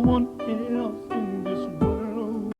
someone else in this world.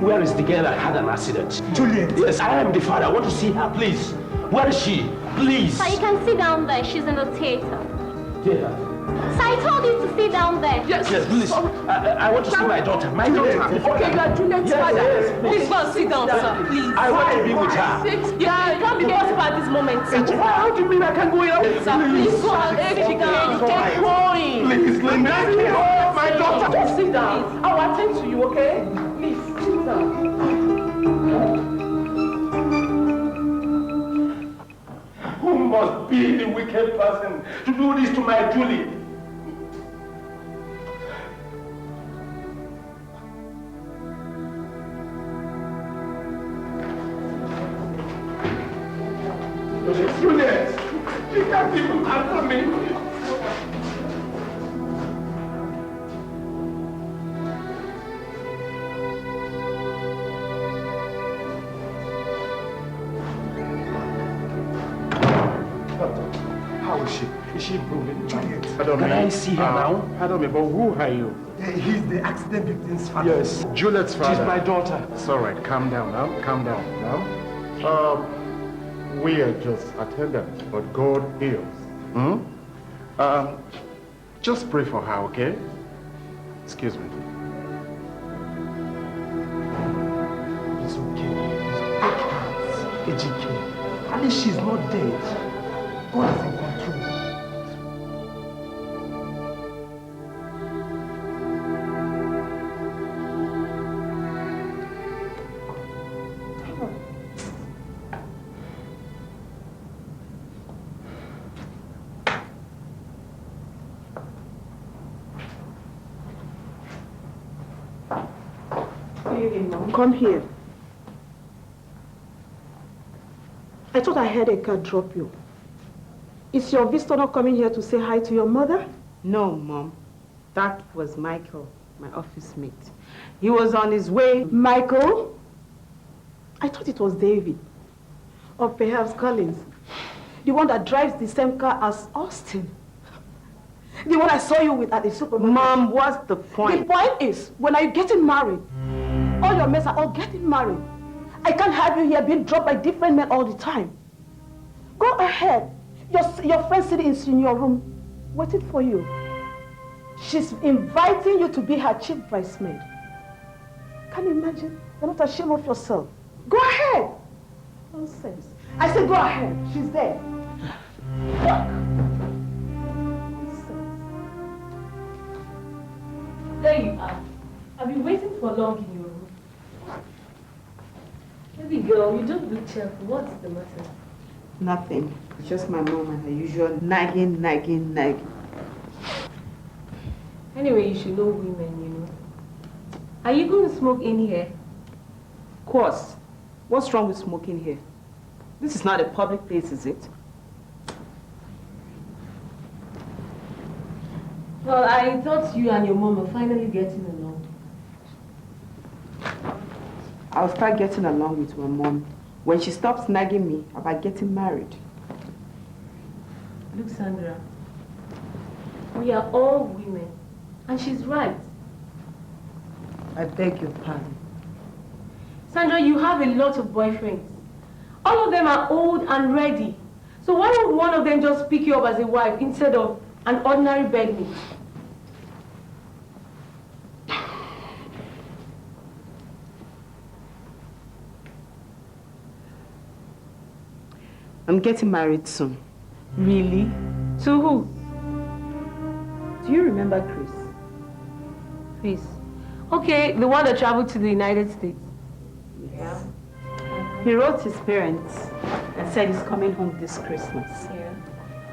Where is the girl that had an accident? Juliet. Yes, I am the father. I want to see her, please. Where is she? Please. Sir, you can sit down there. She's in the theater. Theater? Sir, I told you to sit down there. Yes, please. I want to see my daughter. My daughter. Okay, you are Juliet's father. Yes, please go and sit down, sir. Please. I want to be with her. Yeah, it can't be possible at this moment, sir. How do you mean I can't go in? Sir, please go and sit down. Get going. Please, let me hold my daughter. Just sit down. I will attend to you, okay? Please, sit down. Who must be the wicked person to do this to my Julie? Juliet, she can't even answer me. How is she? Is she improving? Juliet. Can I see her now? Pardon me, but who are you? He's the accident victim's father. Yes. Juliet's father. She's my daughter. It's all right. Calm down now. Calm down now. We are just attendants, but God heals. Just pray for her, okay? Excuse me. It's okay. It's okay. At least she's not dead. God is in control. Come here. I thought I heard a car drop you. Is your visitor not coming here to say hi to your mother? No, Mom. That was Michael, my office mate. He was on his way. Michael? I thought it was David. Or perhaps Collins. The one that drives the same car as Austin. The one I saw you with at the supermarket. Mom, what's the point? The point is, when are you getting married? All your mates are all getting married. I can't have you here being dropped by different men all the time. Go ahead. Your friend sitting in your room, waiting for you. She's inviting you to be her chief bridesmaid. Can you imagine? You're not ashamed of yourself. Go ahead. Nonsense. I said go ahead. She's there. Look. for long in your room. Baby girl, you don't look cheerful. What's the matter? Nothing. It's just my mom and her usual nagging. Anyway, you should know women, you know. Are you going to smoke in here? Of course. What's wrong with smoking here? This is not a public place, is it? Well, I thought you and your mom are finally getting along. I'll start getting along with my mom when she stops nagging me about getting married. Look, Sandra, we are all women, and she's right. I beg your pardon. Sandra, you have a lot of boyfriends. All of them are old and ready. So why would one of them just pick you up as a wife instead of an ordinary bedmate? I'm getting married soon. Really? To who? Do you remember Chris? Chris. Okay, the one that traveled to the United States. Yeah. He wrote his parents and said he's coming home this Christmas. Yeah.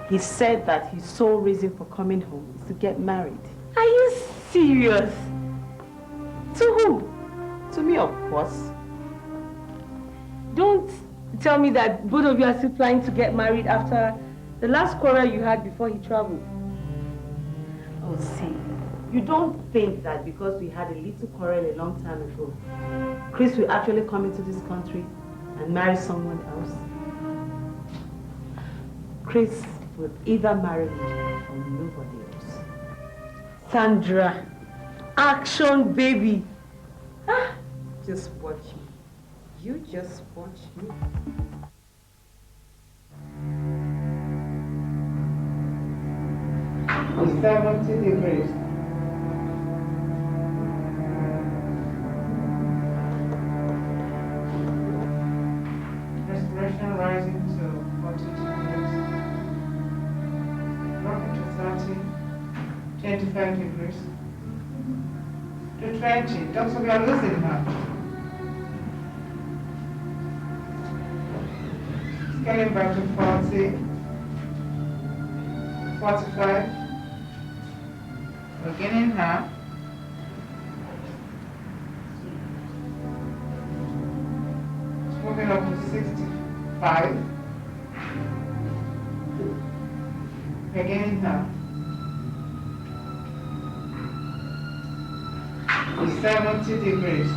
He said that his sole reason for coming home is to get married. Are you serious? To who? To me, of course. Don't tell me that both of you are still planning to get married after the last quarrel you had before he traveled. Oh, see, you don't think that because we had a little quarrel a long time ago, Chris will actually come into this country and marry someone else? Chris will either marry me or nobody else. Sandra, action baby. Ah. Just watch me. You just watch me. 70 degrees. Respiration rising to 42 degrees. Dropping to 30, 25 degrees. To 20. Doctor, we are losing her. Scaling back to 40. 45. Beginning half. Moving up to 65. Beginning half. 70 degrees.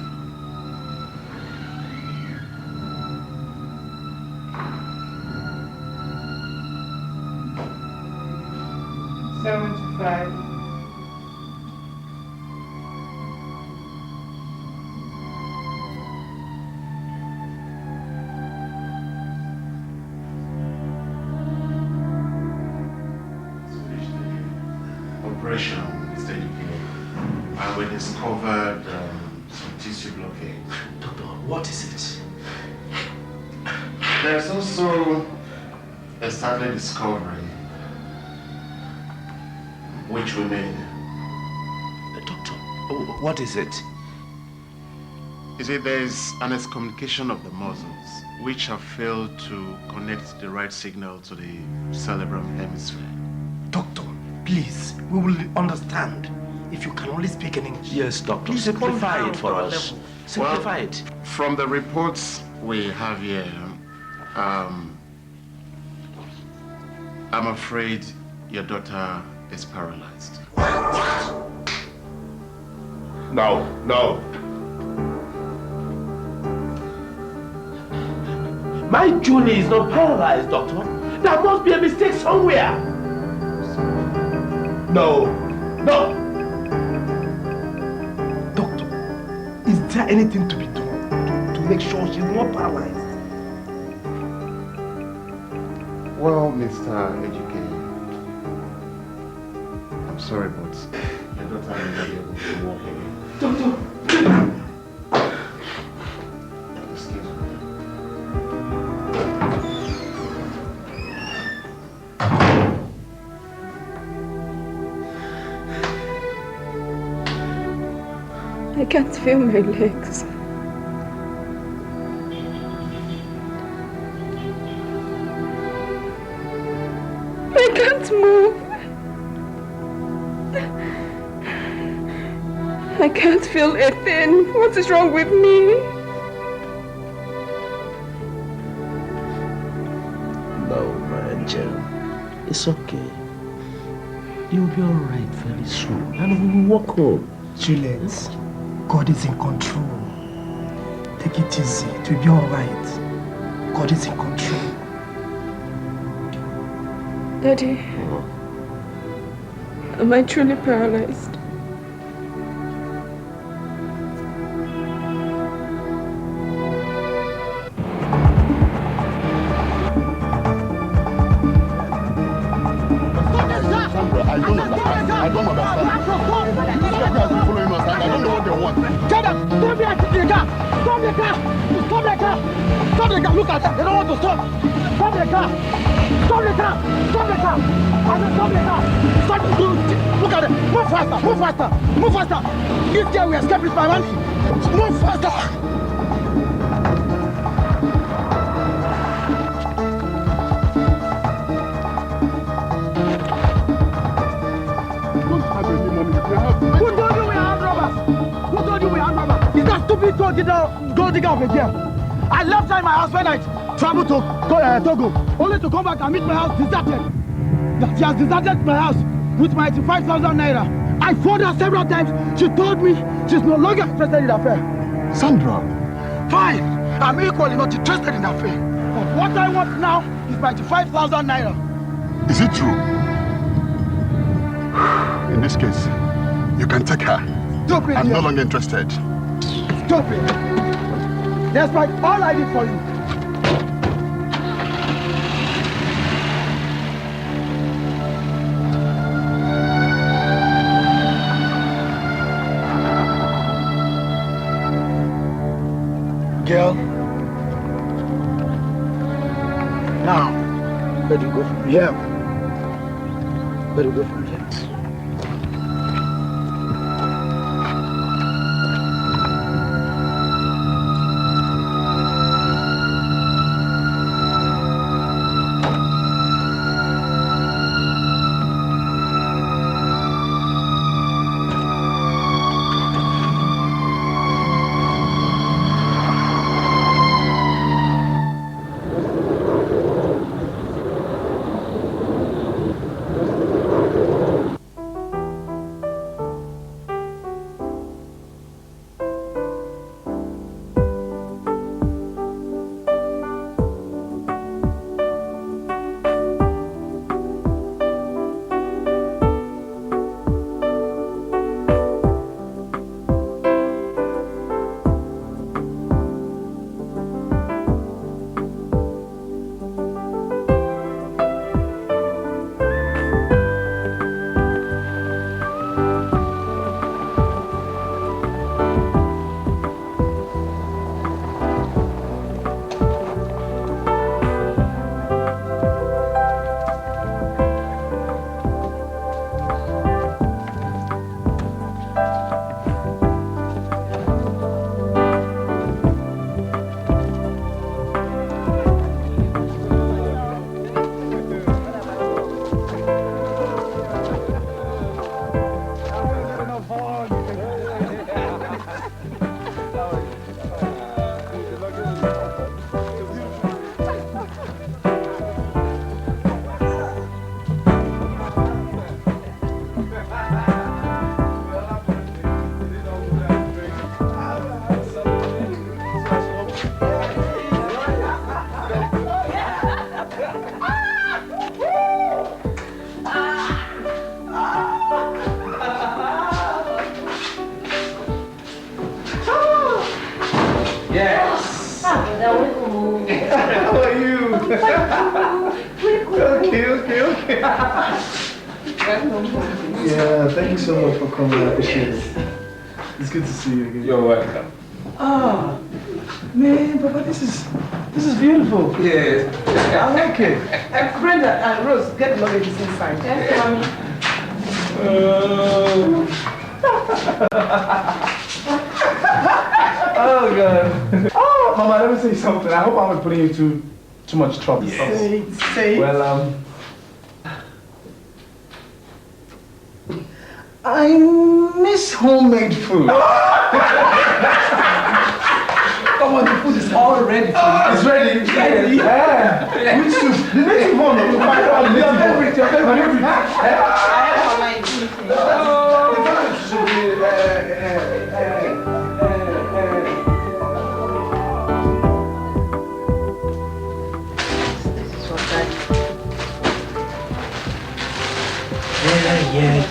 $75. Operation, Mr. UK. And we discovered some tissue blockade. Doctor, what is it? There's also a startling discovery which we made. Doctor, what is it? You see, there's an excommunication of the muscles which have failed to connect the right signal to the cerebral hemisphere. Doctor, please, we will understand if you can only speak in English. Yes, doctor. Please simplify it for us. Simplify it. From the reports we have here, I'm afraid your daughter is paralyzed. No. My Julie is not paralyzed, doctor. There must be a mistake somewhere. No. Doctor, is there anything to be done to make sure she's not paralyzed? Well, Mr. EJK, I'm sorry, but your daughter may not be able to walk again. Doctor! Excuse me. I can't feel my legs. I can't move. I can't feel a thing. What is wrong with me? No, my angel. It's okay. You'll be alright very soon. And we'll walk home. Juliet, God is in control. Take it easy. It will be alright. God is in control. Daddy, am I truly paralyzed? Look at them. They don't want to stop. Stop the car. Stop the car. Stop the car. I said stop the car. Stop. Look at them. Move faster. Move faster. Move faster. This guy will escape with my money. Move faster. Who told you we are armed robbers? Who told you we are armed robbers? Is that stupid gold digger over here? I left her in my house when I traveled to Togo, only to come back and meet my house deserted. She has deserted my house with my 85,000 naira. I phoned her several times. She told me she's no longer interested in the affair. Sandra. Fine. I'm equally not interested in the affair. But what I want now is my 85,000 naira. Is it true? In this case, you can take her. Stupid. I'm no longer interested. Stupid. Despite all I did for you. Girl. Now, where do you go from here? Where do you go from here? Yeah, thank you so much for coming. I appreciate it. It's good to see you again. You're welcome. Ah, man, Papa, this is beautiful. Yes. I like it. Brenda and Rose, get the luggage inside. Yes, mommy. Oh, God. Oh, Mama, let me say something. I hope I'm not putting you too much trouble. Yes. Say it. Well, I miss homemade food. Come on, the food is all ready for you. It's ready. It's ready. Yeah. Which soup? The native one. You find all the favorite. Your favorite.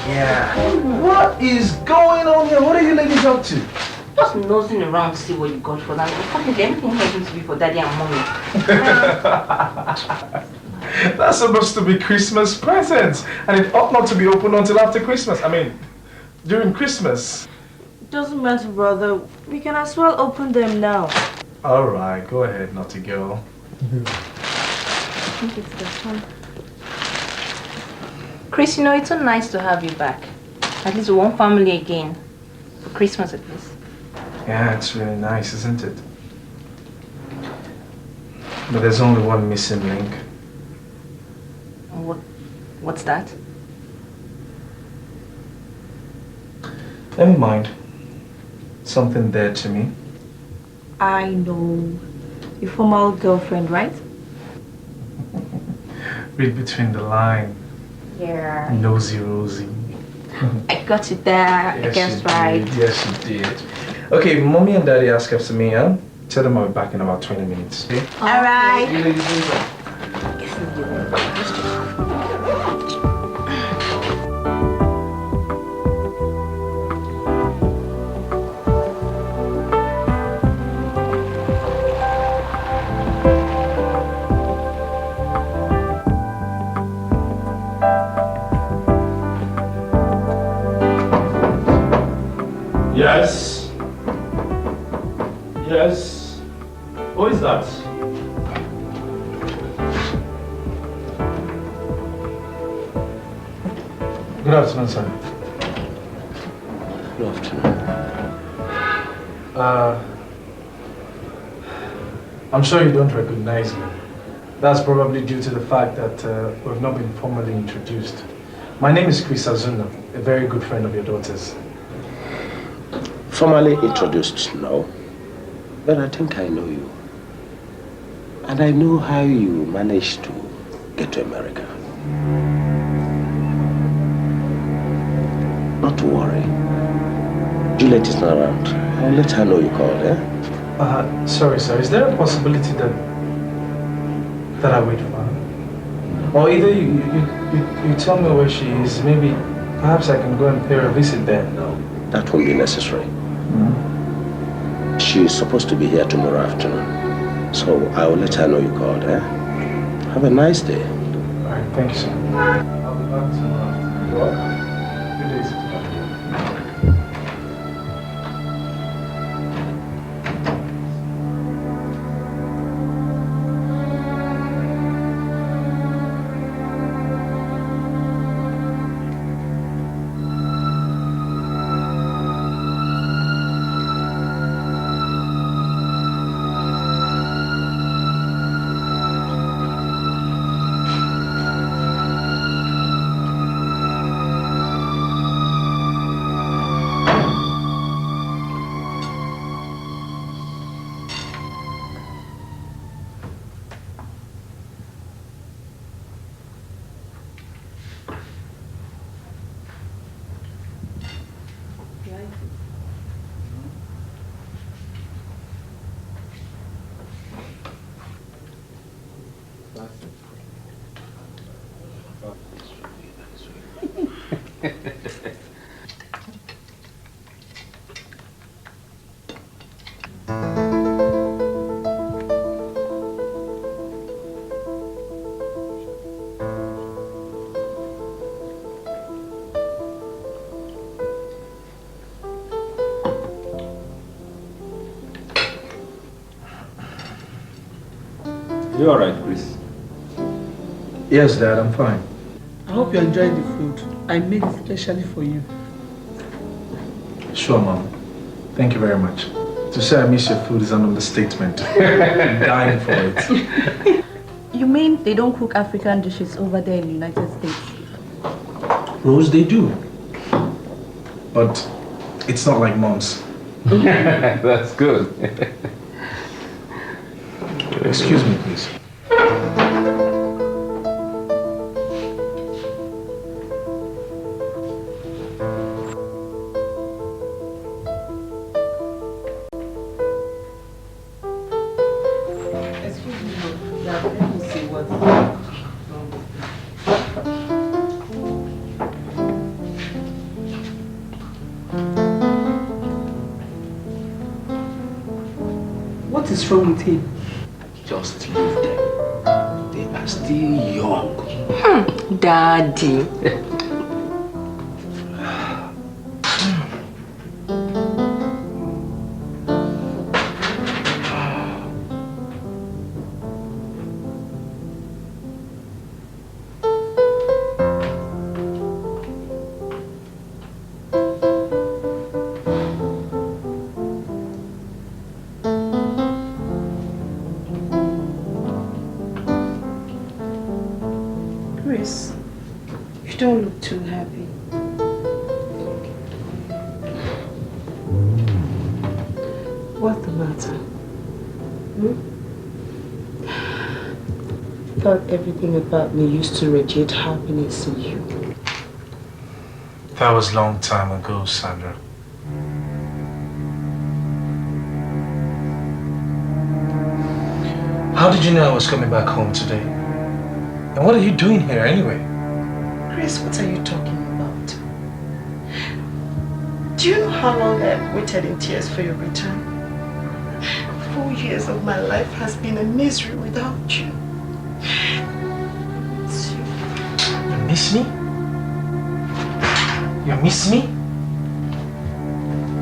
Yeah. What is going on here? What are you ladies up to? Just nosing around to see what you got for that. Unfortunately, everything happens to be for daddy and mommy. That's supposed to be Christmas presents, and it ought not to be opened until after Christmas. I mean, during Christmas. Doesn't matter, brother. We can as well open them now. All right, go ahead, naughty girl. I think it's this one. Chris, you know, it's so nice to have you back. At least one family again. For Christmas, at least. Yeah, it's really nice, isn't it? But there's only one missing link. What's that? Never mind. Something dead to me. I know. Your former girlfriend, right? Read between the lines. Yeah. Nosy Rosie. I got it there. Yes, I guess you right. did. Yes, you did. Okay, mommy and daddy ask after me, huh? Tell them I'll be back in about 20 minutes. Okay? All right. You ladies do that. Yes. Yes. Who is that? Good afternoon, sir. Good afternoon. I'm sure you don't recognize me. That's probably due to the fact that we've not been formally introduced. My name is Chris Azuna, a very good friend of your daughter's. Formally introduced, no. But I think I know you. And I know how you managed to get to America. Not to worry. Juliet is not around. I'll let her know you called, eh? Sorry, sir. Is there a possibility that I wait for her? Or either you tell me where she is, maybe perhaps I can go and pay her a visit there. No, that won't be necessary. She's supposed to be here tomorrow afternoon. So I will let her know you called, eh? Have a nice day. All right, thank you, sir. I'll be back tomorrow afternoon. You're welcome. Good day, sir. You alright, Chris? Yes, Dad, I'm fine. I hope you enjoyed the food. I made it specially for you. Sure, Mom. Thank you very much. To say I miss your food is an understatement. I'm dying for it. You mean they don't cook African dishes over there in the United States? Rose, they do. But it's not like Mom's. That's good. Excuse me, please. What is wrong with him? Just leave them. They are still young. Daddy. Chris, you don't look too happy. What's the matter? Thought everything about me used to radiate happiness in you. That was a long time ago, Sandra. How did you know I was coming back home today? And what are you doing here anyway? Chris, what are you talking about? Do you know how long I've waited in tears for your return? 4 years of my life has been a misery without you. You miss me? You miss me?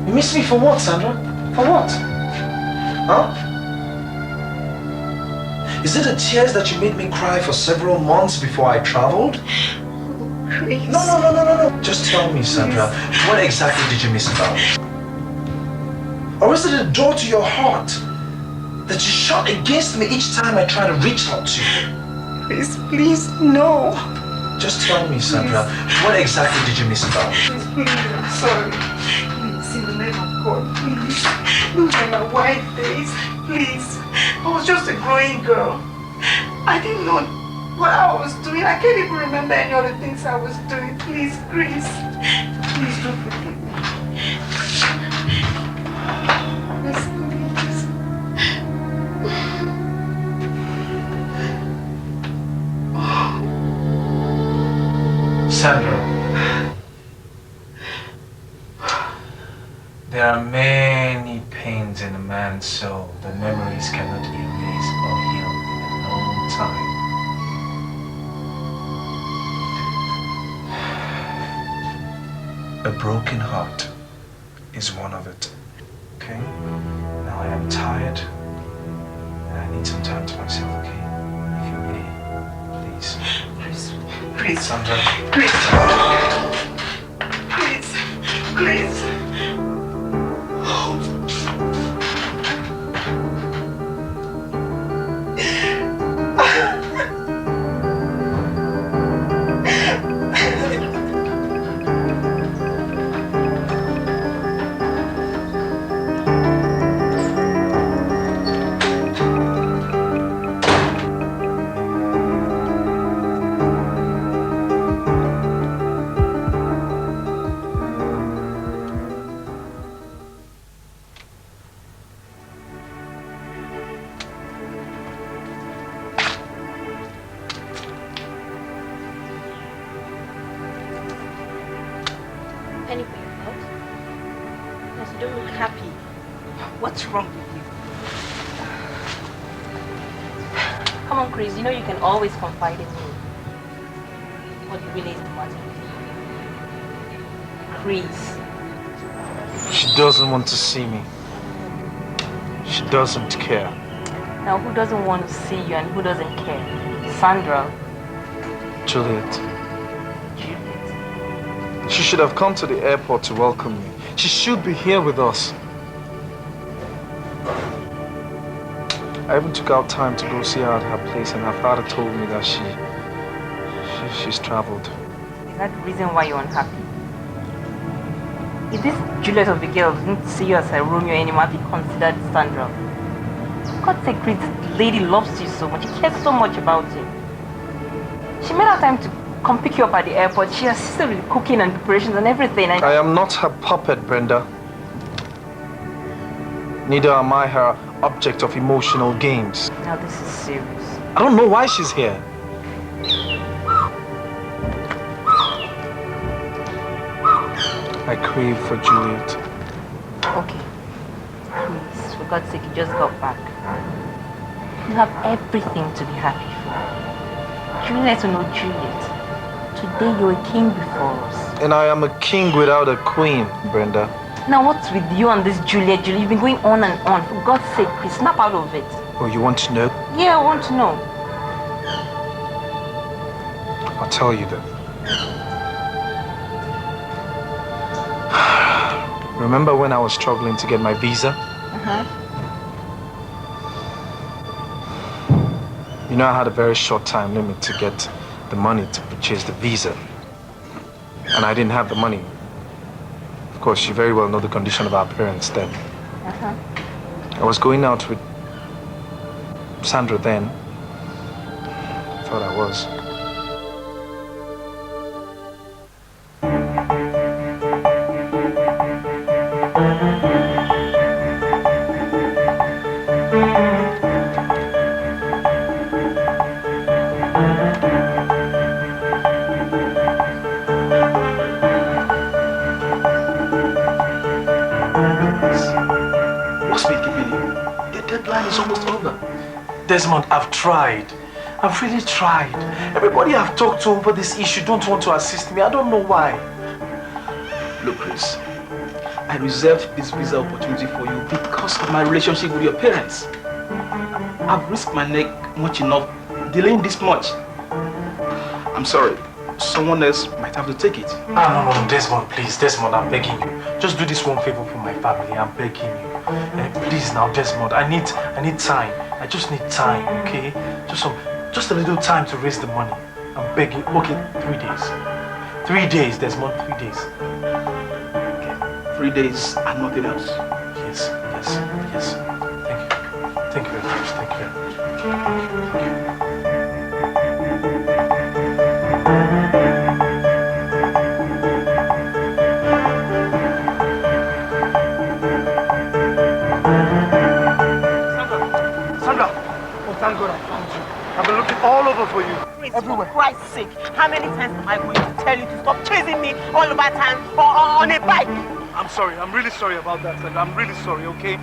You miss me for what, Sandra? For what? Huh? Is it the tears that you made me cry for several months before I traveled? Chris. No. Just tell me, Sandra, what exactly did you miss about it? Or is it a door to your heart that you shut against me each time I try to reach out to you? Chris, please, no. Just tell me, Sandra, what exactly did you miss about it? Please, I'm sorry. Please, in the name of God, please. Look at my white face, please. I was just a growing girl. I didn't know what I was doing. I can't even remember any of the things I was doing. Please, Chris. Please don't forgive me. Please, please. Sandra, there are many pains in a man's soul that memories cannot erase or heal in a normal time. A broken heart is one of it. Okay? Now I am tired and I need some time to myself, okay? If you may, please. Chris. Sandra. Chris. Please. What's wrong with you? Come on, Chris, you know you can always confide in me. What really is the matter with you? Chris. She doesn't want to see me. She doesn't care. Now, who doesn't want to see you and who doesn't care? Sandra. Juliet. She should have come to the airport to welcome me. She should be here with us. I even took out time to go see her at her place, and her father told me that she's traveled. Is that the reason why you're unhappy? If this Juliet of a girl didn't see you as a Romeo anymore, have you considered Sandra? For God's sake, Chris, this lady loves you so much. She cares so much about you. She made her time to come pick you up at the airport. She assisted with cooking and preparations and everything. I am not her puppet, Brenda. Neither am I her object of emotional games. Now this is serious. I don't know why she's here. I crave for Juliet. Okay. Please, for God's sake, you just got back. You have everything to be happy for. Juliet will know Juliet. Today you're a king before us. And I am a king without a queen, Brenda. Now what's with you and this Juliet? You've been going on and on. For God's sake, Chris, snap out of it. Oh, you want to know? Yeah, I want to know. I'll tell you then. Remember when I was struggling to get my visa? You know, I had a very short time limit to get the money to purchase the visa. And I didn't have the money. Of course, you very well know the condition of our parents then. I was going out with Sandra then. I thought I was. Desmond, I've tried. I've really tried. Everybody I've talked to over this issue don't want to assist me. I don't know why. Look, Chris, I reserved this visa opportunity for you because of my relationship with your parents. I've risked my neck much enough delaying this much. I'm sorry. Someone else might have to take it. No, Desmond, please. Desmond, I'm begging you. Just do this one favor for my family. I'm begging you. Please now, Desmond. I need time. I just need time, okay? Just a little time to raise the money. I'm begging. Okay, 3 days. 3 days, Desmond. 3 days. Okay. 3 days and nothing else. Yes. Thank you. Thank you very much. Thank you very much. Thank God I found you. I've been looking all over for you. Chris, everywhere. For Christ's sake, how many times am I going to tell you to stop chasing me all over town or on a bike? I'm sorry. I'm really sorry about that, Sandra. I'm really sorry, okay?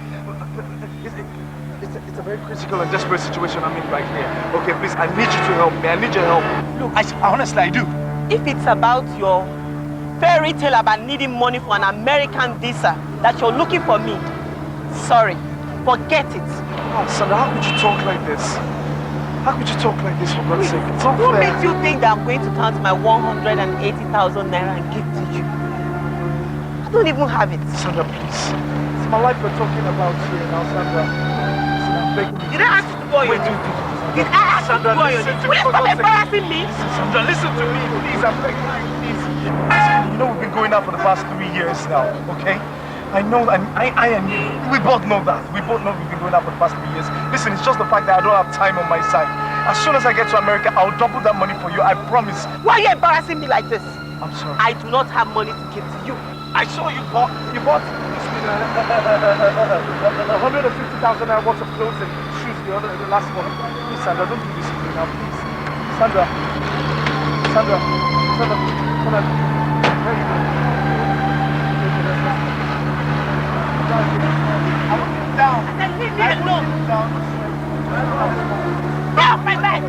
It's a very critical and desperate situation I'm in right here. Okay, please, I need you to help me. I need your help. Look, honestly, I do. If it's about your fairy tale about needing money for an American visa that you're looking for me, sorry, forget it. Oh, Sandra, how could you talk like this? How could you talk like this, for God's sake? It's not Who fair. makes you think that I'm going to count my 180,000 naira and give to you? I don't even have it. Sandra, please. It's my life we're talking about here now, Sandra. Listen, I'm begging you. Did I ask you to go on your knees? Did I ask you to go on your knees? Will you stop embarrassing me? Sandra, listen to me, please. I'm begging you, please. Listen, you know we've been going out for the past 3 years now, okay? I know, and I and you, we both know that. We both know we've been going out for the past 3 years. Listen, it's just the fact that I don't have time on my side. As soon as I get to America, I'll double that money for you, I promise. Why are you embarrassing me like this? I'm sorry. I do not have money to give to you. I saw you bought 150,000 naira worth of clothes and shoes the last one. Please, Sandra, don't do this to me now, please. Sandra. Where are you going? I want you down. Then leave me alone. Get off my bed.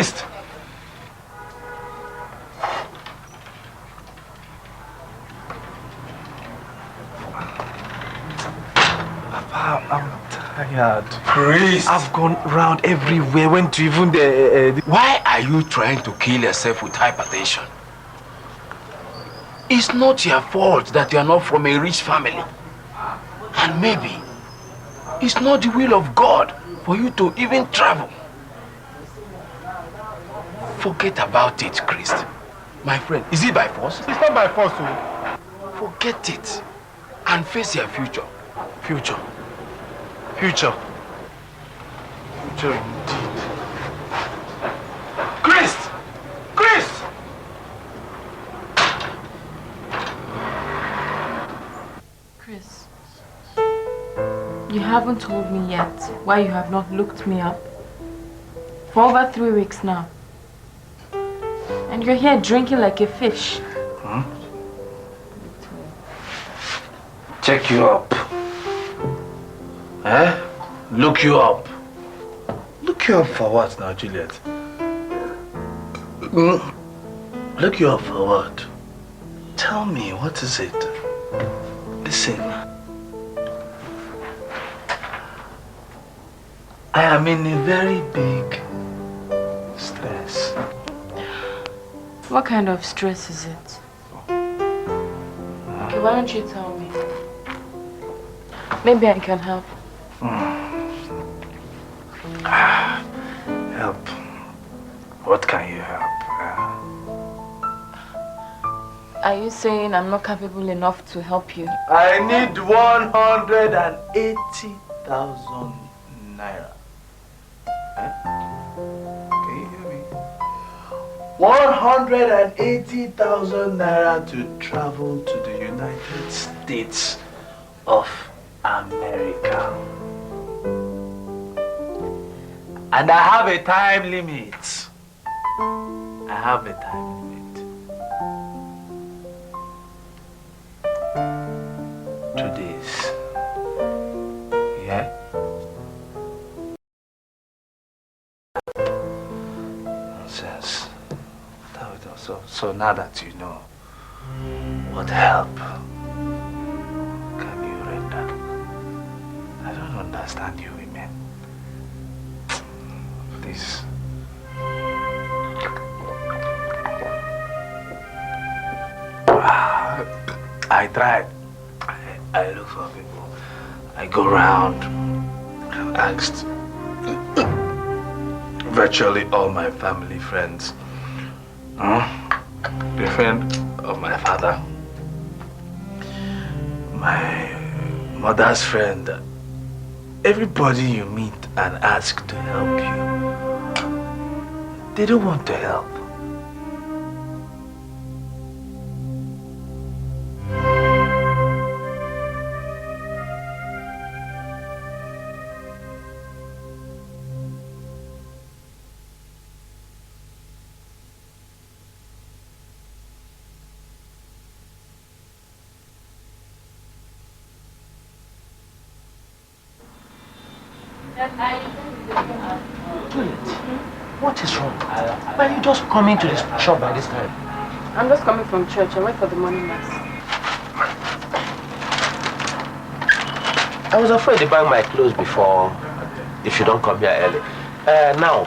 Christ! Papa, I'm tired. Chris! I've gone round everywhere, went to even the... Why are you trying to kill yourself with hypertension? It's not your fault that you are not from a rich family. And maybe it's not the will of God for you to even travel. Forget about it, Christ. My friend, is it by force? It's not by force, oh. Forget it and face your future. Future. Future. Future indeed. Christ! Christ! Chris, you haven't told me yet why you have not looked me up. For over 3 weeks now. And you're here drinking like a fish. Check you up. Eh? Look you up. Look you up for what now, Juliet? Look you up for what? Tell me, what is it? Listen. I am in a very big stress. What kind of stress is it? Okay, why don't you tell me? Maybe I can help. Help. What can you help? Are you saying I'm not capable enough to help you? I need 180,000 naira. Eh? Can you hear me? 180,000 naira to travel to the United States of America. And I have a time limit. I have a time limit. 2 days. Yeah? Nonsense. So now that you know, what help can you render? I don't understand you women. Please. I tried. I look for people. I go around and asked virtually all my family friends. The friend of my father, my mother's friend, everybody you meet and ask to help you, they don't want to help. What is wrong? Why are you just coming to this shop by this time? I'm just coming from church. I went for the morning mass. I was afraid to buy my clothes before if you don't come here early. Now,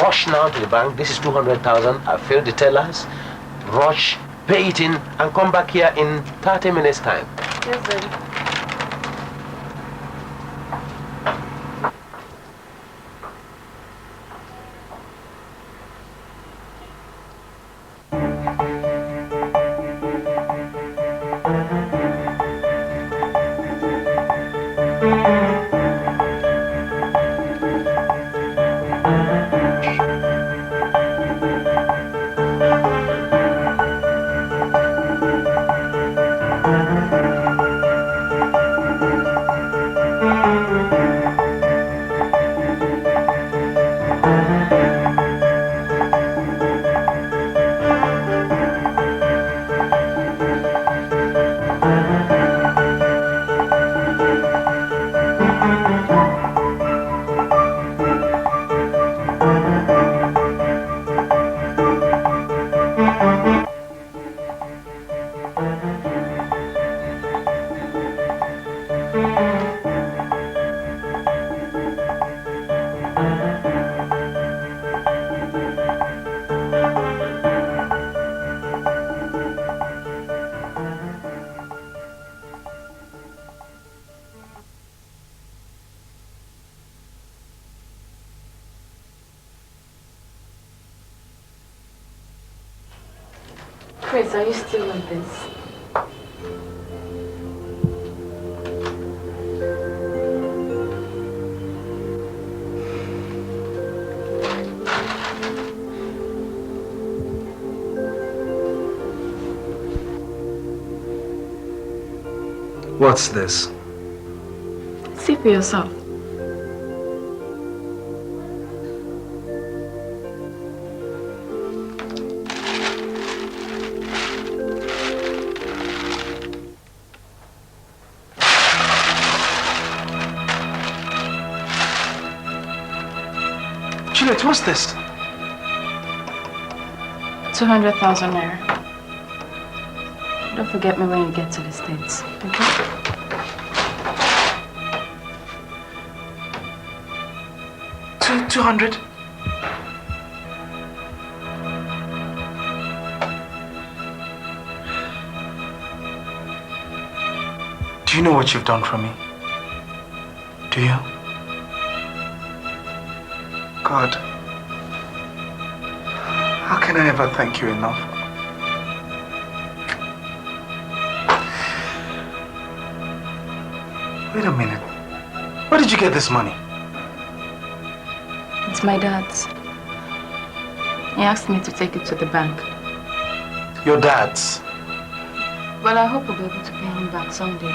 rush now to the bank. This is 200,000. I filled the tellers. Rush, pay it in, and come back here in 30 minutes time. Yes, Daddy. Chris, are you still on this? What's this? See for yourself. Juliet, what's this? 200,000 naira. Don't forget me when you get to the States, okay? 200? Do you know what you've done for me? Do you? God, how can I ever thank you enough? Wait a minute. Where did you get this money? It's my dad's. He asked me to take it to the bank. Your dad's? But I hope we'll be able to pay him back someday.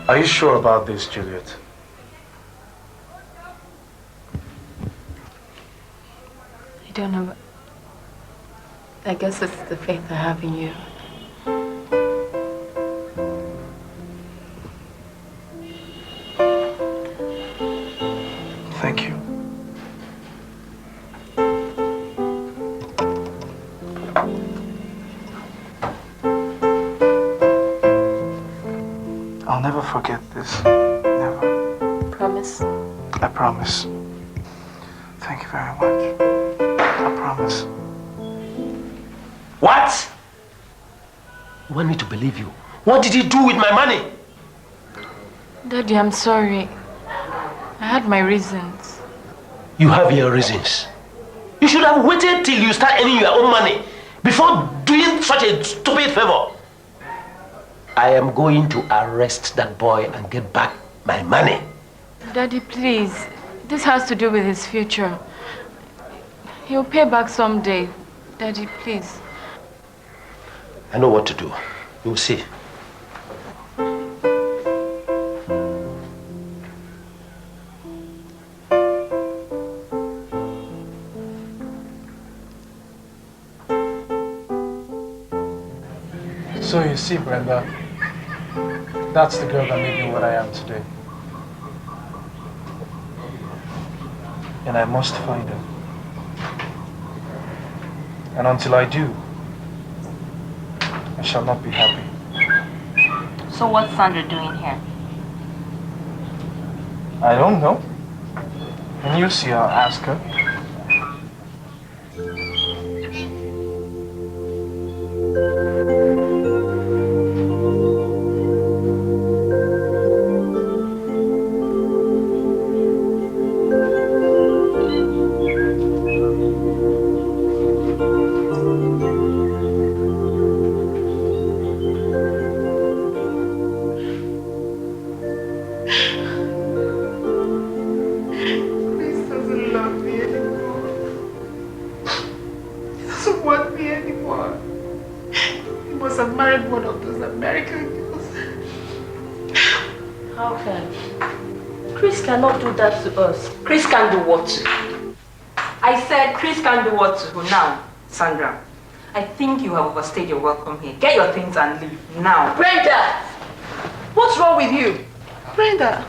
Are you sure about this, Juliet? I don't know, but I guess it's the faith I have in you. Thank you. I'll never forget this. Never. Promise? I promise. Thank you very much. I promise. What? You want me to believe you? What did you do with my money? Daddy, I'm sorry. I had my reasons. You have your reasons. You should have waited till you start earning your own money before doing such a stupid favor. I am going to arrest that boy and get back my money. Daddy, please. This has to do with his future. He'll pay back someday. Daddy, please. I know what to do. You'll see. So you see, Brenda, that's the girl that made me what I am today. And I must find her. And until I do, I shall not be happy. So what's Sandra doing here? I don't know. When you see her, ask her. That to us. Chris can do what to? I said Chris can do what to who now? Sandra, I think you have overstayed your welcome here. Get your things and leave now. Brenda! What's wrong with you? Brenda!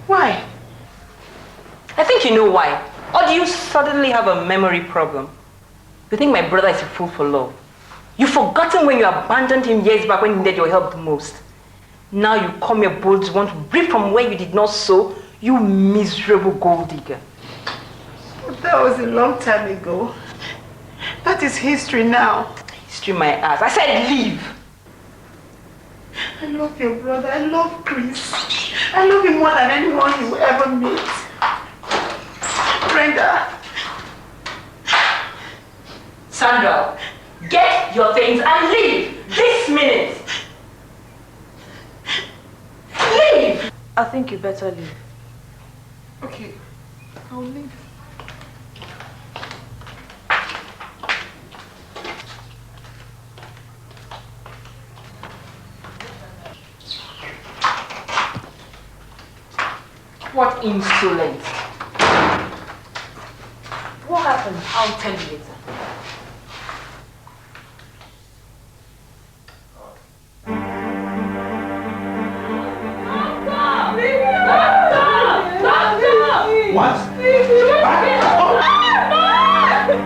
Why? I think you know why. Or do you suddenly have a memory problem? You think my brother is a fool for love? You've forgotten when you abandoned him years back when he needed your help the most. Now you come here bold to want to reap from where you did not sow, you miserable gold digger. That was a long time ago. That is history now. History my ass. I said leave. I love your brother. I love Chris. I love him more than anyone you will ever meet. Brenda! Sandra, get your things and leave this minute. Leave! I think you better leave. Okay, I'll leave. What insolence! What happened? I'll tell you later. What?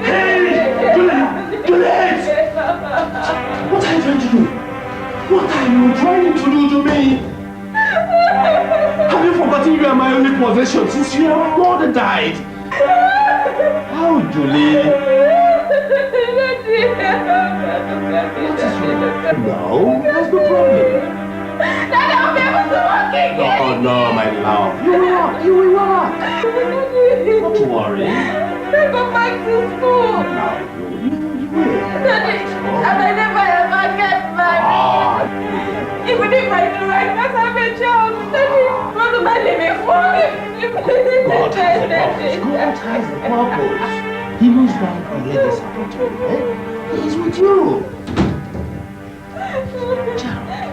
Hey! Juliet! Juliet! What are you trying to do? What are you trying to do to me? Have you forgotten you are my only possession since your mother died? How, Julie? What is wrong? No, there's no problem. Daddy, I'll be able to walk again. No, my love. You will walk. You will walk. Not worry. Go back to school. Now, you will. Daddy, and I never ever get married. Even if I do, I must have a child. Daddy, what am I living for? God has a purpose. God has a purpose. He knows why he let this happen to you. Eh? He is with you.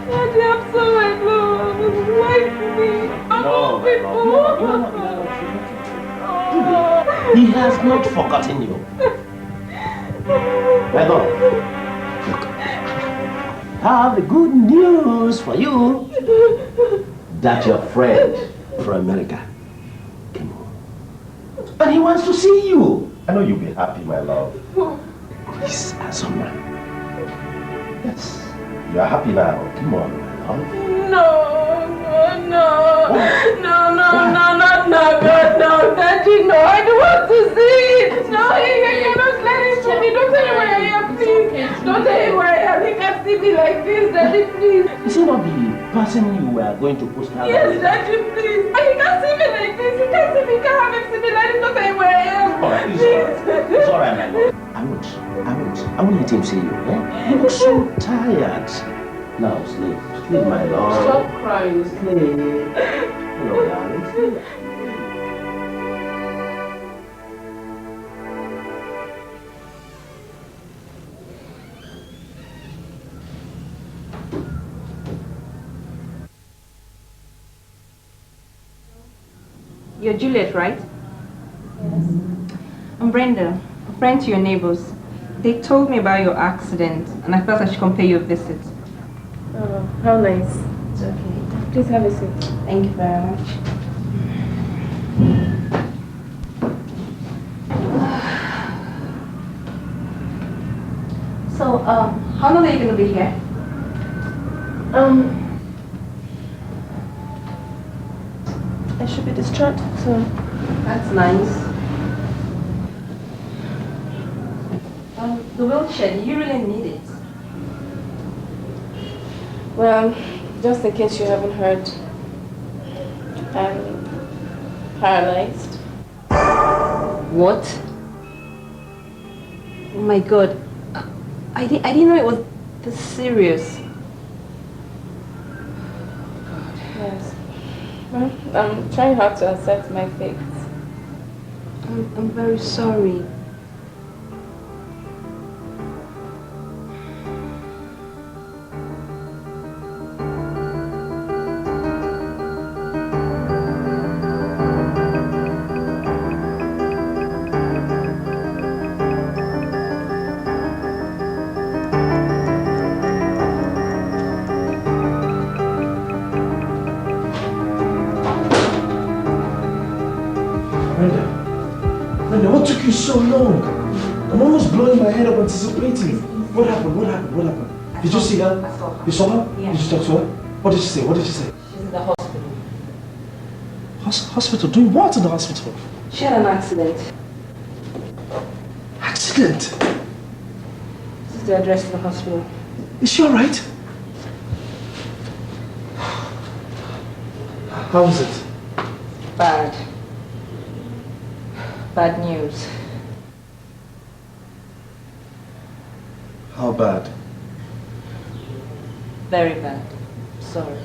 Daddy, I'm so alone. Why me? No, Julie, he has not forgotten you. My love, look, I have the good news for you that your friend from America came home. And he wants to see you. I know you'll be happy, my love. Chris Azoma. Yes, you are happy now. Come on, my love. No, Daddy, no, I don't want to see it. No, you cannot let it to me. Don't tell him where I am, please. Don't tell him where I am. He can't see me like this, Daddy, please. Is he not the person you were going to post out? Yes, Daddy, please. He can't see me like this. He can't see me. He can't have him see me like this. Don't tell him where I am. All right, it's all right, my love. I won't let him see you, eh? You look so tired. Now, sleep. Sleep, my love. Stop crying. Sleep. Hello, darling. Sleep. You're Juliet, right? Yes. I'm Brenda, a friend to your neighbors. They told me about your accident, and I felt I should come pay you a visit. Oh, how nice. It's okay. Please have a seat. Thank you very much. So, how long are you going to be here? I should be discharged soon. That's nice. The wheelchair, do you really need it? Well, just in case you haven't heard, I'm paralyzed. What? Oh my God. I didn't know it was this serious. Yes. Well, I'm trying hard to accept my fate. I'm very sorry. Brenda, what took you so long? I'm almost blowing my head up anticipating. What happened? What happened? What happened? Did you see her? I saw her. You saw her? Yeah. Did you talk to her? What did she say? What did she say? She's in the hospital. Hospital? Doing what in the hospital? She had an accident. Accident? This is the address of the hospital. Is she alright? How is it? Bad. bad news. How bad? Very bad. Sorry.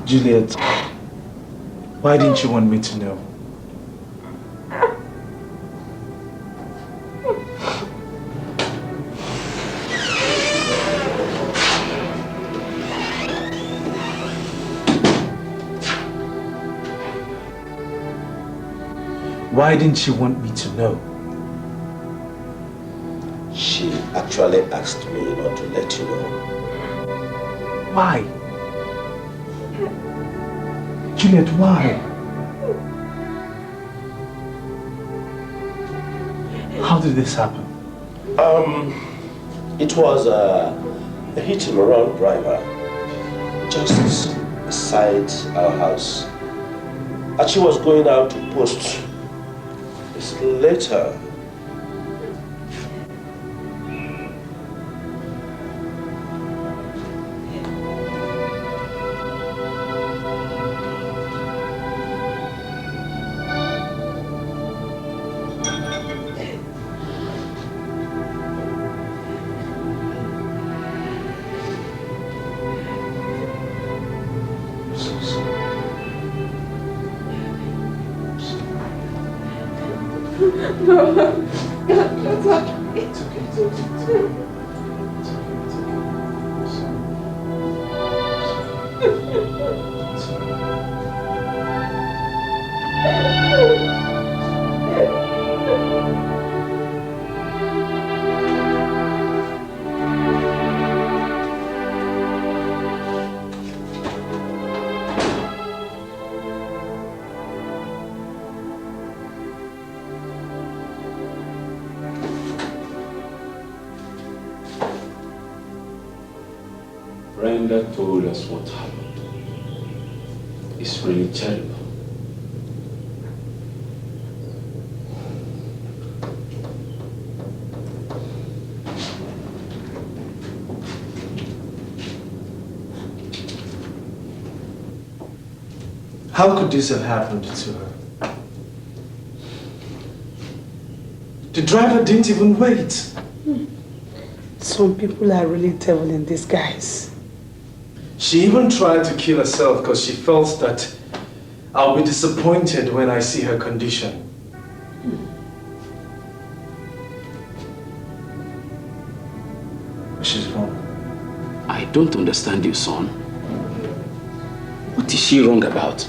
Juliet, why didn't you want me to know? Why didn't you want me to know? She actually asked me not to let you know. Why? Juliet, why? How did this happen? It was a hit and run driver just beside our house. And she was going out to post this letter. Brenda told us what happened. It's really terrible. How could this have happened to her? The driver didn't even wait. Some people are really devil in disguise. She even tried to kill herself because she felt that I'll be disappointed when I see her condition. She's wrong. I don't understand you, son. What is she wrong about?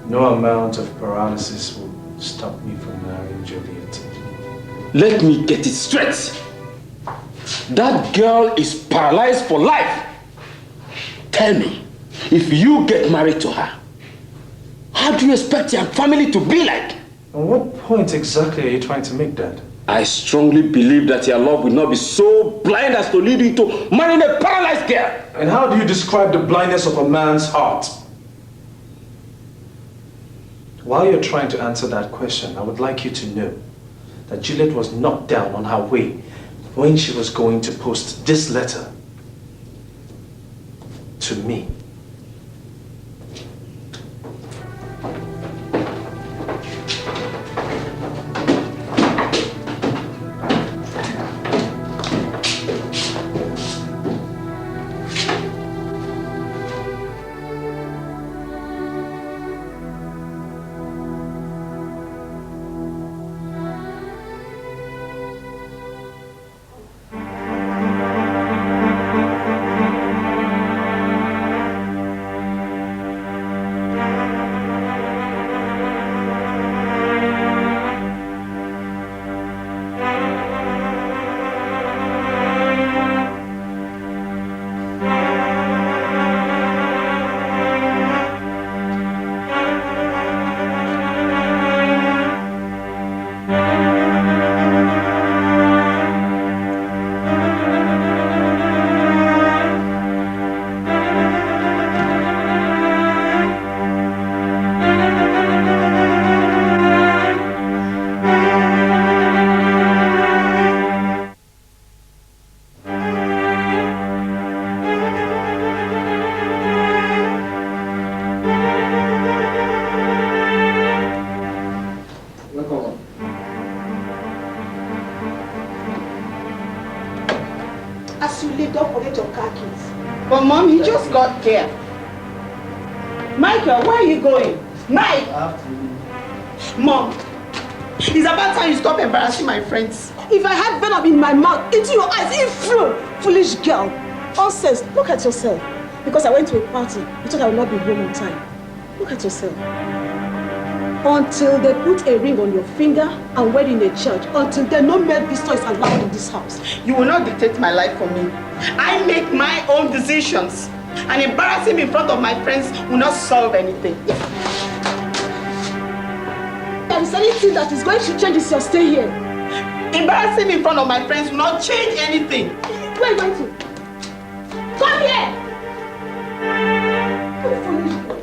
No amount of paralysis will stop me from marrying Juliet. Let me get it straight. That girl is paralyzed for life. Tell me, if you get married to her, how do you expect your family to be like? And what point exactly are you trying to make, Dad? I strongly believe that your love will not be so blind as to lead you to marrying a paralyzed girl. And how do you describe the blindness of a man's heart? While you're trying to answer that question, I would like you to know that Juliet was knocked down on her way when she was going to post this letter to me. But Mom, he just got here. Michael, where are you going? Mike! Mom, it's about time you stop embarrassing my friends. If I had venom in my mouth, into your eyes, you foolish girl. Nonsense, look at yourself. Because I went to a party, you thought I would not be home on time. Look at yourself. Until they put a ring on your finger and wed in a church, until they no male visitor is allowed in this house. You will not dictate my life for me. I make my own decisions. And embarrassing me in front of my friends will not solve anything. If there is anything that is going to change is your stay here. Embarrassing me in front of my friends will not change anything. Where are you going to? Come here! You foolish girl.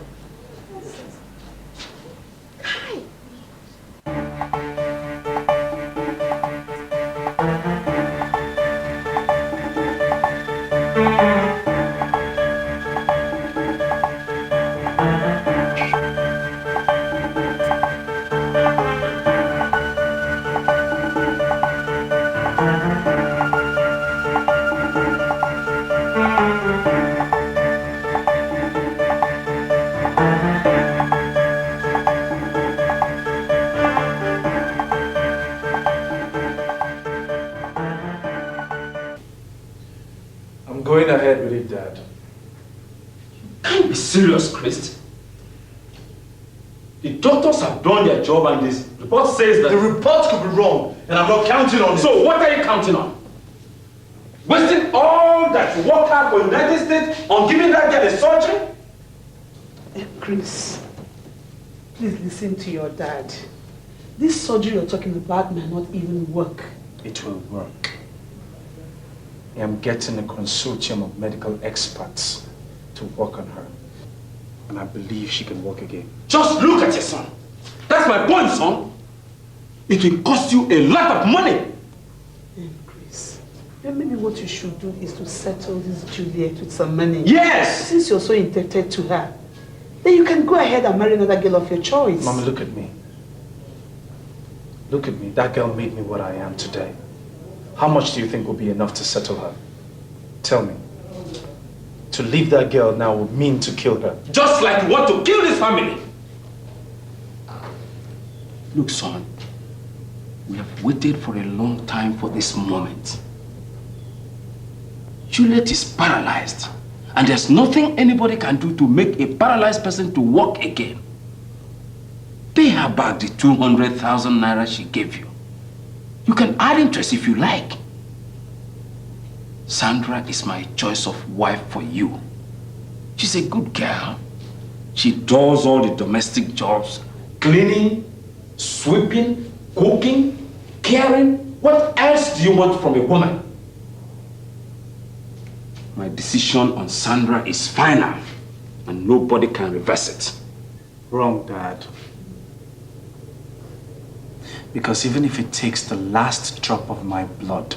Going ahead with it, Dad. Can't be serious, Christ. The doctors have done their job and this report says that... The report could be wrong and I'm not counting on it. So what are you counting on? Wasting all that work hard for United States on giving that girl a surgery? Chris, please listen to your dad. This surgery you're talking about may not even work. It will work. I am getting a consortium of medical experts to work on her. And I believe she can walk again. Just look at your son. That's my point, son. It will cost you a lot of money. Chris, then maybe what you should do is to settle this Juliet with some money. Yes! Since you're so indebted to her, then you can go ahead and marry another girl of your choice. Mama, look at me. Look at me. That girl made me what I am today. How much do you think will be enough to settle her? Tell me. To leave that girl now would mean to kill her. Just like you want to kill this family. Look, son. We have waited for a long time for this moment. Juliet is paralyzed. And there's nothing anybody can do to make a paralyzed person to walk again. pay her back the 200,000 naira she gave you. You can add interest if you like. Sandra is my choice of wife for you. She's a good girl. She does all the domestic jobs, cleaning, sweeping, cooking, caring. What else do you want from a woman? My decision on Sandra is final, and nobody can reverse it. Wrong, Dad. Because even if it takes the last drop of my blood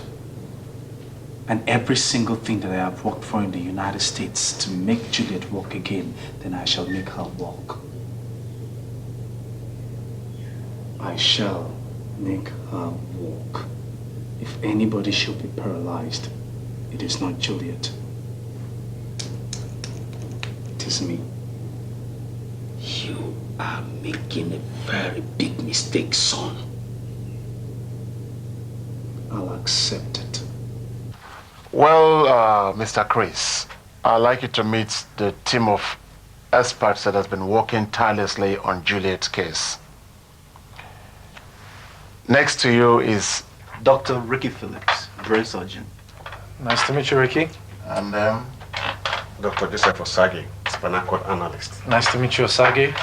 and every single thing that I have worked for in the United States to make Juliet walk again, then I shall make her walk. I shall make her walk. If anybody should be paralyzed, it is not Juliet. It is me. You are making a very big mistake, son. I'll accept it. Well, Mr. Chris, I'd like you to meet the team of experts that has been working tirelessly on Juliet's case. Next to you is Dr. Ricky Phillips, brain surgeon. Nice to meet you, Ricky. And Dr. Joseph Osagi, spinal cord analyst. Nice to meet you, Osagi.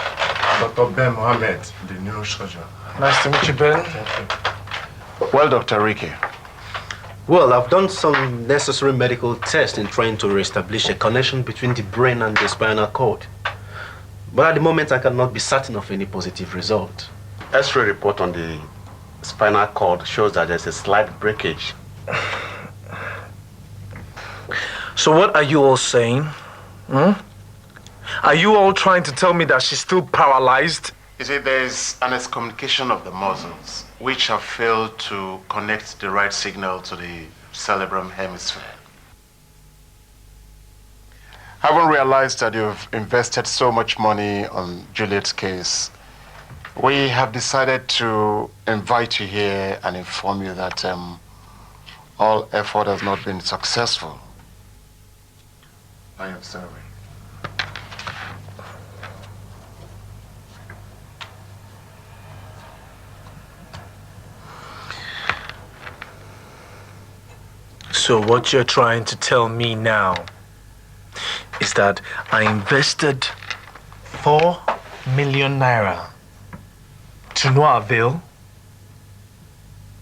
Dr. Ben Mohammed, the neurosurgeon. Nice to meet you, Ben. Thank you. Well, Dr. Ricky. Well, I've done some necessary medical tests in trying to reestablish a connection between the brain and the spinal cord. But at the moment, I cannot be certain of any positive result. X-ray report on the spinal cord shows that there's a slight breakage. So what are you all saying? Are you all trying to tell me that she's still paralyzed? You see, there's an excommunication of the muscles, which have failed to connect the right signal to the cerebrum hemisphere. Having realized that you've invested so much money on Juliet's case, we have decided to invite you here and inform you that all effort has not been successful. I am sorry. So what you're trying to tell me now is that I invested 4 million naira to no avail?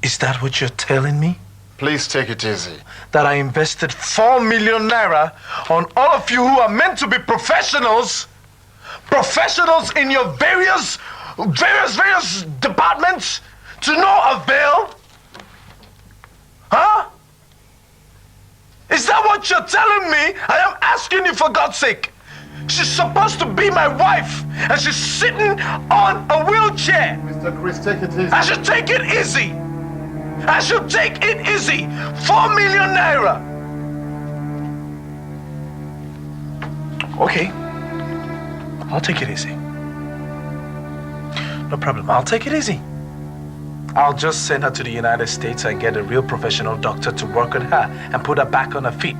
Is that what you're telling me? Please take it easy. That I invested 4 million naira on all of you who are meant to be professionals? Professionals in your various departments to no avail? Huh? Is that what you're telling me? I am asking you for God's sake. She's supposed to be my wife, and she's sitting on a wheelchair. Mr. Chris, take it easy. I should take it easy. I should take it easy. 4 million naira. Okay. I'll take it easy. No problem. I'll take it easy. I'll just send her to the United States and get a real professional doctor to work on her and put her back on her feet.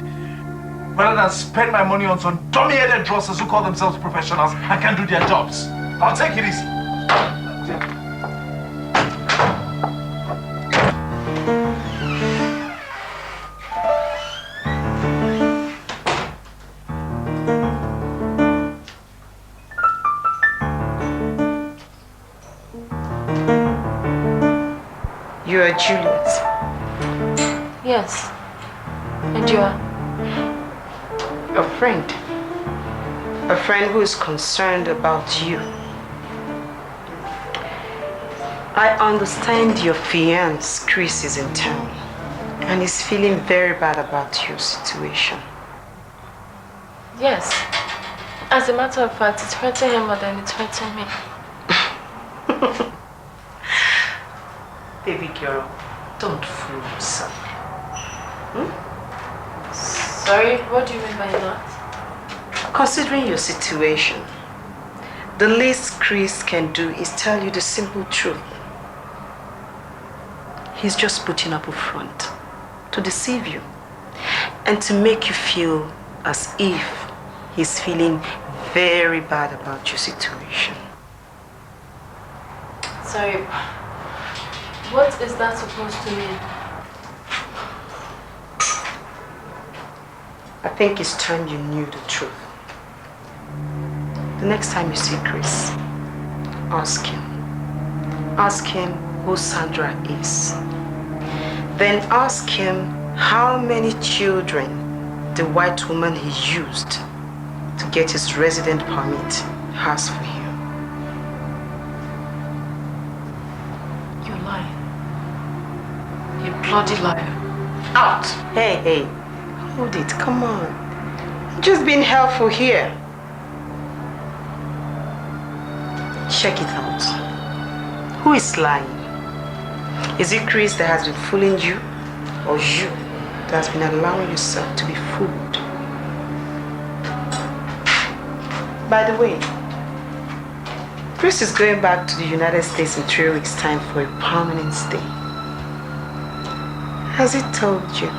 Rather than spend my money on some dummy-headed drossers who call themselves professionals and can't do their jobs. I'll take it easy. You are Juliet. Yes. And you are? A friend. A friend who is concerned about you. I understand your fiancé, Chris, is in town and is feeling very bad about your situation. Yes. As a matter of fact, it's hurting him more than it's hurting me. Baby girl, don't fool yourself. Sorry, what do you mean by that? Considering your situation, the least Chris can do is tell you the simple truth. He's just putting up a front to deceive you and to make you feel as if he's feeling very bad about your situation. Sorry. What is that supposed to mean? I think it's time you knew the truth. The next time you see Chris, ask him. Ask him who Sandra is. Then ask him how many children the white woman he used to get his resident permit has for you. You're lying. You bloody liar. Out! Hey, hold it, come on. I'm just being helpful here. Check it out. Who is lying? Is it Chris that has been fooling you? Or you that has been allowing yourself to be fooled? By the way, Chris is going back to the United States in 3 weeks' time for a permanent stay. Has he told you?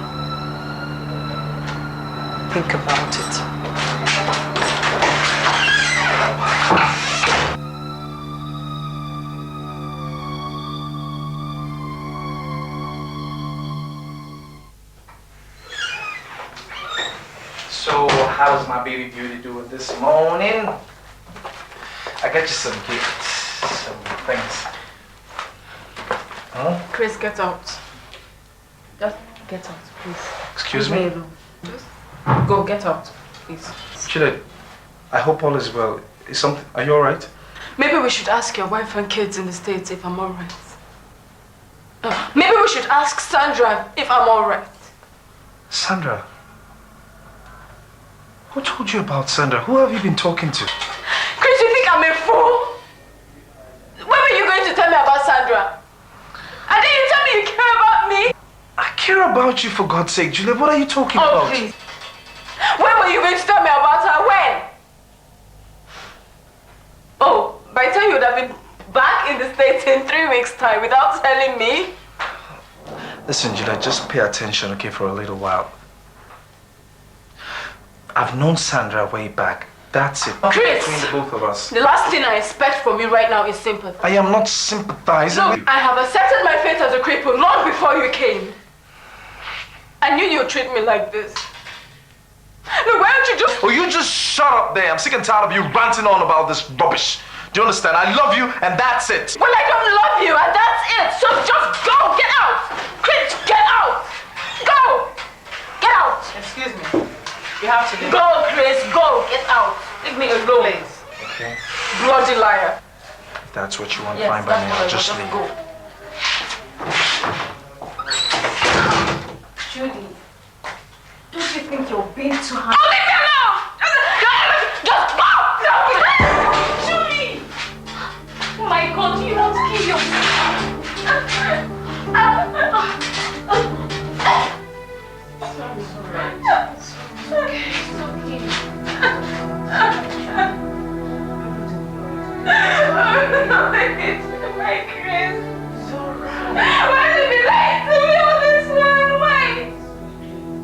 Think about it. So, how's my baby beauty doing this morning? I got you some gifts, some things. Huh? Chris, get out. Just get out, please. Excuse Leave me? alone. Just go, get out, please. Juliet, I hope all is well. Are you alright? Maybe we should ask your wife and kids in the States if I'm alright. Maybe we should ask Sandra if I'm alright. Sandra? Who told you about Sandra? Who have you been talking to? Chris, you think I'm a fool? When were you going to tell me about Sandra? And then you tell me you care about me? I care about you, for God's sake. Juliet, what are you talking about? Oh, please. When were you going to tell me about her? When? Oh, by the time you would have been back in the States in 3 weeks' time without telling me? Listen, Juliet, just pay attention, okay, for a little while. I've known Sandra way back. That's it. Chris! Between the both of us. The last thing I expect from you right now is sympathy. I am not sympathizing. Look, I have accepted my fate as a cripple long before you came. I knew you'd treat me like this. Look, why don't you just... Oh, you just shut up there. I'm sick and tired of you ranting on about this rubbish. Do you understand? I love you, and that's it. Well, I don't love you, and that's it. So just go. Get out. Chris, get out. Go. Get out. Excuse me. You have to leave. Go, Chris. Go. Get out. Leave me alone. Please. Okay. Bloody liar. If that's what you want, Yes, fine by me. I'll just leave. Go. Judy, don't you think you're being too hard? Oh, leave me alone! Just go! No! Judy! Oh my God, you want to kill yourself? It's okay. My Chris. Why did you be lying to me all this while? Why?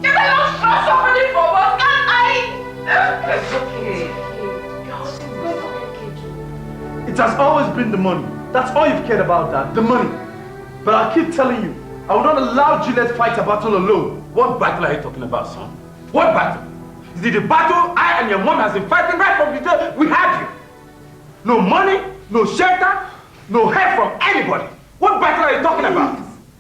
Can I not trust somebody for what? Can't I? It's okay. It has always been the money. That's all you've cared about, Dad. The money. But I keep telling you, I will not allow Juliet to fight a battle alone. What battle are you talking about, son? What battle? Is it the battle I and your mom has been fighting right from the day we had you? No money, no shelter, no help from anybody. What battle are you talking about?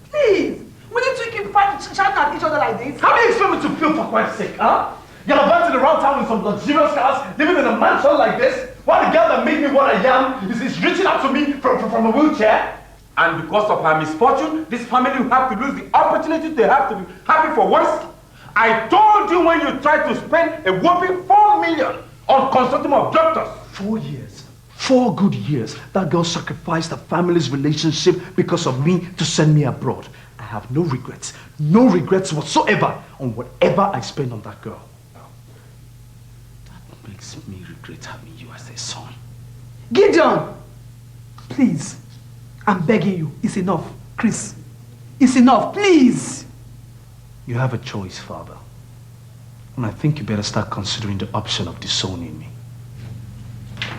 Please! We need to keep shouting at each other like this. How do you expect me to feel, for Christ's sake, huh? You're about to around town with some luxurious cars, living in a mansion like this, while the girl that made me what I am is reaching out to me from a wheelchair. And because of her misfortune, this family will have to lose the opportunity they have to be happy for once. I told you when you tried to spend a whopping 4 million on consulting of doctors. 4 years. 4 good years. That girl sacrificed the family's relationship because of me to send me abroad. I have no regrets whatsoever on whatever I spent on that girl. That makes me regret having you as a son. Gideon! Please, I'm begging you. It's enough. Chris, it's enough, please. You have a choice, Father. And I think you better start considering the option of disowning me.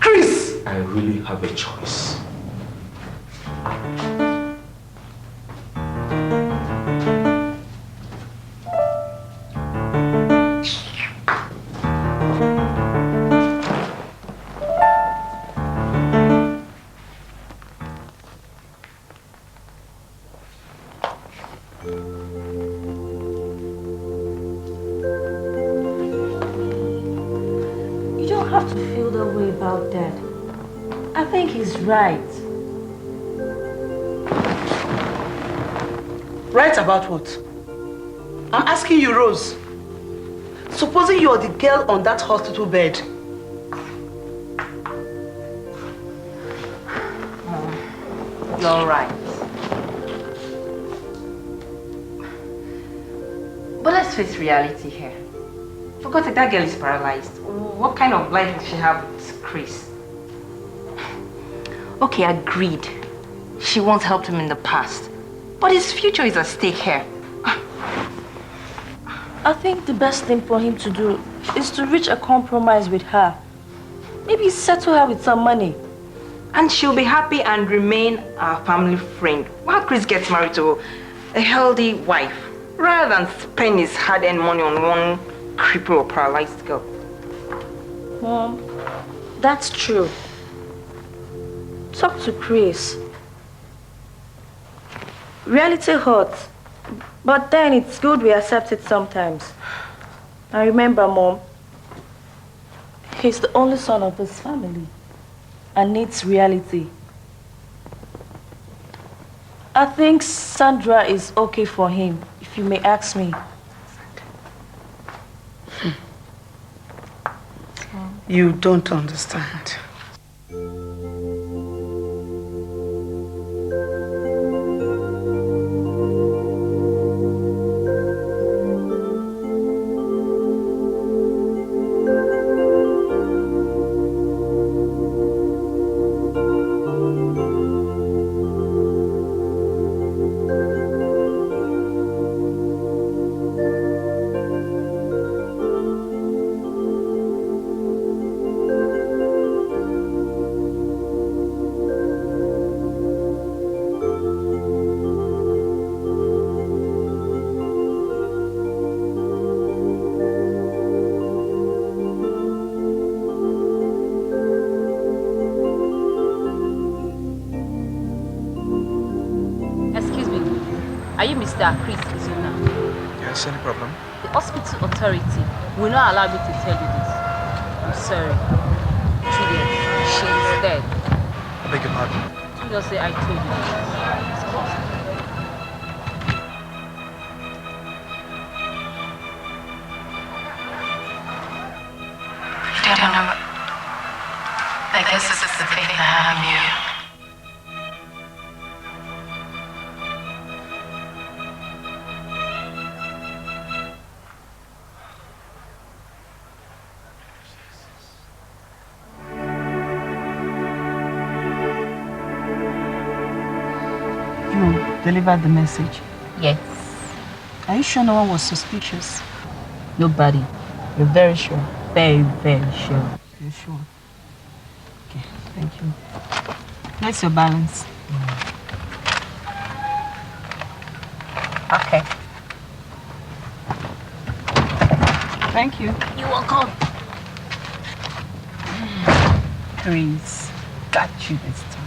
Chris! I really have a choice. You don't have to feel that way about Dad. I think he's right. Right about what? I'm asking you, Rose. Supposing you're the girl on that hospital bed. You're right. But let's face reality here. For God's sake, that girl is paralyzed. What kind of life does she have with Chris? Okay, agreed. She once helped him in the past. But his future is at stake here. I think the best thing for him to do is to reach a compromise with her. Maybe settle her with some money. And she'll be happy and remain our family friend while Chris gets married to a healthy wife, rather than spend his hard-earned money on one crippled or paralyzed girl. Mom, that's true. Talk to Chris. Reality hurts, but then it's good we accept it sometimes. And remember, Mom, he's the only son of this family and needs reality. I think Sandra is okay for him, if you may ask me. You don't understand. Are you Mr. Chris Izuna? Yes, any problem? The hospital authority will not allow me to tell you this. I'm sorry. Juliet, she is dead. I beg your pardon? Do not say I told you. It's possible. I don't know. I guess this is the fate I have you. Delivered the message? Yes. Are you sure no one was suspicious? Nobody. You're very sure? Very, very sure. You're sure? Okay, thank you. That's your balance. Okay. Thank you. You're welcome. Chris, got you this time.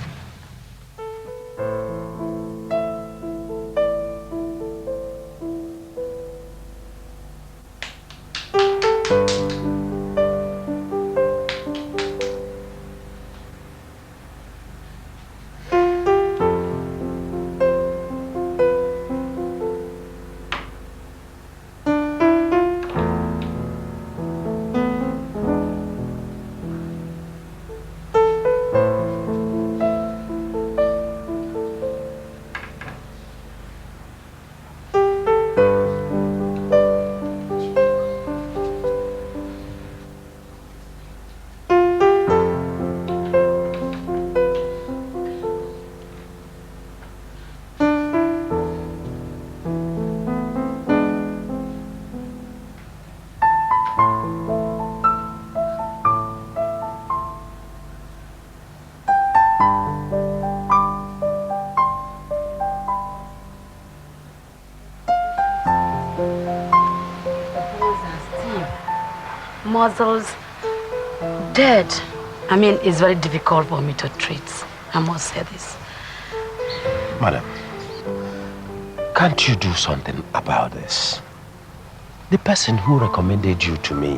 muscles dead. I mean, it's very difficult for me to treat. I must say this. Madam, can't you do something about this? The person who recommended you to me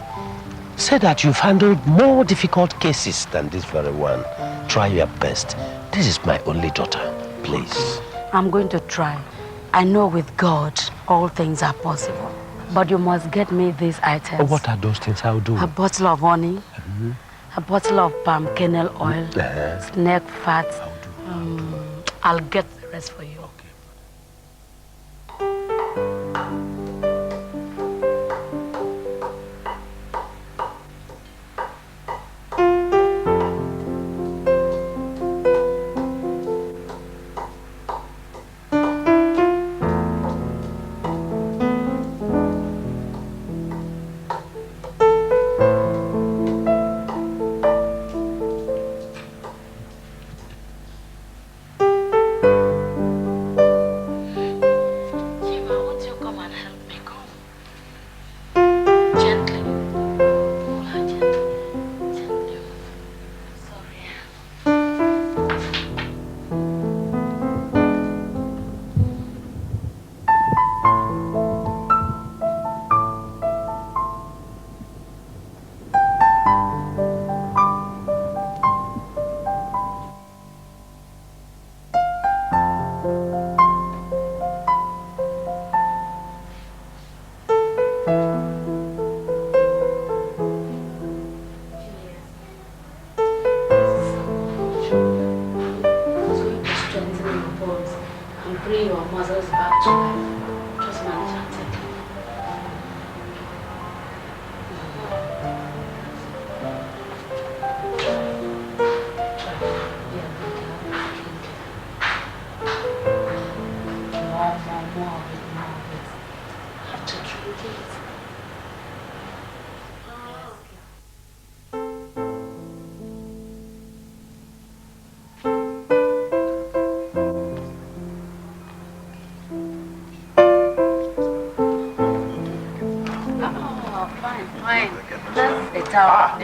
said that you've handled more difficult cases than this very one. Try your best. This is my only daughter. Please. I'm going to try. I know with God, all things are possible. But you must get me these items. What are those things I'll do? A bottle of honey, a bottle of palm kernel oil, snake fat. I'll get the rest for you.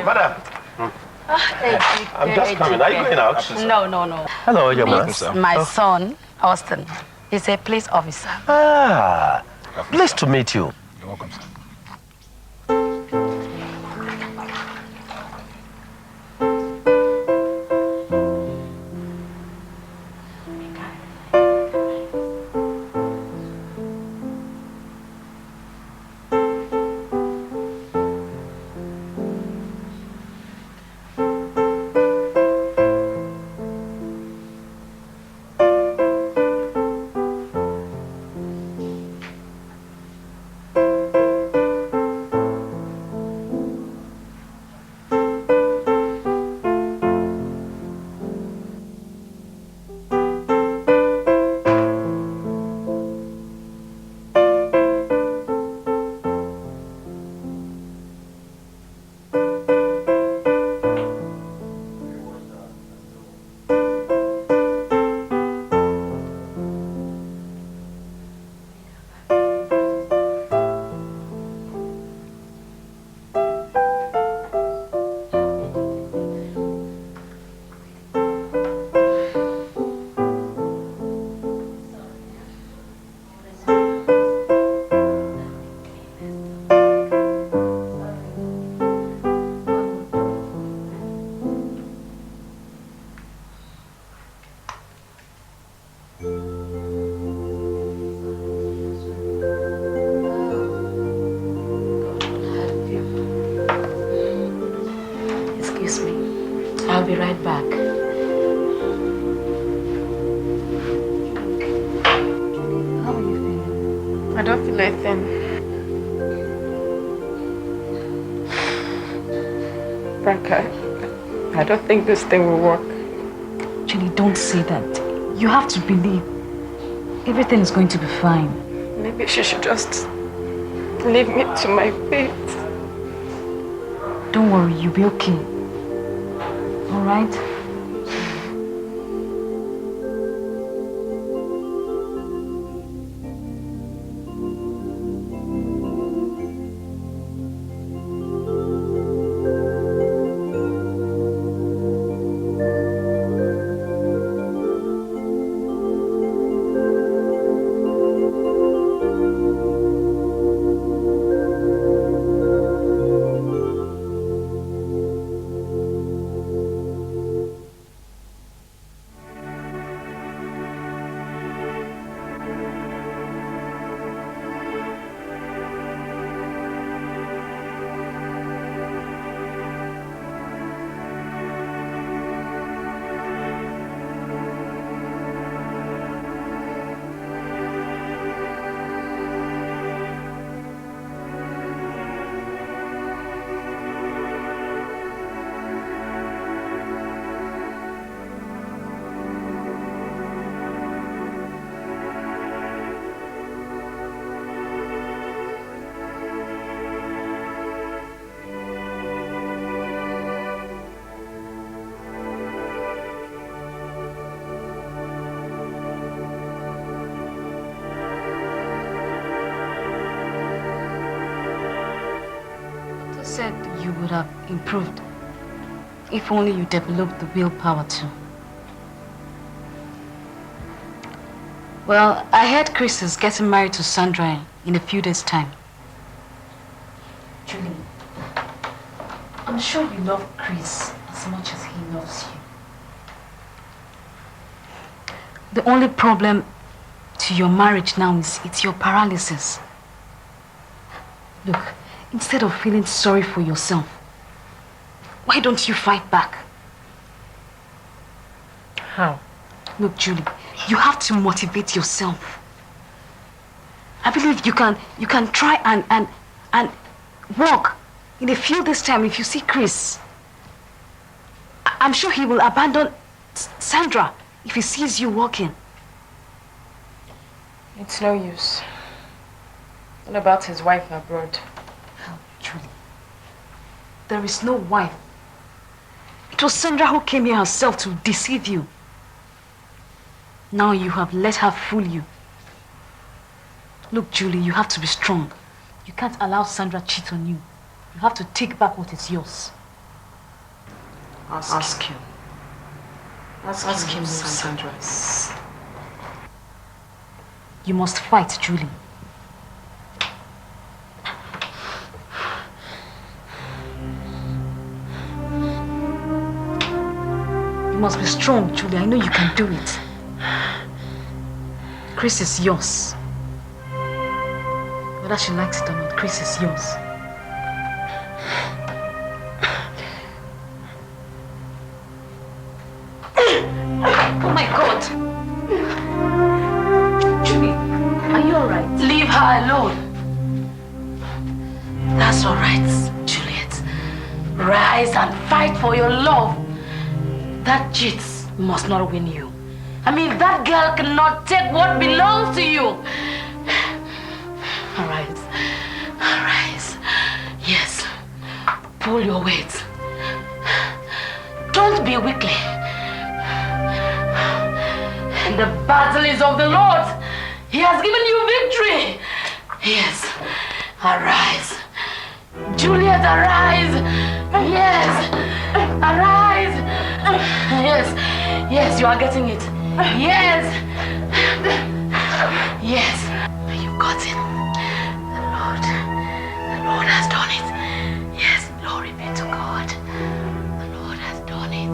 Madam. I'm just coming. Are you going out? No. Hello, your man. My son, Austin. He's a police officer. Ah, pleased to meet you. You're welcome, sir. I'll be right back. How are you feeling? I don't feel anything. Franca, I don't think this thing will work. Julie, don't say that. You have to believe. Everything is going to be fine. Maybe she should just leave me to my fate. Don't worry, you'll be okay. All right? said you would have improved if only you developed the willpower to. Well, I heard Chris is getting married to Sandra in a few days' time. Julie, I'm sure you love Chris as much as he loves you. The only problem to your marriage now is it's your paralysis. Look, instead of feeling sorry for yourself, why don't you fight back? How? Look, Julie, you have to motivate yourself. I believe you can try and walk. In a few days' time, if you see Chris, I'm sure he will abandon Sandra if he sees you walking. It's no use. What about his wife abroad? How, Julie? There is no wife. It was Sandra who came here herself to deceive you. Now you have let her fool you. Look, Julie, you have to be strong. You can't allow Sandra to cheat on you. You have to take back what is yours. Ask him. Ask him who Sandra is. You must fight, Julie. You must be strong, Julie. I know you can do it. Chris is yours. Whether she likes it or not, Chris is yours. Oh my God! Julie, are you alright? Leave her alone. That's alright, Juliet. Rise and fight for your love. That cheat must not win you. I mean, that girl cannot take what belongs to you. Arise. Arise. Yes. Pull your weight. Don't be weakly. And the battle is of the Lord. He has given you victory. Yes. Arise. Juliet, arise. Yes. Arise. Yes. Yes, you are getting it. Yes. Yes. You've got it. The Lord has done it. Yes, glory be to God. The Lord has done it.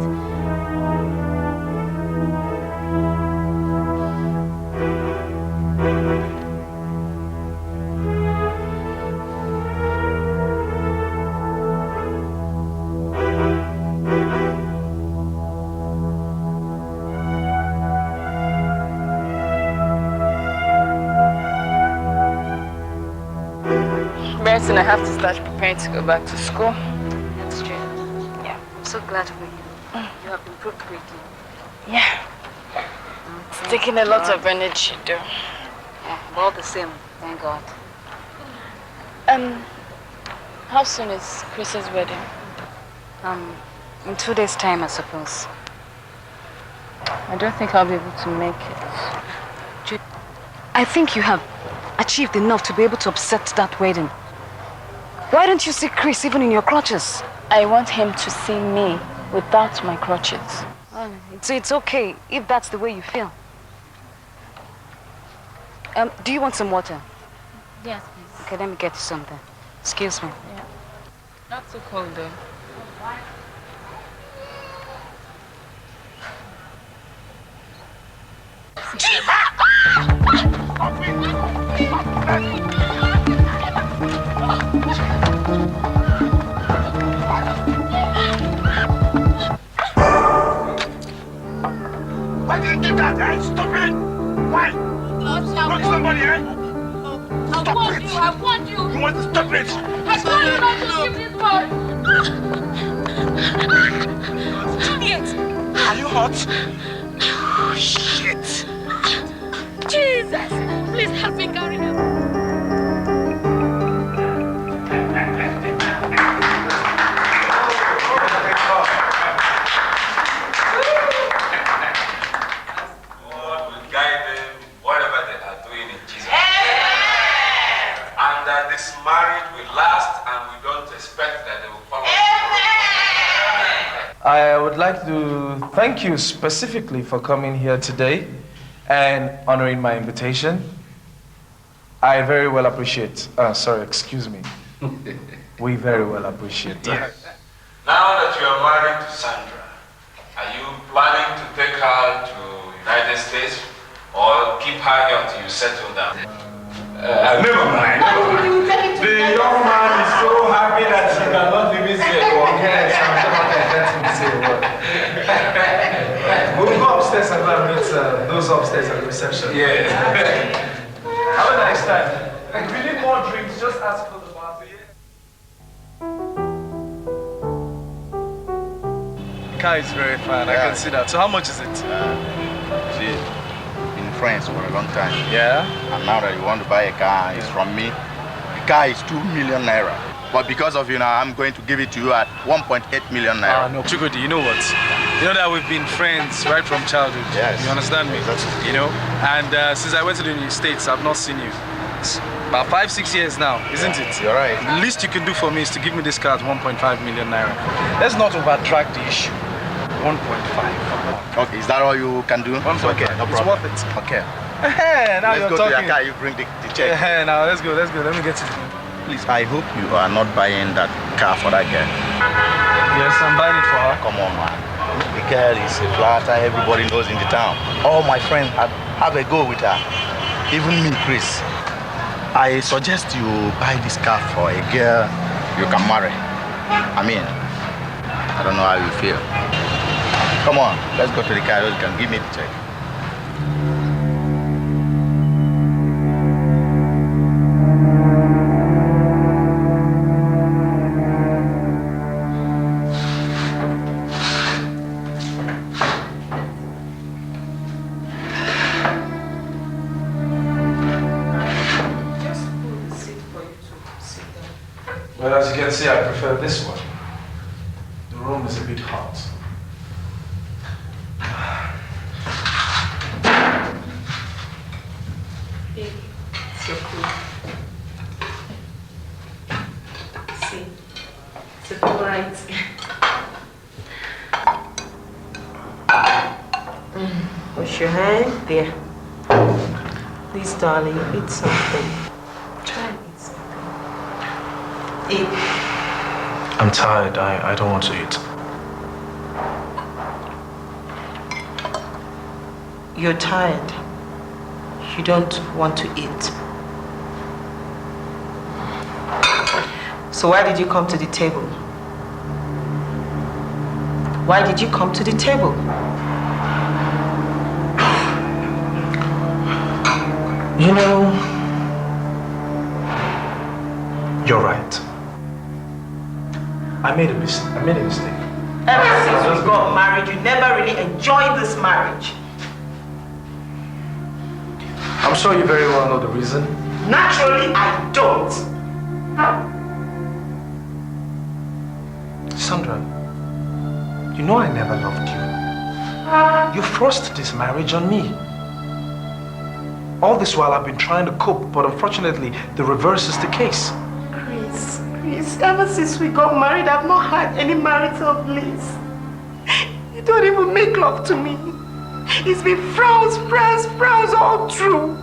Soon I have to start preparing to go back to school. That's true. Yeah, I'm so glad for you. You have improved greatly. Yeah. It's taking a lot of energy, though. Yeah, but all the same, thank God. How soon is Chris's wedding? In 2 days' time, I suppose. I don't think I'll be able to make it. I think you have achieved enough to be able to upset that wedding. Why don't you see Chris even in your crutches? I want him to see me without my crutches. It's okay if that's the way you feel. Do you want some water? Yes, please. Okay, let me get you something. Excuse me. Yeah. Not too cold, though. Why did you do that, eh? Stupid! Why? Not somebody, eh? Stop it! I want you! You want to stop it? I told you not to give this boy! Juliet! Are you hot? Oh, shit! Jesus! Please help me carry him! This marriage will last and we don't expect that they will follow. I would like to thank you specifically for coming here today and honoring my invitation. I very well appreciate, excuse me. We very well appreciate that. Now that you are married to Sandra, are you planning to take her to United States or keep her here until you settle down? Never mind. The young man is so happy that he cannot leave his here. Yes, I'm sure I can let him say a word. We'll go upstairs and go and meet those upstairs at the reception. Yeah. Have a nice time. If you need more drinks, just ask for the bar. The car is very fine, I can see that. So how much is it? See, been friends for a long time. Yeah? And now that you want to buy a car, it's from me. The car is 2 million naira. But because of you now, I'm going to give it to you at 1.8 million naira. No, Chukudi, you know what? You know that we've been friends right from childhood. Yes. You understand me? Exactly. You know? And since I went to the States, I've not seen you. It's about 5-6 years now, isn't it? You're right. The least you can do for me is to give me this car at 1.5 million naira. Let's not overdrag the issue. 1.5. Okay, is that all you can do? 1.5. Okay, no problem. It's worth it. Okay. Now let's you're go talking. to your car, you bring the check. Now let's go. Let me get it. Please, I hope you are not buying that car for that girl. Yes, I'm buying it for her. Come on, man. The girl is a flatter, everybody knows in the town. All my friends have a go with her. Even me, Chris. I suggest you buy this car for a girl you can marry. I mean, I don't know how you feel. Come on, let's go to the car. You can give me the check. Well, as you can see, I prefer this one. The room is a bit hot. Baby, it's your food. See, it's all right. Wash your hand. There. Please, darling, eat something. Try and eat something. Eat. I'm tired. I don't want to eat. You're tired. You don't want to eat. So why did you come to the table? Why did you come to the table? You know, you're right. I made a mistake. Ever since we got married, you never really enjoyed this marriage. I'm sure you very well know the reason. Naturally, I don't. Sandra, you know I never loved you. You forced this marriage on me. All this while I've been trying to cope, but unfortunately, the reverse is the case. Chris, ever since we got married, I've not had any marital bliss. You don't even make love to me. It's been frowns all through.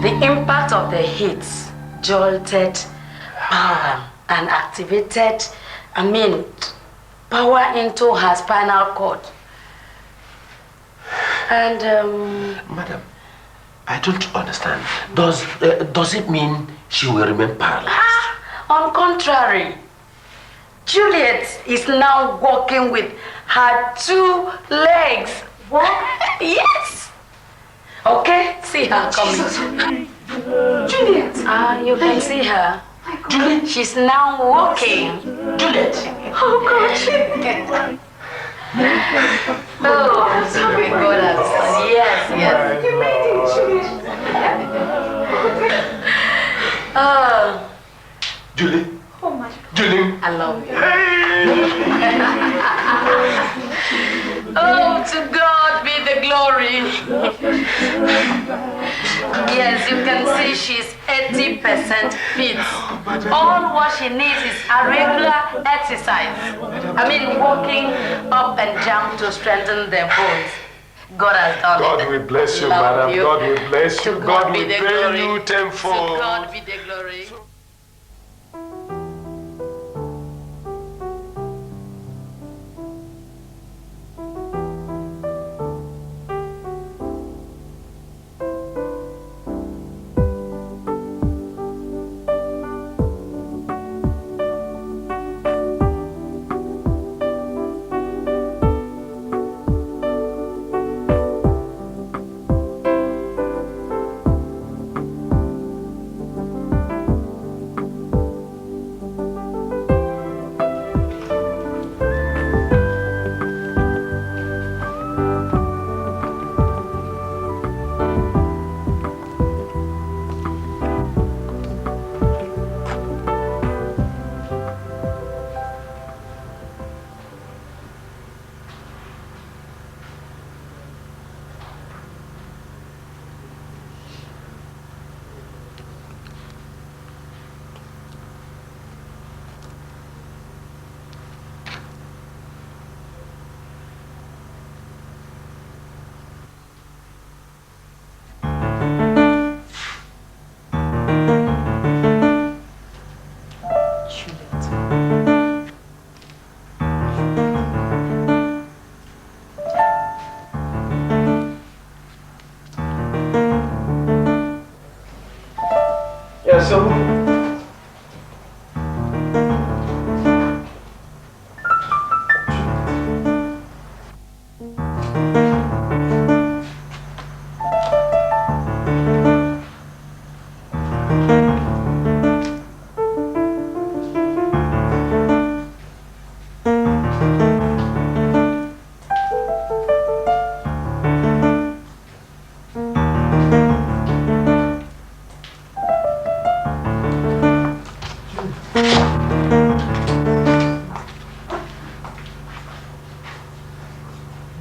The impact of the hits jolted power and activated, power into her spinal cord. And Madam, I don't understand. Does it mean she will remain paralyzed? On contrary, Juliet is now walking with her 2 legs. What? Yes. Okay, see her coming. Juliet. You can see her. Juliet. She's now walking. Juliet. Oh God. Oh, my God. Yes. You made it, Juliet. I love you. Oh, to God be the glory. Yes, you can see she's 80% fit. All what she needs is a regular exercise. I mean, walking up and down to strengthen their bones. God has done it. God will bless you, Love madam. you. God will bless you. To God be will the pay glory. you tenfold. To God be the glory.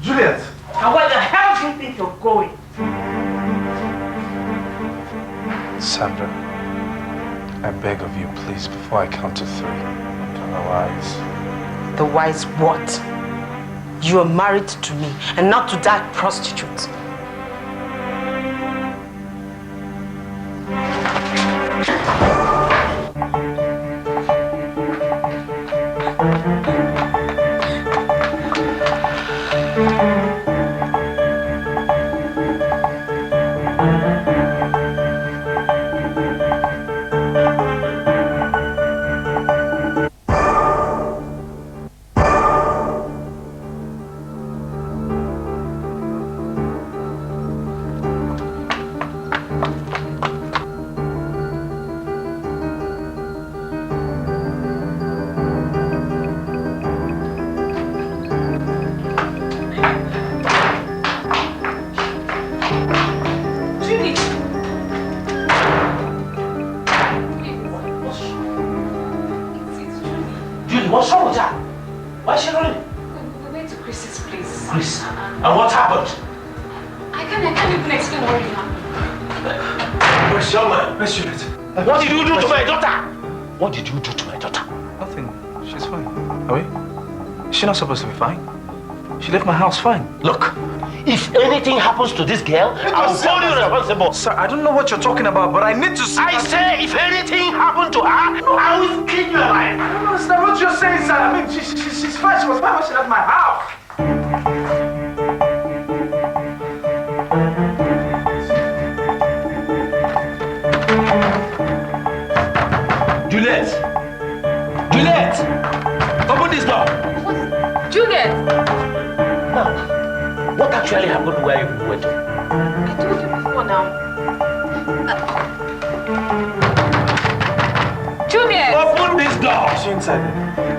Juliet! And where the hell do you think you're going? Sandra, I beg of you, please, before I count to 3, otherwise... The wise what? You are married to me and not to that prostitute. What's wrong with her? Why is she running? We went to Chris's place. Chris, and what happened? I can't even explain what really happened. Where's your man? Where's Juliet? What did you do to my daughter? What did you do to my daughter? Nothing. She's fine. Are we? Is she not supposed to be fine? She left my house fine. Look, if anything happens to this girl, I will hold you responsible. Sir, I don't know what you're talking about, but I need to see... I say, if anything happened to her, I will kill you alive. I don't understand what you're saying, sir. I mean, she's fine. She was fine when she left my house. Juliet! Juliet! Open this door! Juliet! Now, what actually happened where you went to? I told you before now. Juliet! Open this door! She's inside.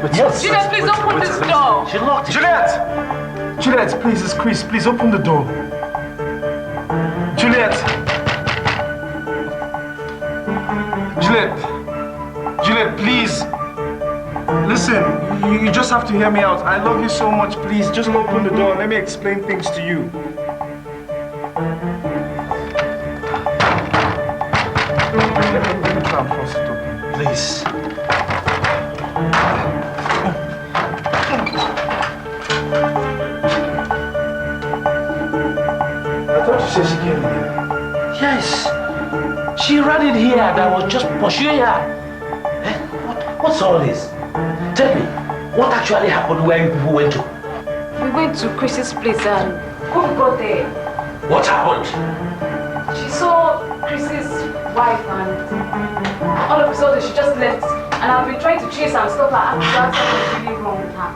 But yes. Juliet, please open this door. She locked it. Juliet! Juliet, please, it's Chris. Please open the door. Juliet! Juliet! Juliet, please! Listen. Listen, you just have to hear me out. I love you so much. Please, just open the door. Let me explain things to you. Let me try and force it open. Please. I thought you said she came here. Yes. She ran in here and I was just pursuing her. What's all this? Tell me, what actually happened where you people went to? We went to Chris's place and when we got there, What happened? she saw Chris's wife and all of a sudden she just left. And I've been trying to chase her and stop her and that's something really wrong with her.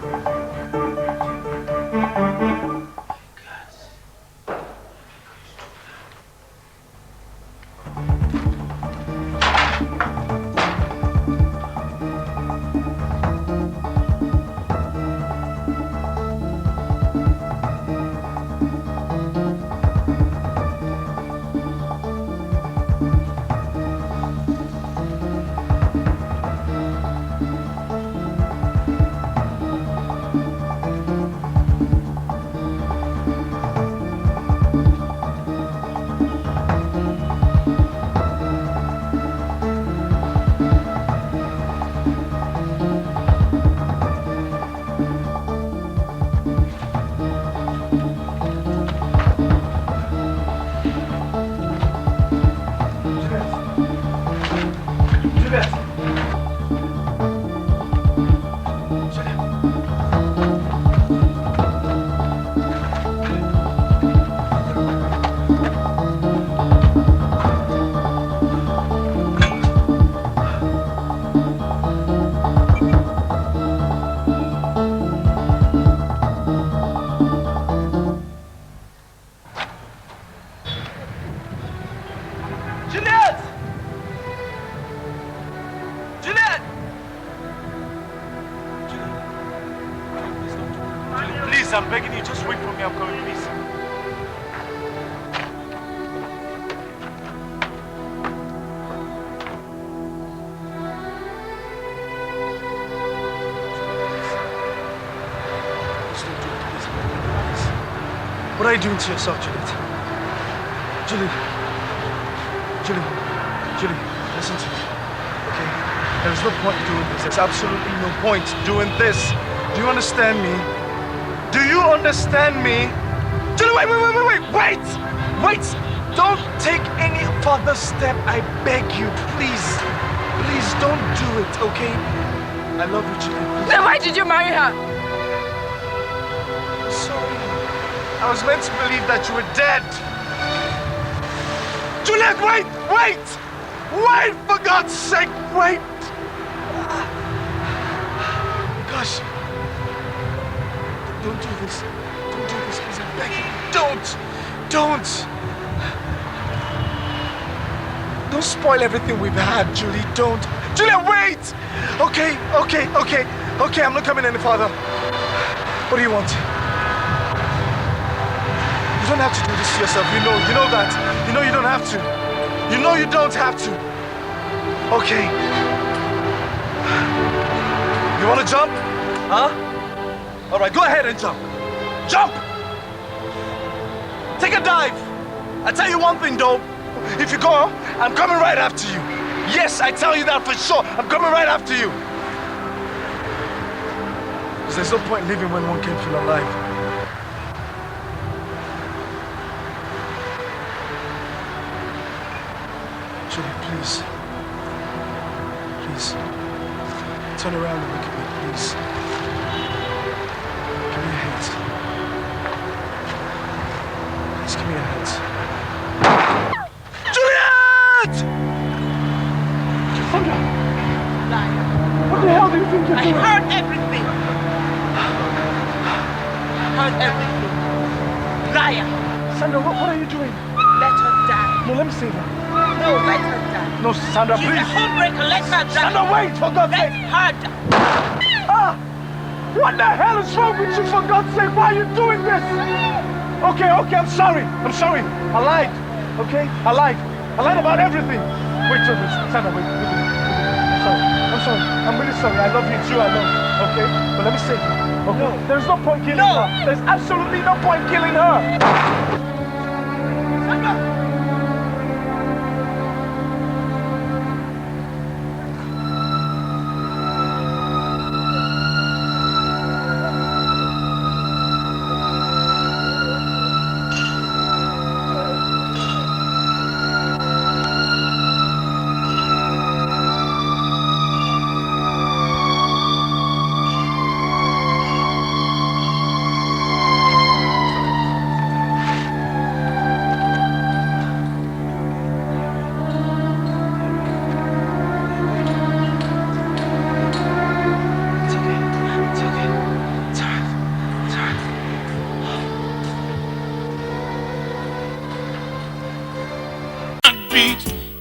I'm begging you, just wait for me, I'm coming, please. What are you doing to yourself, Juliet? Julie, listen to me, okay? There's no point doing this. There's absolutely no point doing this. Do you understand me? Do you understand me? Julie, wait! Don't take any further step, I beg you, please. Please, don't do it, okay? I love you, Julie. Then why did you marry her? Sorry. I was meant to believe that you were dead. Juliet, wait! Wait, for God's sake, wait! Gosh. Don't do this. Don't do this, please. I'm begging you. Don't. Don't spoil everything we've had, Julie. Don't. Julia, wait! Okay. I'm not coming any further. What do you want? You don't have to do this to yourself. You know that. You know you don't have to. You know you don't have to. Okay. You want to jump? Huh? All right, go ahead and jump. Jump! Take a dive. I tell you one thing, though. If you go, I'm coming right after you. Yes, I tell you that for sure. I'm coming right after you. Because there's no point living when one can feel alive. Julie, please. Please. Turn around and look at me, please. Give me your hands. Please give me your hands. Juliet! Sandra! What the hell do you think you're doing? I heard everything. Liar! Sandra, what are you doing? Let her die. No, let me save her. No, let her die. No, Sandra, She's please. a homebreaker. Let her die. Sandra, wait, for God's sake. Let her die. What the hell is wrong with you, for God's sake? Why are you doing this? Okay, I'm sorry. I lied, okay? I lied about everything. Wait, Sandra, wait. I'm sorry. I'm really sorry. I love you too. I love you. Okay? But let me say, okay? No. There's no point killing her. There's absolutely no point killing her. Sandra!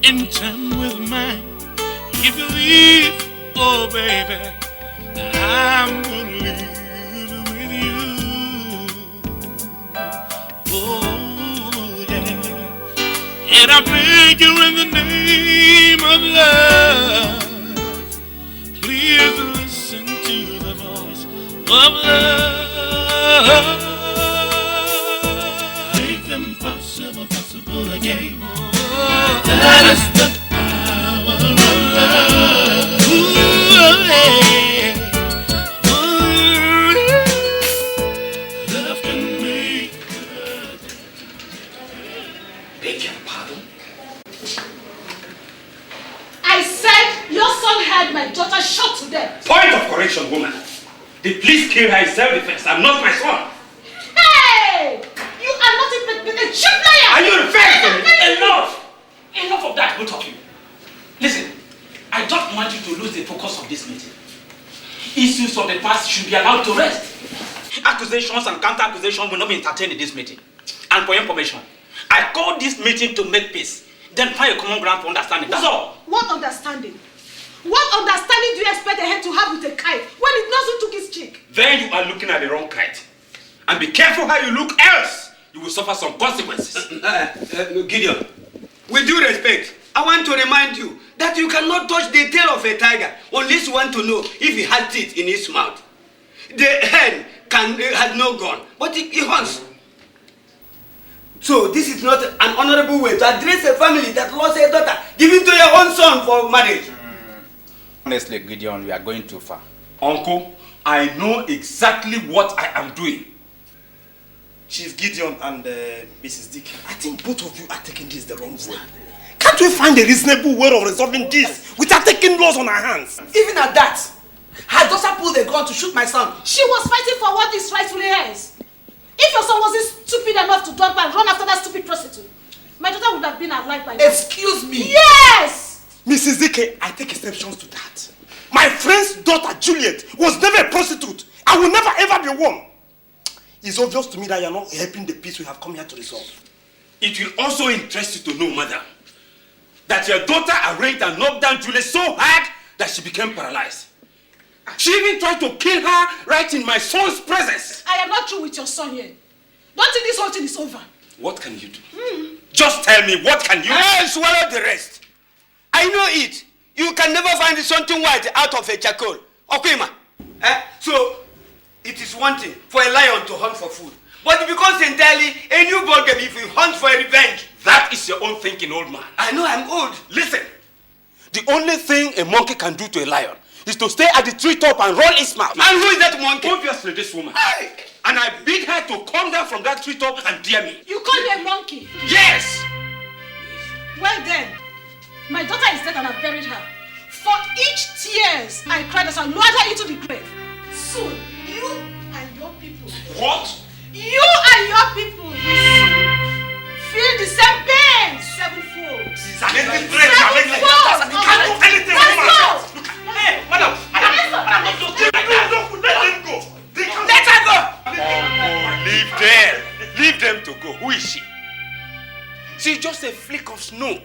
In time with mine, if you leave, oh baby, I'm gonna live with you. Oh yeah, and I beg you in the name of love, please listen to the voice of love. Make the impossible possible again. That is the power of love. Ooh, yeah. Ooh, yeah. Love can make good. Beg your pardon? I said your son had my daughter shot to death. Point of correction, woman. The police killed her in self-defense. I'm not my son. Hey! You are not a cheap liar! Are you referring to me? Enough! Enough of that, both of you. Listen, I don't want you to lose the focus of this meeting. Issues of the past should be allowed to rest. Accusations and counter-accusations will not be entertained in this meeting. And for your information, I called this meeting to make peace, then find a common ground for understanding. That's all. What understanding? What understanding do you expect a hen to have with a kite when it knows who took his chick? Then you are looking at the wrong kite. And be careful how you look, else you will suffer some consequences. Gideon, with due respect, I want to remind you that you cannot touch the tail of a tiger unless you want to know if he has teeth in his mouth. The hen has no gun, but he hunts. So this is not an honorable way to address a family that lost a daughter given to your own son for marriage. Honestly, Gideon, we are going too far. Uncle, I know exactly what I am doing. Chief Gideon and Mrs. Dick, I think both of you are taking this the wrong way. Can't we find a reasonable way of resolving this without taking laws on our hands? Even at that, her daughter pulled a gun to shoot my son. She was fighting for what is rightfully hers. If your son wasn't stupid enough to dump and run after that stupid prostitute, my daughter would have been alive by now. Excuse me? Yes! Mrs. Dick, I take exceptions to that. My friend's daughter, Juliet, was never a prostitute. I will never ever be one. It's obvious to me that you are not helping the peace we have come here to resolve. It will also interest you to know, madam, that your daughter arranged and knocked down Juliet so hard that she became paralyzed. She even tried to kill her right in my son's presence. I am not through with your son yet. Don't think this whole thing is over. What can you do? Just tell me, what can you do? I'll swallow the rest. I know it. You can never find something white out of a charcoal. Okay, ma. So, it is one thing for a lion to hunt for food. But it becomes entirely a new ballgame if you hunt for a revenge. That is your own thinking, old man. I know I'm old. Listen, the only thing a monkey can do to a lion is to stay at the treetop and roll its mouth. And who is that monkey? Obviously this woman. And I bid her to come down from that treetop and dare me. You call me a monkey? Yes! Well then, my daughter is dead and I buried her. For each tears I cried as I lowered her into the grave. Soon, you and your people. What? You and your people will soon feel the same pain sevenfold. Sevenfold! Hey, madam! Let them go! Let her go! Leave them to go. Who is she? She's just a flick of snow.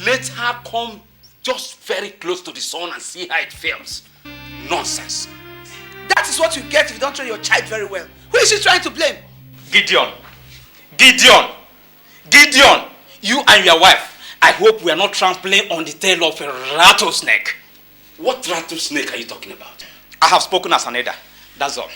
Let her come just very close to the sun and see how it feels. Nonsense. That is what you get if you don't train your child very well. Who is she trying to blame? Gideon, you and your wife, I hope we are not trampling on the tail of a rattlesnake. What rattlesnake are you talking about? I have spoken as an elder. That's all.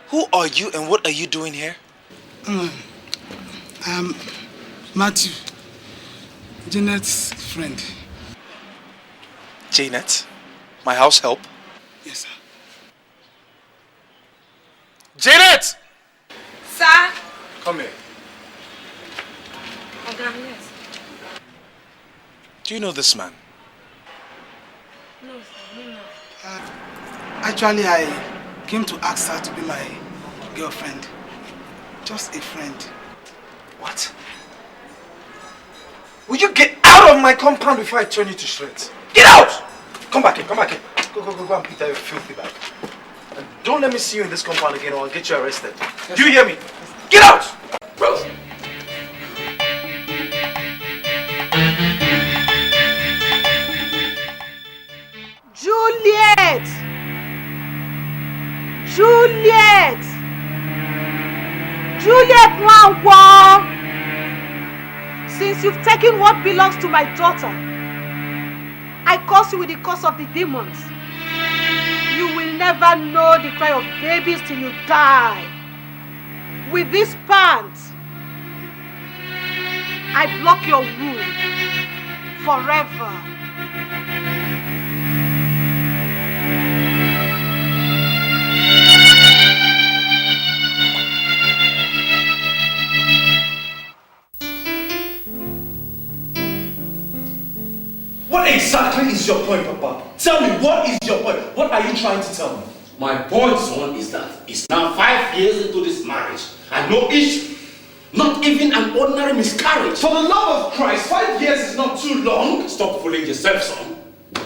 Who are you and what are you doing here? I'm Matthew, Jeanette's friend. Janet? My house help? Yes, sir. Janet! Sir? Come here. Yes. Do you know this man? No, sir, no. Actually, I came to ask her to be my girlfriend. Just a friend. What? Will you get out of my compound before I turn you to shreds? Get out! Come back here, come back here. Go and pick that your filthy bag. And don't let me see you in this compound again or I'll get you arrested. Yes, do you hear me? Get out! Bro. Juliet! Juliet! Juliet Nwankwo! Since you've taken what belongs to my daughter, I curse you with the curse of the demons. You will never know the cry of babies till you die. With this pants, I block your womb forever. What exactly is your point, Papa? Tell me, what is your point? What are you trying to tell me? My point, son, is that it's now 5 years into this marriage and no issue. Not even an ordinary miscarriage. For the love of Christ, 5 years is not too long. Stop fooling yourself, son.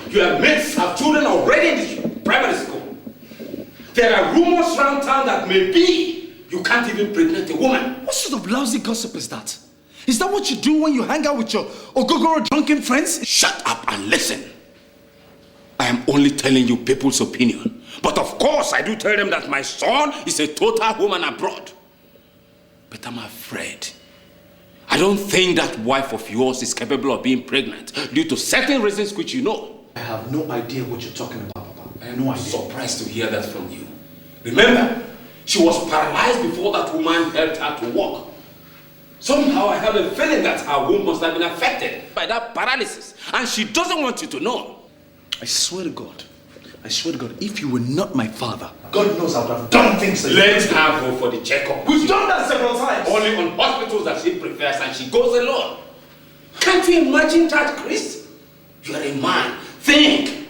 Your mates have children already in the primary school. There are rumors around town that maybe you can't even pregnant a woman. What sort of lousy gossip is that? Is that what you do when you hang out with your ogogoro drunken friends? Shut up and listen. I am only telling you people's opinion. But of course, I do tell them that my son is a total woman abroad. But I'm afraid. I don't think that wife of yours is capable of being pregnant due to certain reasons which you know. I have no idea what you're talking about, Papa. I have no idea. Surprised to hear that from you. Remember, she was paralyzed before that woman helped her to walk. Somehow I have a feeling that her womb must have been affected by that paralysis. And she doesn't want you to know. I swear to God, if you were not my father, God knows I would have done things like Let her go for the checkup. We've done that several times. Only on hospitals that she prefers and she goes alone. Can't you imagine that, Chris? You are a man. Think.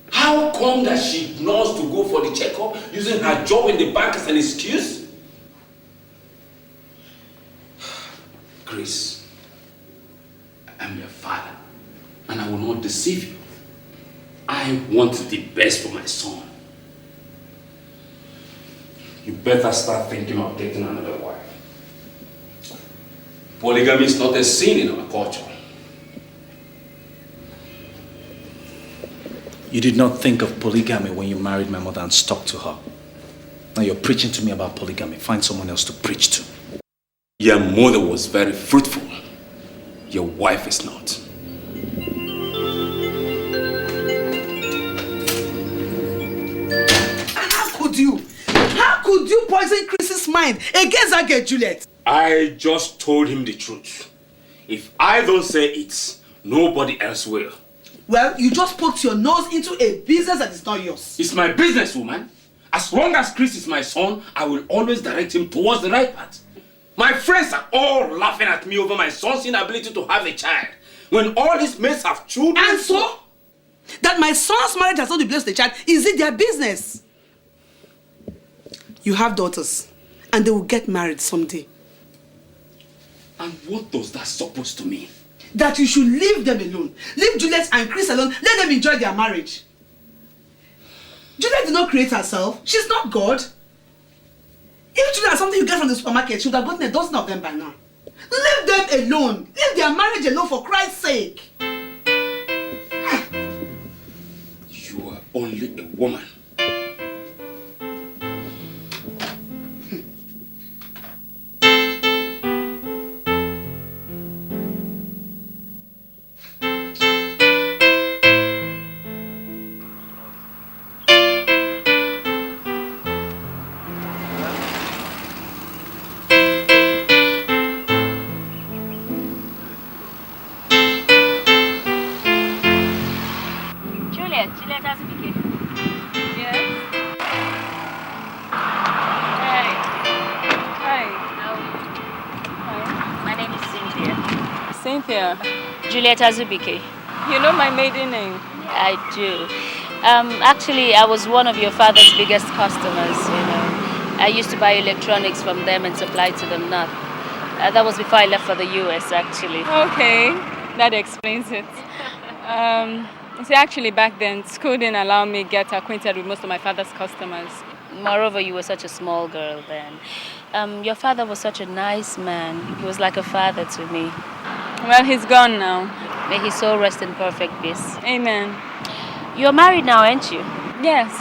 How come that she ignores to go for the checkup using her job in the bank as an excuse? Chris, I'm your father, and I will not deceive you. I want the best for my son. You better start thinking of dating another wife. Polygamy is not a sin in our culture. You did not think of polygamy when you married my mother and stuck to her. Now you're preaching to me about polygamy. Find someone else to preach to. Your mother was very fruitful. Your wife is not. How could you? mind against that girl, Juliet? I just told him the truth. If I don't say it, nobody else will. Well, you just poked your nose into a business that is not yours. It's my business, woman. As long as Chris is my son, I will always direct him towards the right path. My friends are all laughing at me over my son's inability to have a child, when all his mates have children. And so? That my son's marriage has not been blessed with a child, is it their business? You have daughters, and they will get married someday. And what does that supposed to mean? That you should leave them alone. Leave Juliet and Chris alone. Let them enjoy their marriage. Juliet did not create herself. She's not God. If Juliet has something you get from the supermarket, she would have gotten a dozen of them by now. Leave them alone. Leave their marriage alone, for Christ's sake. You are only a woman. Juliet Azubike. You know my maiden name? I do. Actually, I was one of your father's biggest customers, you know. I used to buy electronics from them and supply to the North. That was before I left for the US, actually. Okay, that explains it. See, actually, back then, school didn't allow me to get acquainted with most of my father's customers. Moreover, you were such a small girl then. Your father was such a nice man. He was like a father to me. Well, he's gone now. May his soul rest in perfect peace. Amen. You're married now, aren't you? Yes.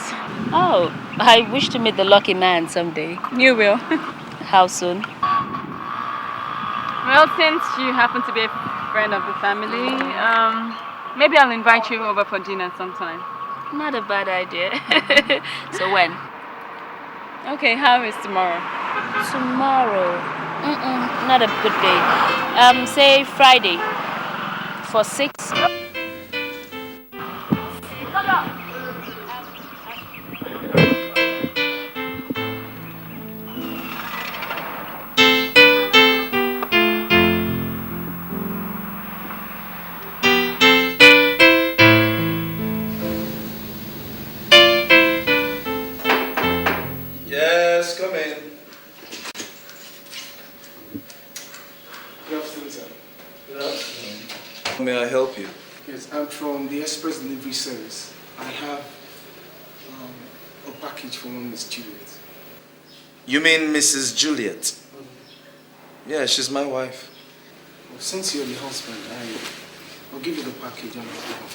Oh, I wish to meet the lucky man someday. You will. How soon? Well, since you happen to be a friend of the family, maybe I'll invite you over for dinner sometime. Not a bad idea. So when? Okay, how is tomorrow? Tomorrow? Not a good day. Say Friday for 6. Yes, come in. Good afternoon, sir. Good afternoon. How may I help you? Yes, I'm from the Express Delivery Service. I have a package for one Miss Juliet. You mean Mrs. Juliet? Yeah, she's my wife. Well, since you're the husband, I'll give you the package on the table.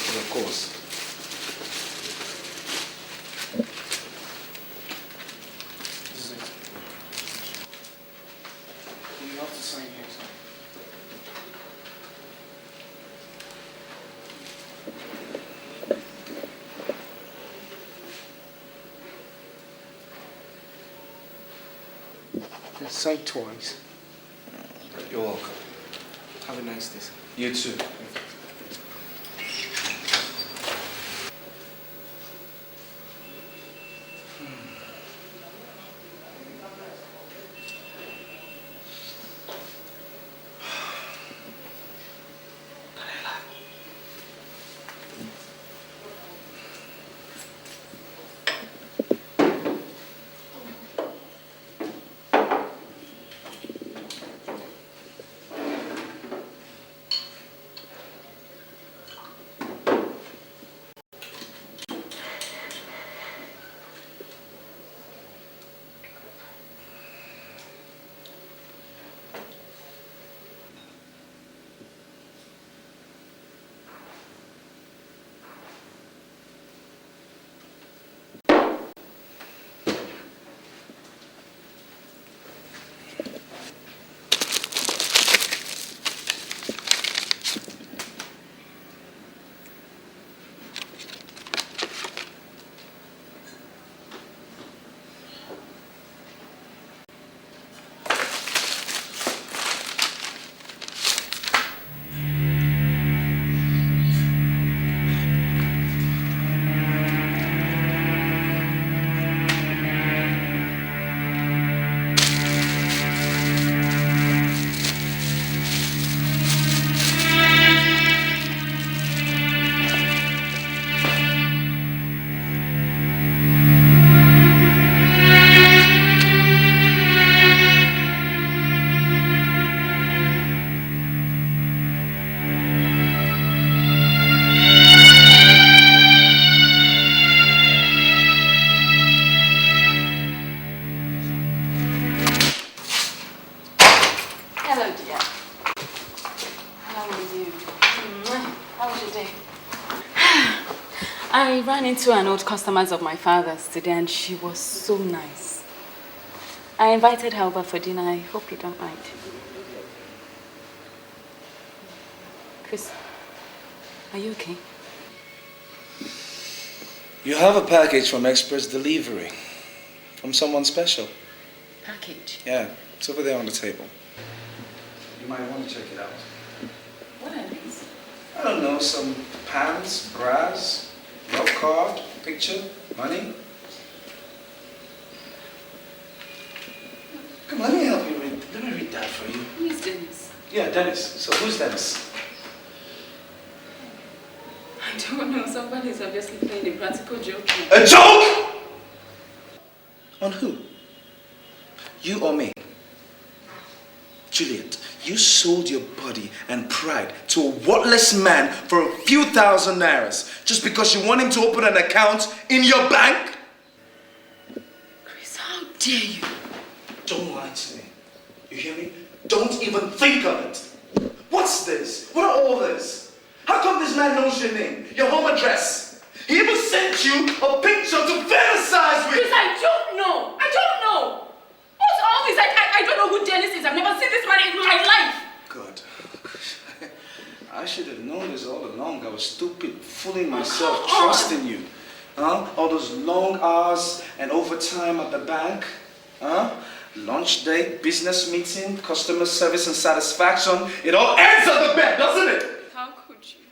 Well, of course. This is it. You have to sign here, sir. Sign twice. You're welcome. Have a nice day, sir. You too. I ran into an old customer of my father's today and she was so nice. I invited her over for dinner. I hope you don't mind. Chris, are you okay? You have a package from Express Delivery. From someone special. Package? Yeah, it's over there on the table. You might want to check it out. What are these? I don't know, some pants, bras, love card, picture, money. Come on, let me help you read. Let me read that for you. Who is Dennis? Yeah, Dennis. So who's Dennis? I don't know. Somebody's obviously playing a practical joke. A joke? On who? You or me? Juliet, you sold your body and pride to a worthless man for a few thousand nairas just because you want him to open an account in your bank? Chris, how dare you? Don't lie to me. You hear me? Don't even think of it. What's this? What are all this? How come this man knows your name, your home address? He even sent you a picture to fantasize with. Chris, I don't know. I don't know. What's all this? I don't know who Dennis is. I've never seen this man in my life. God. I should have known this all along. I was stupid, fooling myself, trusting you. Huh? All those long hours and overtime at the bank. Huh? Lunch date, business meeting, customer service and satisfaction. It all ends at the bed, doesn't it? How could you?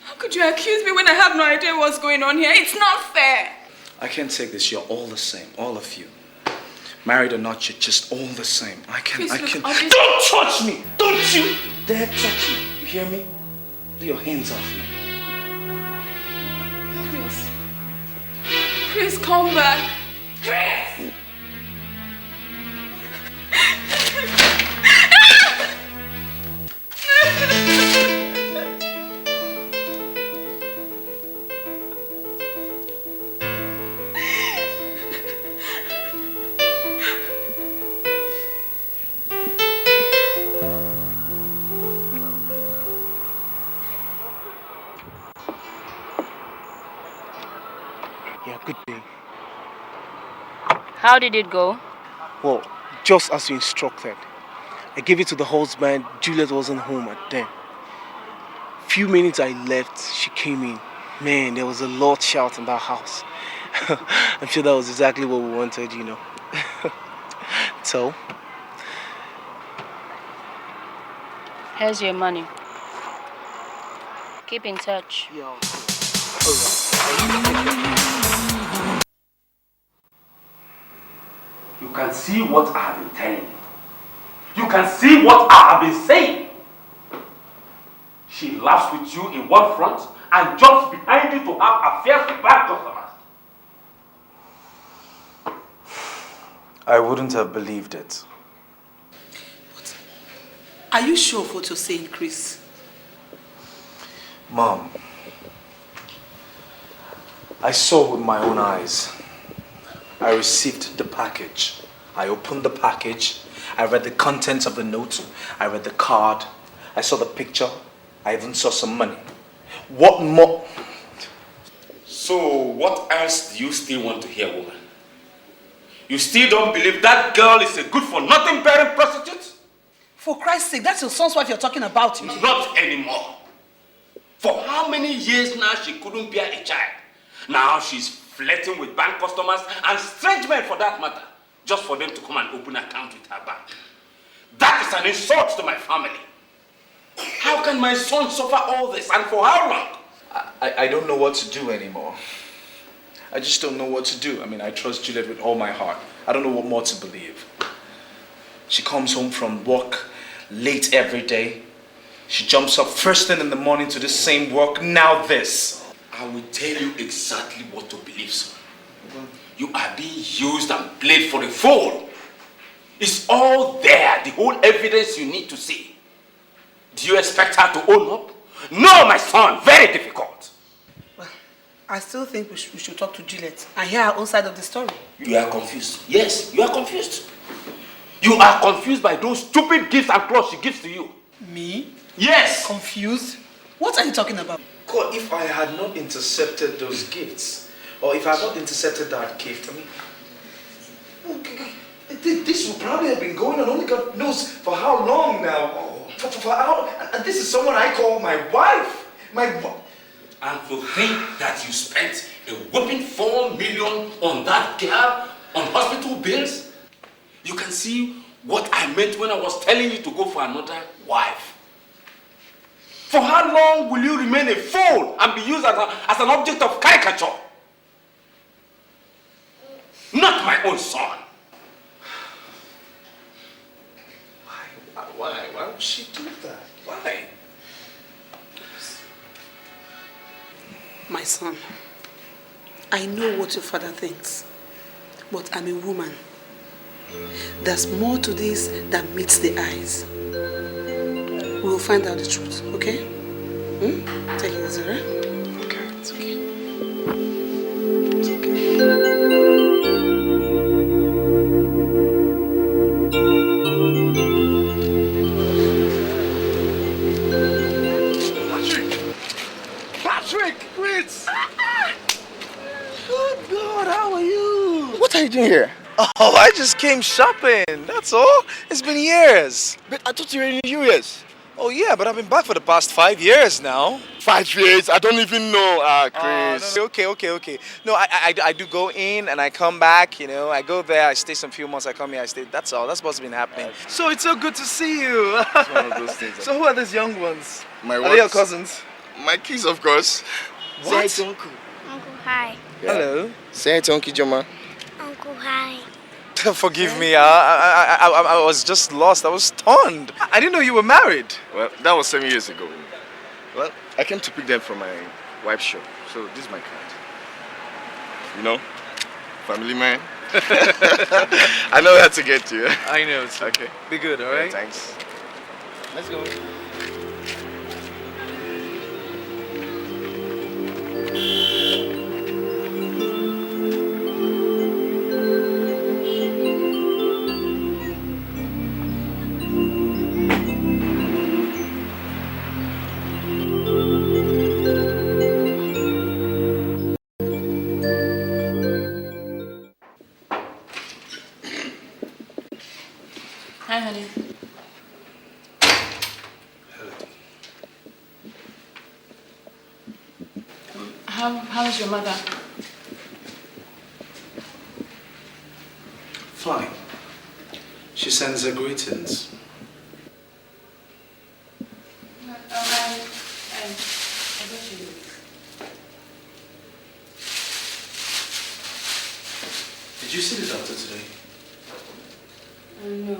How could you accuse me when I have no idea what's going on here? It's not fair. I can't take this. You're all the same, all of you. Married or not, you're just all the same. I can't. Don't touch me! Don't you dare touch me! You hear me? Lay your hands off me. Chris. Chris, come back. Chris! Yeah, good day. How did it go? Well, just as you instructed. I gave it to the husband. Juliet wasn't home at then. Few minutes I left, she came in. Man, there was a lot shout in that house. I'm sure that was exactly what we wanted, you know. So? Here's your money. Keep in touch. Yeah. You can see what I have been telling you. You can see what I have been saying. She laughs with you in one front and jumps behind you to have affairs with bad customers. I wouldn't have believed it. Are you sure of what you're saying, Chris? Mom, I saw with my own eyes. I received the package. I opened the package. I read the contents of the note. I read the card. I saw the picture. I even saw some money. What more? So what else do you still want to hear, woman? You still don't believe that girl is a good-for-nothing parent prostitute? For Christ's sake, that's your son's wife you're talking about. Not anymore. For how many years now she couldn't bear a child? Now she's flirting with bank customers and strange men for that matter, just for them to come and open an account with her bank. That is an insult to my family. How can my son suffer all this and for how long? I don't know what to do anymore. I just don't know what to do. I mean, I trust Juliet with all my heart. I don't know what more to believe. She comes home from work late every day. She jumps up first thing in the morning to the same work. Now this. I will tell you exactly what to believe, son. You are being used and played for a fool. It's all there, the whole evidence you need to see. Do you expect her to own up? No, my son, very difficult. Well, I still think we should talk to Juliet and hear her own side of the story. You are confused. Yes, you are confused. You are confused by those stupid gifts and clothes she gives to you. Me? Yes. Confused? What are you talking about? God, if I had not intercepted those gifts, or if I had not intercepted that gift, I mean, this would probably have been going on only God knows for how long now. For how, and this is someone I call my wife. And to think that you spent a whopping 4 million on that girl, on hospital bills, you can see what I meant when I was telling you to go for another wife. For how long will you remain a fool and be used as an object of caricature? Not my own son. Why would she do that? Why? My son, I know what your father thinks, but I'm a woman. There's more to this than meets the eyes. We'll find out the truth, okay? Take it easy, right? Okay, it's okay. It's okay. Patrick, Fritz! Good God, how are you? What are you doing here? Oh, I just came shopping, that's all. It's been years. But I thought you were in the US. Oh yeah, but I've been back for the past 5 years now. 5 years? I don't even know, Chris. No, okay. No, I do go in and I come back, you know. I go there, I stay some few months, I come here, I stay. That's all. That's what's been happening. So it's so good to see you. It's one of those things. So who are these young ones? My Are they your cousins? My kids, of course. What? Say hi to Uncle. Uncle, hi. Yeah. Hello. Say hi to Uncle Joma. Uncle, hi. Forgive me, I was just lost. I was stunned. I didn't know you were married. Well, that was 7 years ago. Well, I came to pick them from my wife's shop. So this is my card. You know, family man. I know how to get you. I know. Too. Okay. Be good, all right? Yeah, thanks. Let's go. Hi, honey. How's your mother? Fine. She sends her greetings. I got you. Did you see the doctor today? No,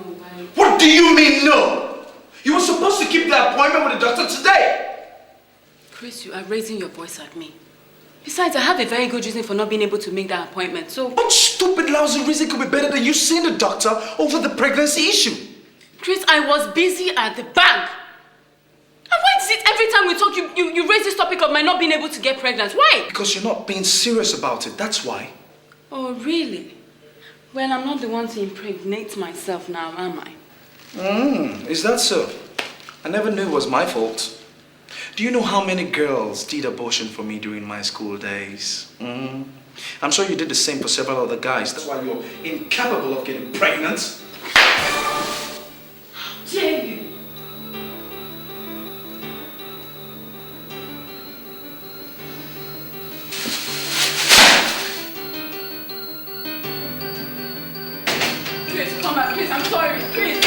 What do you mean no? You were supposed to keep the appointment with the doctor today. Chris, you are raising your voice at me. Besides, I have a very good reason for not being able to make that appointment, so... What stupid, lousy reason could be better than you seeing the doctor over the pregnancy issue? Chris, I was busy at the bank. And why is it every time we talk, you raise this topic of my not being able to get pregnant? Why? Because you're not being serious about it, that's why. Oh, really? Well, I'm not the one to impregnate myself now, am I? Is that so? I never knew it was my fault. Do you know how many girls did abortion for me during my school days? I'm sure you did the same for several other guys. That's why you're incapable of getting pregnant. How dare you? Chris, come back. Chris, I'm sorry. Chris.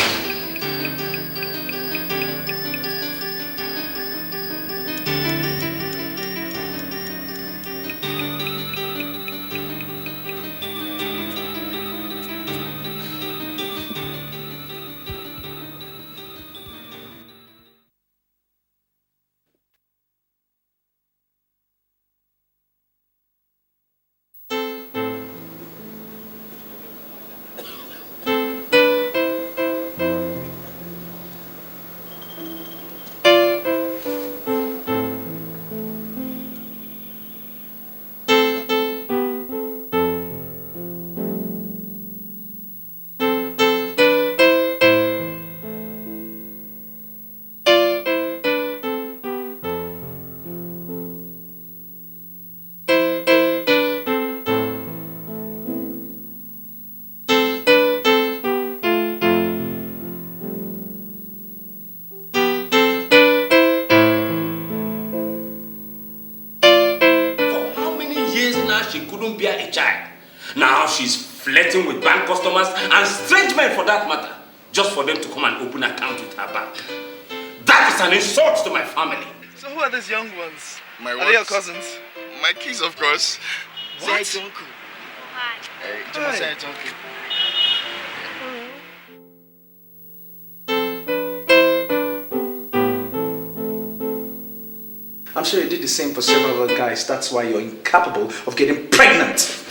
emotional she couldn't bear a child. Now she's flirting with bank customers and strange men for that matter, just for them to come and open an account with her bank. That is an insult to my family. So who are these young ones? My what? Are they your cousins? My kids, of course. What? Say uncle. Hi. Hey, Juma say uncle. I'm sure you did the same for several other guys. That's why you're incapable of getting pregnant.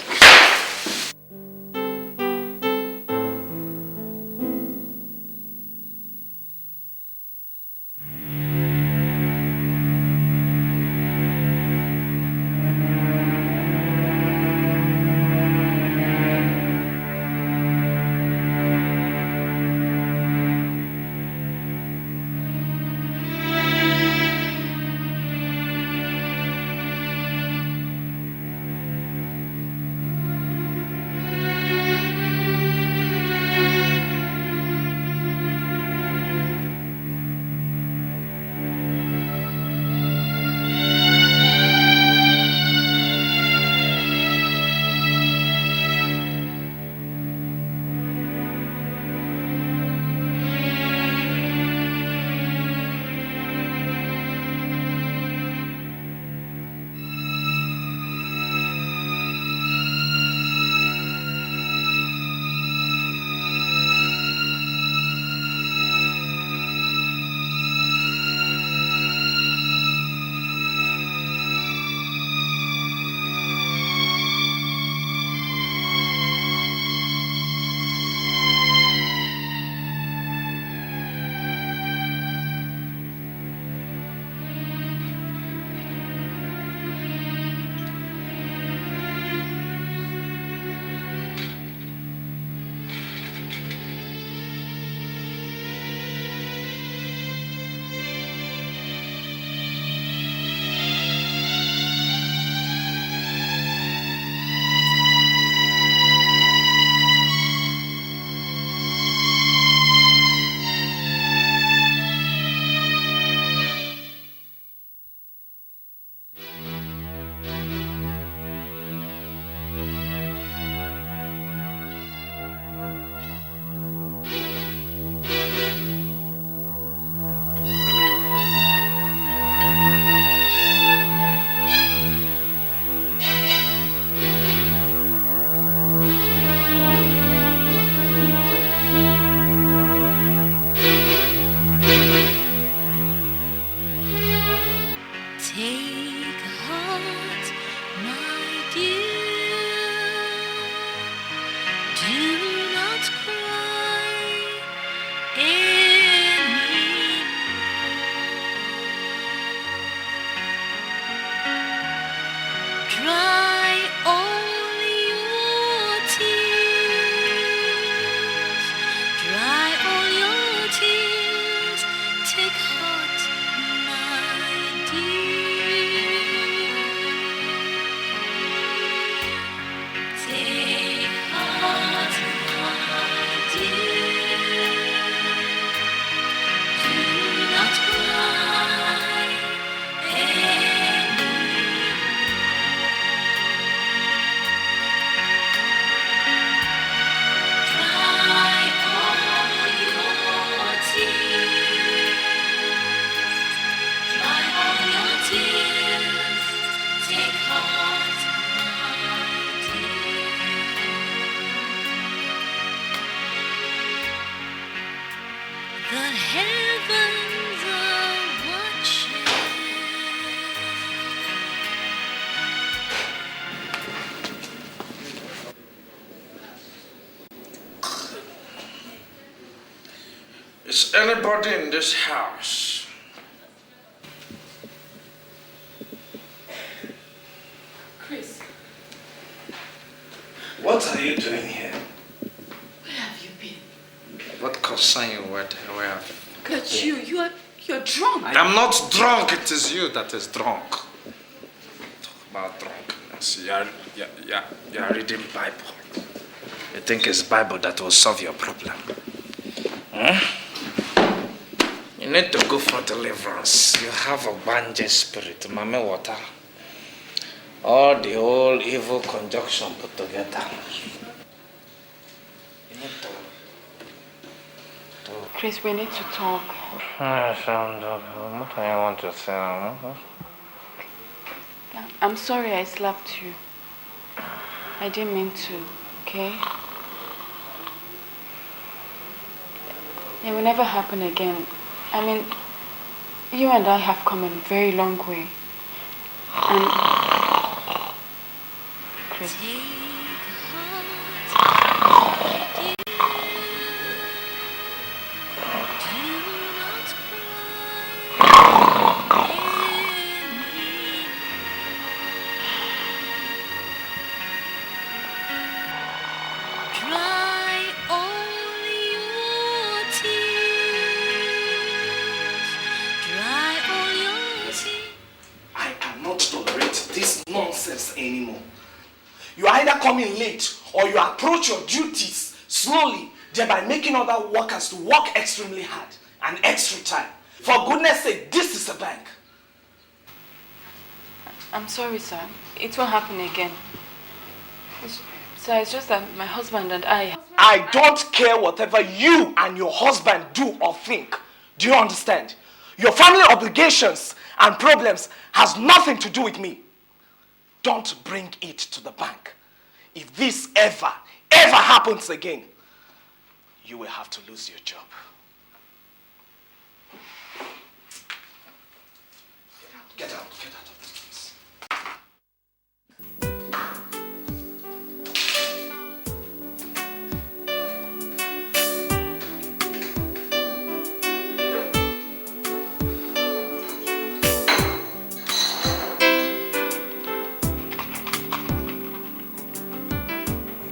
Is anybody in this house? Chris. What are you doing here? Where have you been? What concern you where have you? But you're drunk. I'm not drunk, it is you that is drunk. Talk about drunkenness. You're reading Bible. You think it's Bible that will solve your problem? Huh? You need to go for deliverance. You have a banja spirit, mame water. All the whole evil conjunction put together. You need to... Chris, we need to talk. What do you want to say? I'm sorry I slapped you. I didn't mean to, okay? It will never happen again. I mean, you and I have come a very long way. And... Chris... Anymore. You either come in late or you approach your duties slowly, thereby making other workers to work extremely hard and extra time. For goodness sake, this is a bank. I'm sorry, sir. It won't happen again. Sir, it's just that my husband and I don't care whatever you and your husband do or think. Do you understand? Your family obligations and problems has nothing to do with me. Don't bring it to the bank. If this ever happens again, you will have to lose your job. Get out of this place.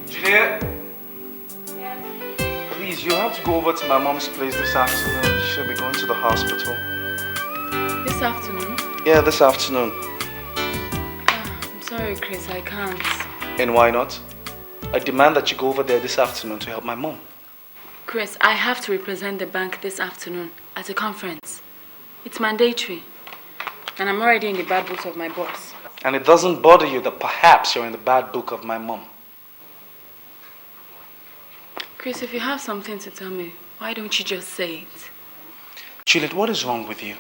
Juliet? Yes? Please, you have to go over to my mom's place this afternoon. She'll be going to the hospital. This afternoon? Yeah, this afternoon. I'm sorry, Chris, I can't. And why not? I demand that you go over there this afternoon to help my mom. Chris, I have to represent the bank this afternoon at a conference. It's mandatory. And I'm already in the bad books of my boss. And it doesn't bother you that perhaps you're in the bad book of my mom. Chris, if you have something to tell me, why don't you just say it? Juliet, what is wrong with you?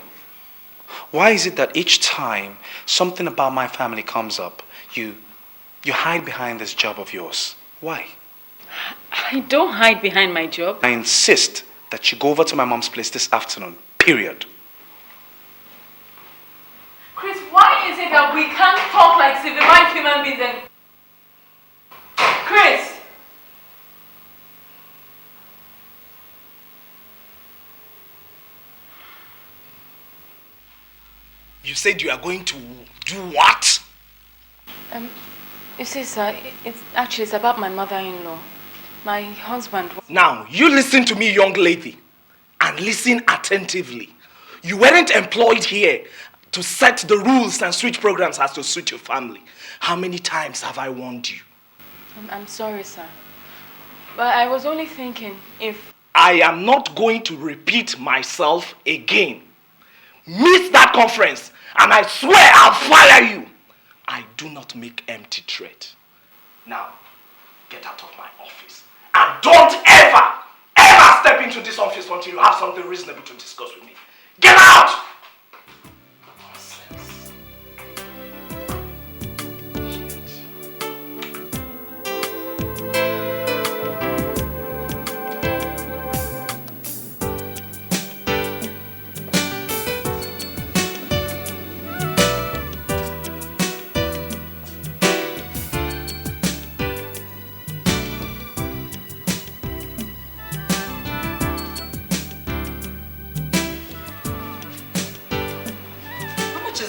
Why is it that each time something about my family comes up, you hide behind this job of yours? Why? I don't hide behind my job. I insist that you go over to my mom's place this afternoon, period. Chris, why is it that we can't talk like civilized human beings and... Chris! You said you are going to do what? You see, sir, it's about my mother-in-law. My husband... Now, you listen to me, young lady, and listen attentively. You weren't employed here to set the rules and switch programs as to suit your family. How many times have I warned you? I'm sorry, sir. But I was only thinking if... I am not going to repeat myself again. Miss that conference, and I swear I'll fire you. I do not make empty threats. Now, get out of my office. And don't ever step into this office until you have something reasonable to discuss with me. Get out!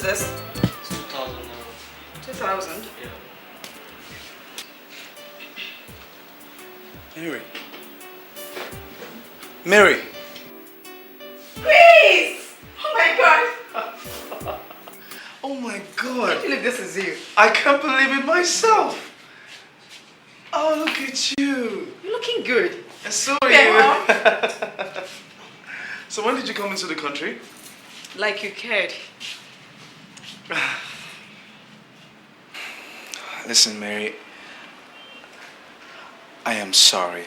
This? 2,000. Yeah. Mary. Chris! Oh my God! Oh my God. I can't believe this is you. I can't believe it myself. Oh, look at you. You're looking good. And so are you. So when did you come into the country? Like you cared. Listen, Mary. I am sorry.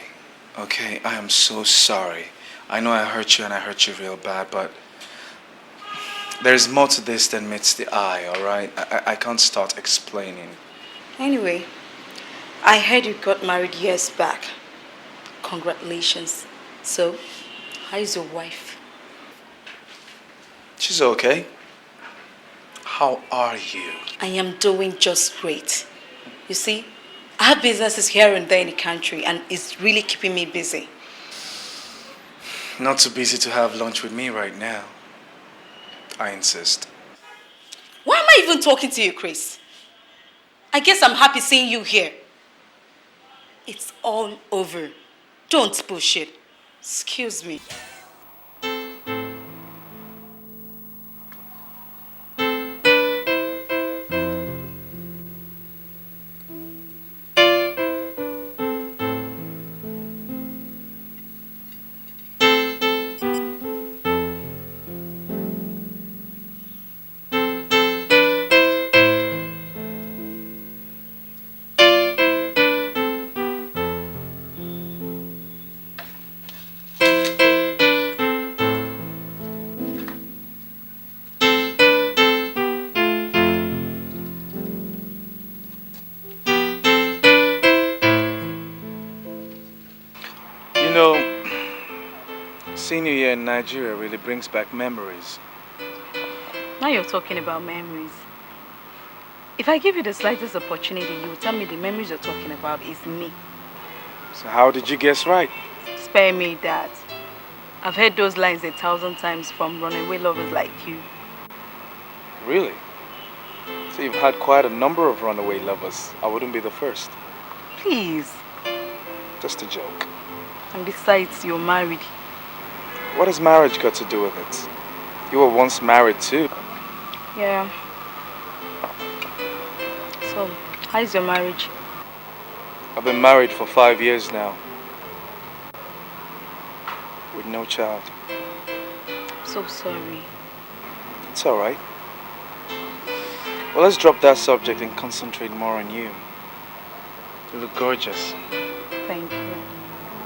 Okay? I am so sorry. I know I hurt you and I hurt you real bad, but there's more to this than meets the eye, alright? I can't start explaining. Anyway, I heard you got married years back. Congratulations. So, how is your wife? She's okay. How are you? I am doing just great. You see, I have businesses here and there in the country and it's really keeping me busy. Not too busy to have lunch with me right now. I insist. Why am I even talking to you, Chris? I guess I'm happy seeing you here. It's all over. Don't push it. Excuse me. Seeing you here in Nigeria really brings back memories. Now you're talking about memories. If I give you the slightest opportunity, you will tell me the memories you're talking about is me. So how did you guess right? Spare me that. I've heard those lines 1,000 times from runaway lovers like you. Really? So you've had quite a number of runaway lovers. I wouldn't be the first. Please. Just a joke. And besides, you're married. What has marriage got to do with it? You were once married too. Yeah. So, how is your marriage? I've been married for 5 years now. With no child. So sorry. It's alright. Well, let's drop that subject and concentrate more on you. You look gorgeous. Thank you.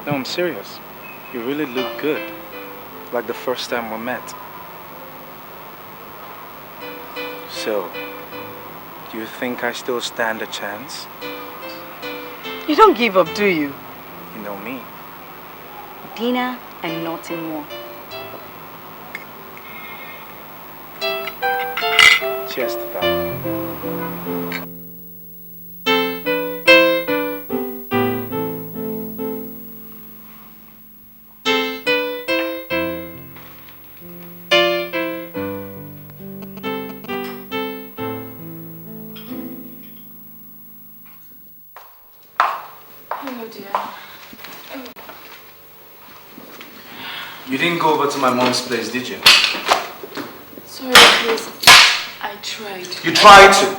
No, I'm serious. You really look good. Like the first time we met. So, do you think I still stand a chance? You don't give up, do you? You know me. Dinner and nothing more. Cheers to that. You didn't go over to my mom's place, did you? Sorry, please. I tried. You tried to?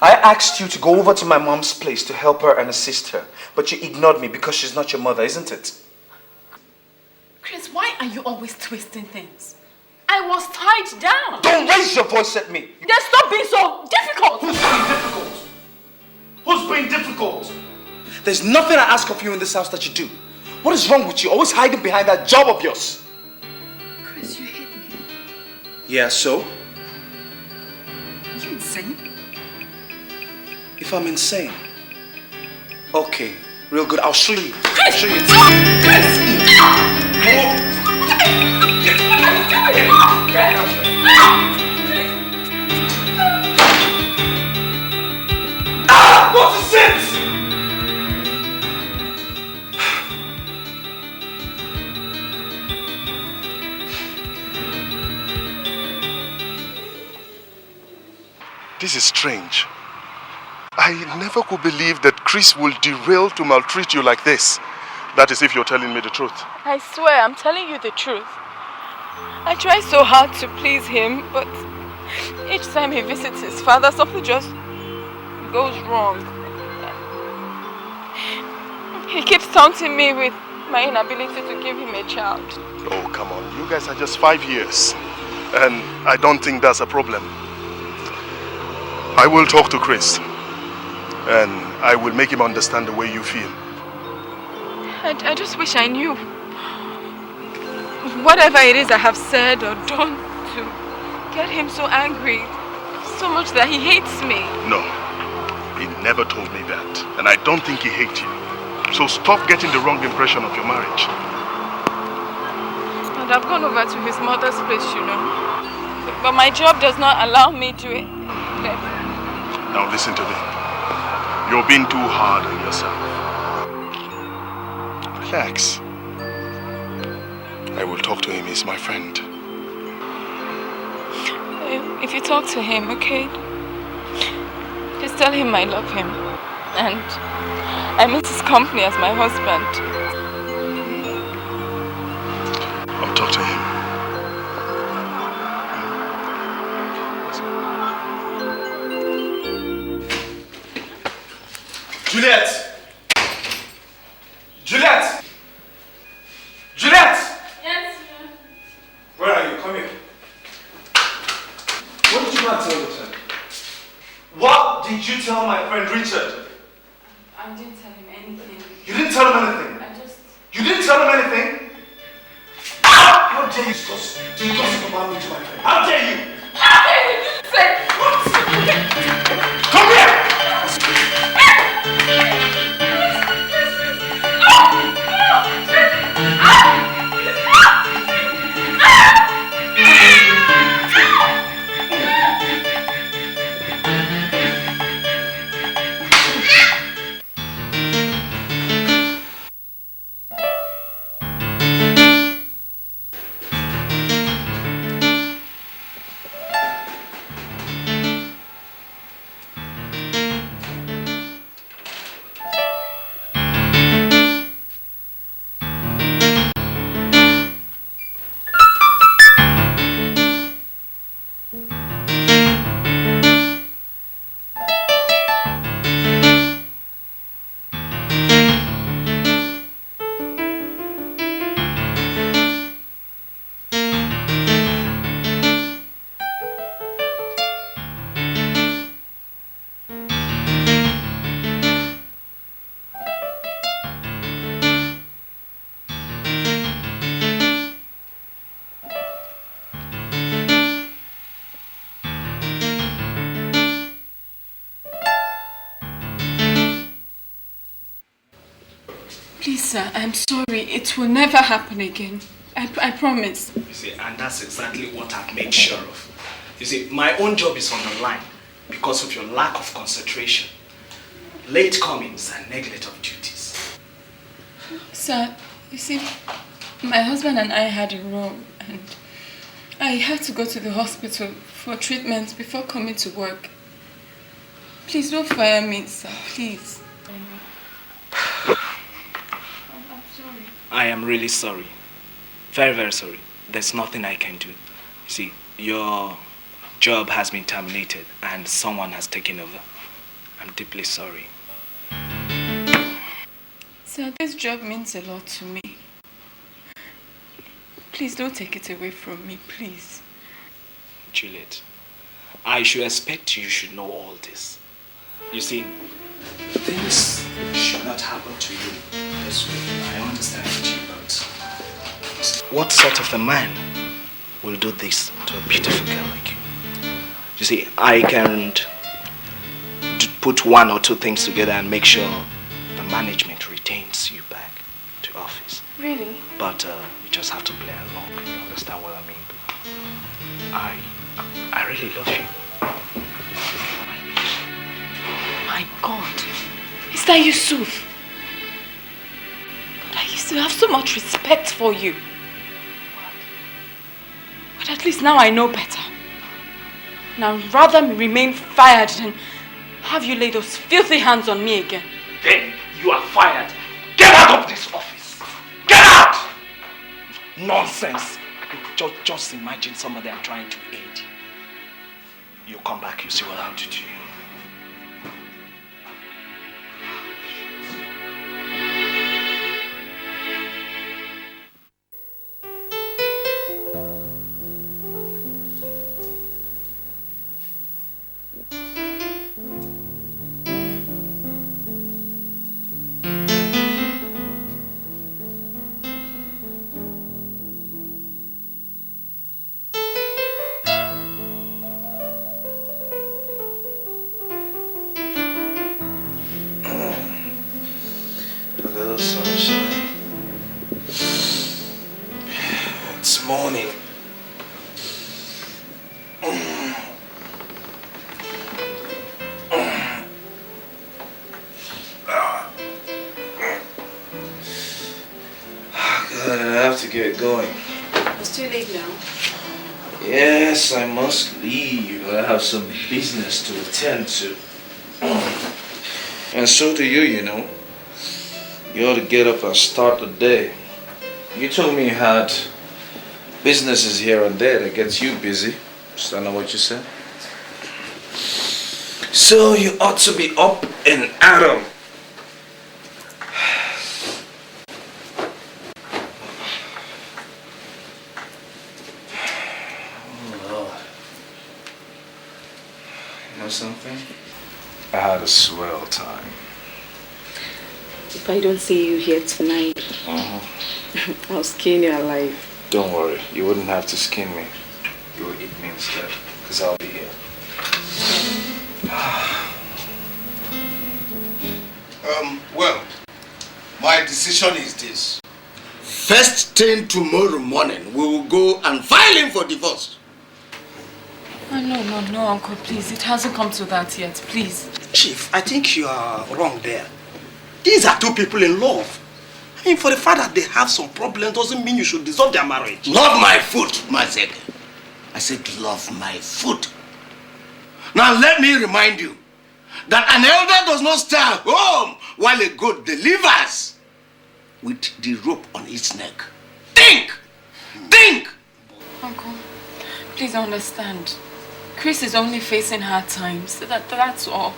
I asked you to go over to my mom's place to help her and assist her, but you ignored me because she's not your mother, isn't it? Chris, why are you always twisting things? I was tied down. Don't raise your voice at me. Then stop being so difficult. Who's being difficult? Who's being difficult? There's nothing I ask of you in this house that you do. What is wrong with you? Always hiding behind that job of yours. Chris, you hate me. Yeah, so? You insane? If I'm insane? Okay, real good. I'll show you. Chris! I'll show you. Chris! Ah! What is it? This is strange. I never could believe that Chris will derail to maltreat you like this. That is if you're telling me the truth. I swear, I'm telling you the truth. I try so hard to please him, but each time he visits his father, something just goes wrong. He keeps taunting me with my inability to give him a child. Oh, come on. You guys are just 5 years. And I don't think that's a problem. I will talk to Chris. And I will make him understand the way you feel. I just wish I knew. Whatever it is I have said or done to get him so angry, so much that he hates me. No, he never told me that. And I don't think he hates you. So stop getting the wrong impression of your marriage. And I've gone over to his mother's place, you know. But my job does not allow me to. Now listen to me. You're being too hard on yourself. Relax. I will talk to him. He's my friend. If you talk to him, okay? Just tell him I love him. And I miss his company as my husband. I'll talk to him. Juliet! Juliet! Juliet! Yes, Where are you? Come here. What did you not tell Richard? What did you tell my friend Richard? I didn't tell him anything. You didn't tell him anything? You didn't tell him anything? How dare you gossip about me to my friend? How dare you? How dare you say what? Come here! Please, sir, I'm sorry. It will never happen again. I promise. You see, and that's exactly what I've made sure of. You see, my own job is on the line because of your lack of concentration, late comings, and neglect of duties. Sir, you see, my husband and I had a row, and I had to go to the hospital for treatment before coming to work. Please don't fire me, sir, please. I'm sorry. I am really sorry. Very, very sorry. There's nothing I can do. You see, your job has been terminated and someone has taken over. I'm deeply sorry. Sir, this job means a lot to me. Please don't take it away from me, please. Juliet, I should expect you should know all this. You see, things should not happen to you this way. I understand you, but what sort of a man will do this to a beautiful girl like you? You see, I can put one or two things together and make sure the management retains you back to office. Really? But you just have to play along. You understand what I mean? I really love you. My God, is that Yusuf? God, I used to have so much respect for you. But at least now I know better. Now rather remain fired than have you lay those filthy hands on me again. Then you are fired. Get out of this office. Get out! Nonsense. Just imagine somebody I'm trying to aid. You come back, you see what I'll do to you. morning. God, I have to get going. It's too late now. Yes, I must leave. I have some business to attend to. And so do you, you know. You ought to get up and start the day. You told me you had businesses here and there that gets you busy. Is that not what you said? So you ought to be up and at 'em. Something? I had a swell time. If I don't see you here tonight, I'll skin you alive. Don't worry, you wouldn't have to skin me. You will eat me instead, because I'll be here. Well, my decision is this. First thing tomorrow morning, we will go and file him for divorce. Oh, no, Uncle, please. It hasn't come to that yet, please. Chief, I think you are wrong there. These are two people in love. I mean, for the fact that they have some problem doesn't mean you should dissolve their marriage. Love my foot, Mazeke. I said love my foot. Now let me remind you that an elder does not stay at home while a goat delivers with the rope on its neck. Think! Think! Uncle, please understand. Chris is only facing hard times. That's all.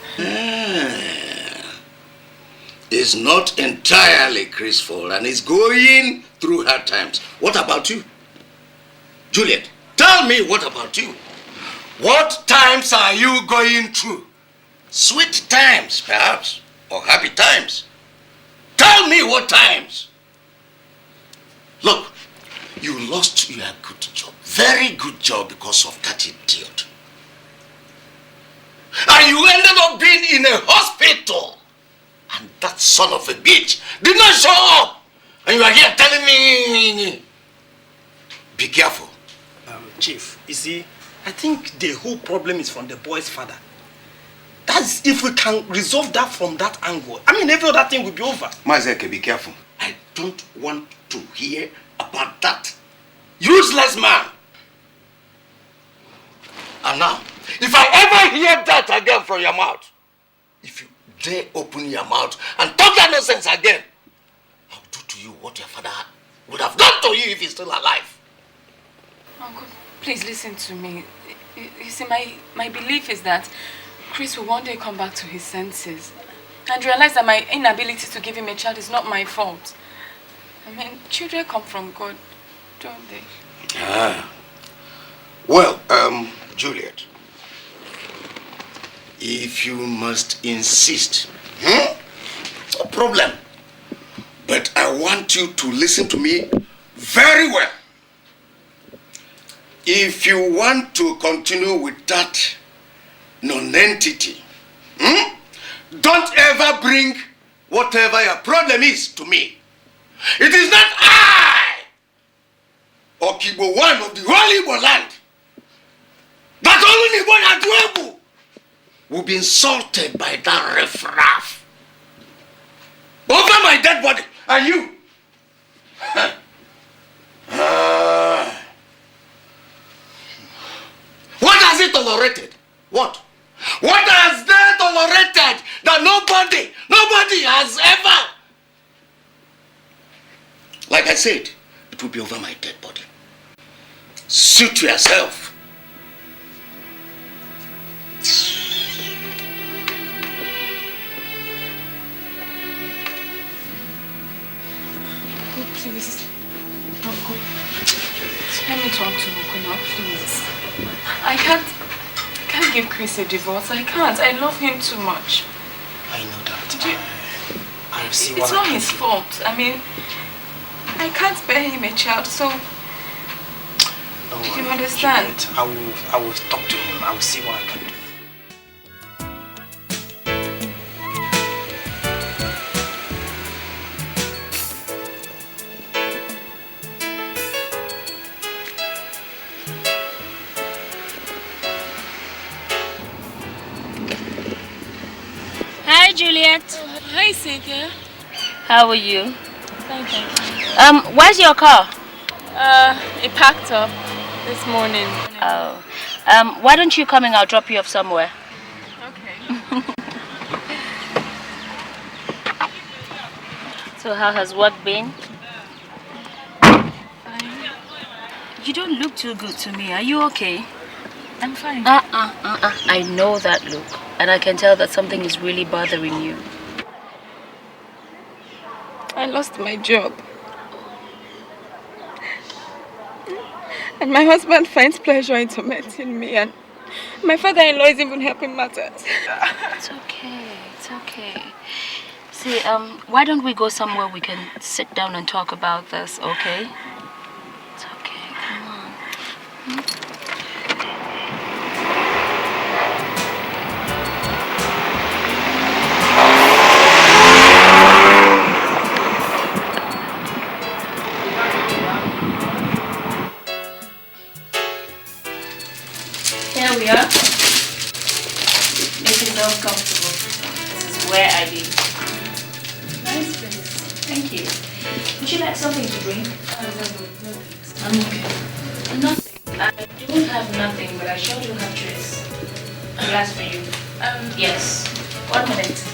It's not entirely Chris' fault and he's going through hard times. What about you? Juliet, tell me, what about you? What times are you going through? Sweet times, perhaps, or happy times. Tell me what times. Look, you lost your good job, very good job, because of that idiot. And you ended up being in a hospital. And that son of a bitch did not show up. And you are here telling me, be careful. Chief, you see, I think the whole problem is from the boy's father. That's if we can resolve that from that angle. I mean, every other thing will be over. Mazeke, be careful. I don't want to hear about that useless man. And now, if I ever hear that again from your mouth, if you dare open your mouth and talk that nonsense again, I'll do to you what your father would have done to you if he's still alive. Uncle, please listen to me. You see, my belief is that Chris will one day come back to his senses and realize that my inability to give him a child is not my fault. I mean, children come from God, don't they? Well, Juliet, if you must insist, no problem. But I want you to listen to me very well. If you want to continue with that non-entity, don't ever bring whatever your problem is to me. It is not I, Okibo one of the whole Igbo land, that only Igbo Atuebu will be insulted by that riffraff over my dead body. And you, what has it tolerated? What has they tolerated that nobody has ever? Like I said, it will be over my dead body. Suit yourself. Uncle, please. Uncle, let me talk to Uncle now, please. I can't give Chris a divorce. I can't. I love him too much. I know that. I see what it's not his fault. I mean, I can't bear him a child, so you understand? Juliet, I will talk to him. I will see what I can do. Hi, Juliet. Hi, Cynthia. How are you? Fine, thank you. Where's your car? It packed up this morning. Oh. Why don't you come and I'll drop you off somewhere? Okay. So how has work been? Fine. You don't look too good to me. Are you okay? I'm fine. I know that look. And I can tell that something is really bothering you. I lost my job. And my husband finds pleasure in tormenting me, and my father-in-law is even helping matters. It's okay. It's okay. See, why don't we go somewhere we can sit down and talk about this, okay? It's okay. Come on. Here we are. Make yourself comfortable. This is where I live. Nice place. Thank you. Would you like something to drink? No. I'm okay. Nothing. I don't have nothing, but I sure do have juice. A glass for you. Yes. 1 minute.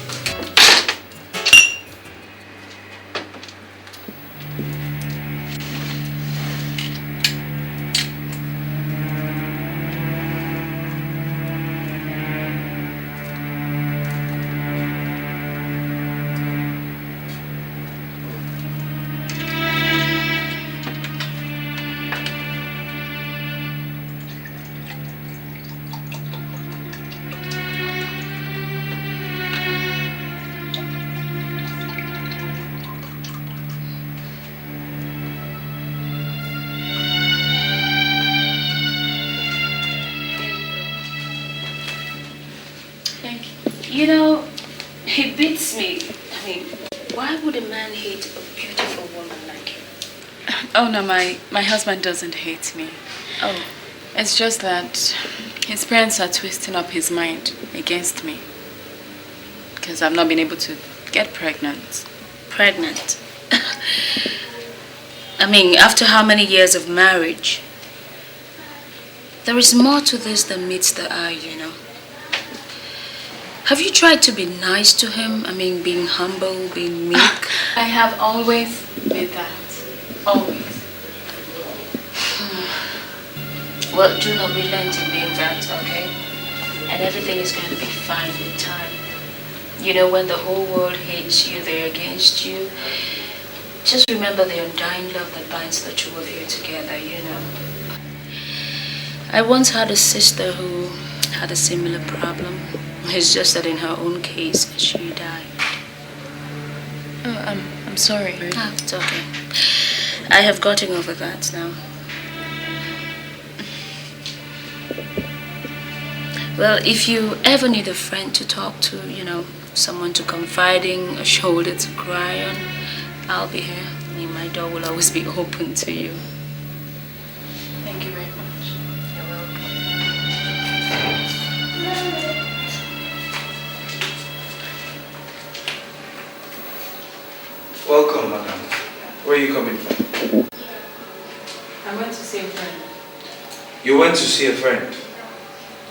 You know, he beats me. I mean, why would a man hate a beautiful woman like you? Oh no, my husband doesn't hate me. Oh. It's just that his parents are twisting up his mind against me. Because I've not been able to get pregnant. Pregnant? I mean, after how many years of marriage? There is more to this than meets the eye, you know. Have you tried to be nice to him? I mean, being humble, being meek? I have always been that. Always. Well, do not relent in being that, okay? And everything is going to be fine with time. You know, when the whole world hates you, they're against you. Just remember the undying love that binds the two of you together, you know. I once had a sister who had a similar problem. It's just that in her own case, she died. Oh, I'm sorry. Ah, it's okay. I have gotten over that now. Well, if you ever need a friend to talk to, you know, someone to confide in, a shoulder to cry on, I'll be here. I mean, my door will always be open to you. Thank you very much. You're welcome. Welcome, madam. Where are you coming from? I went to see a friend. You went to see a friend?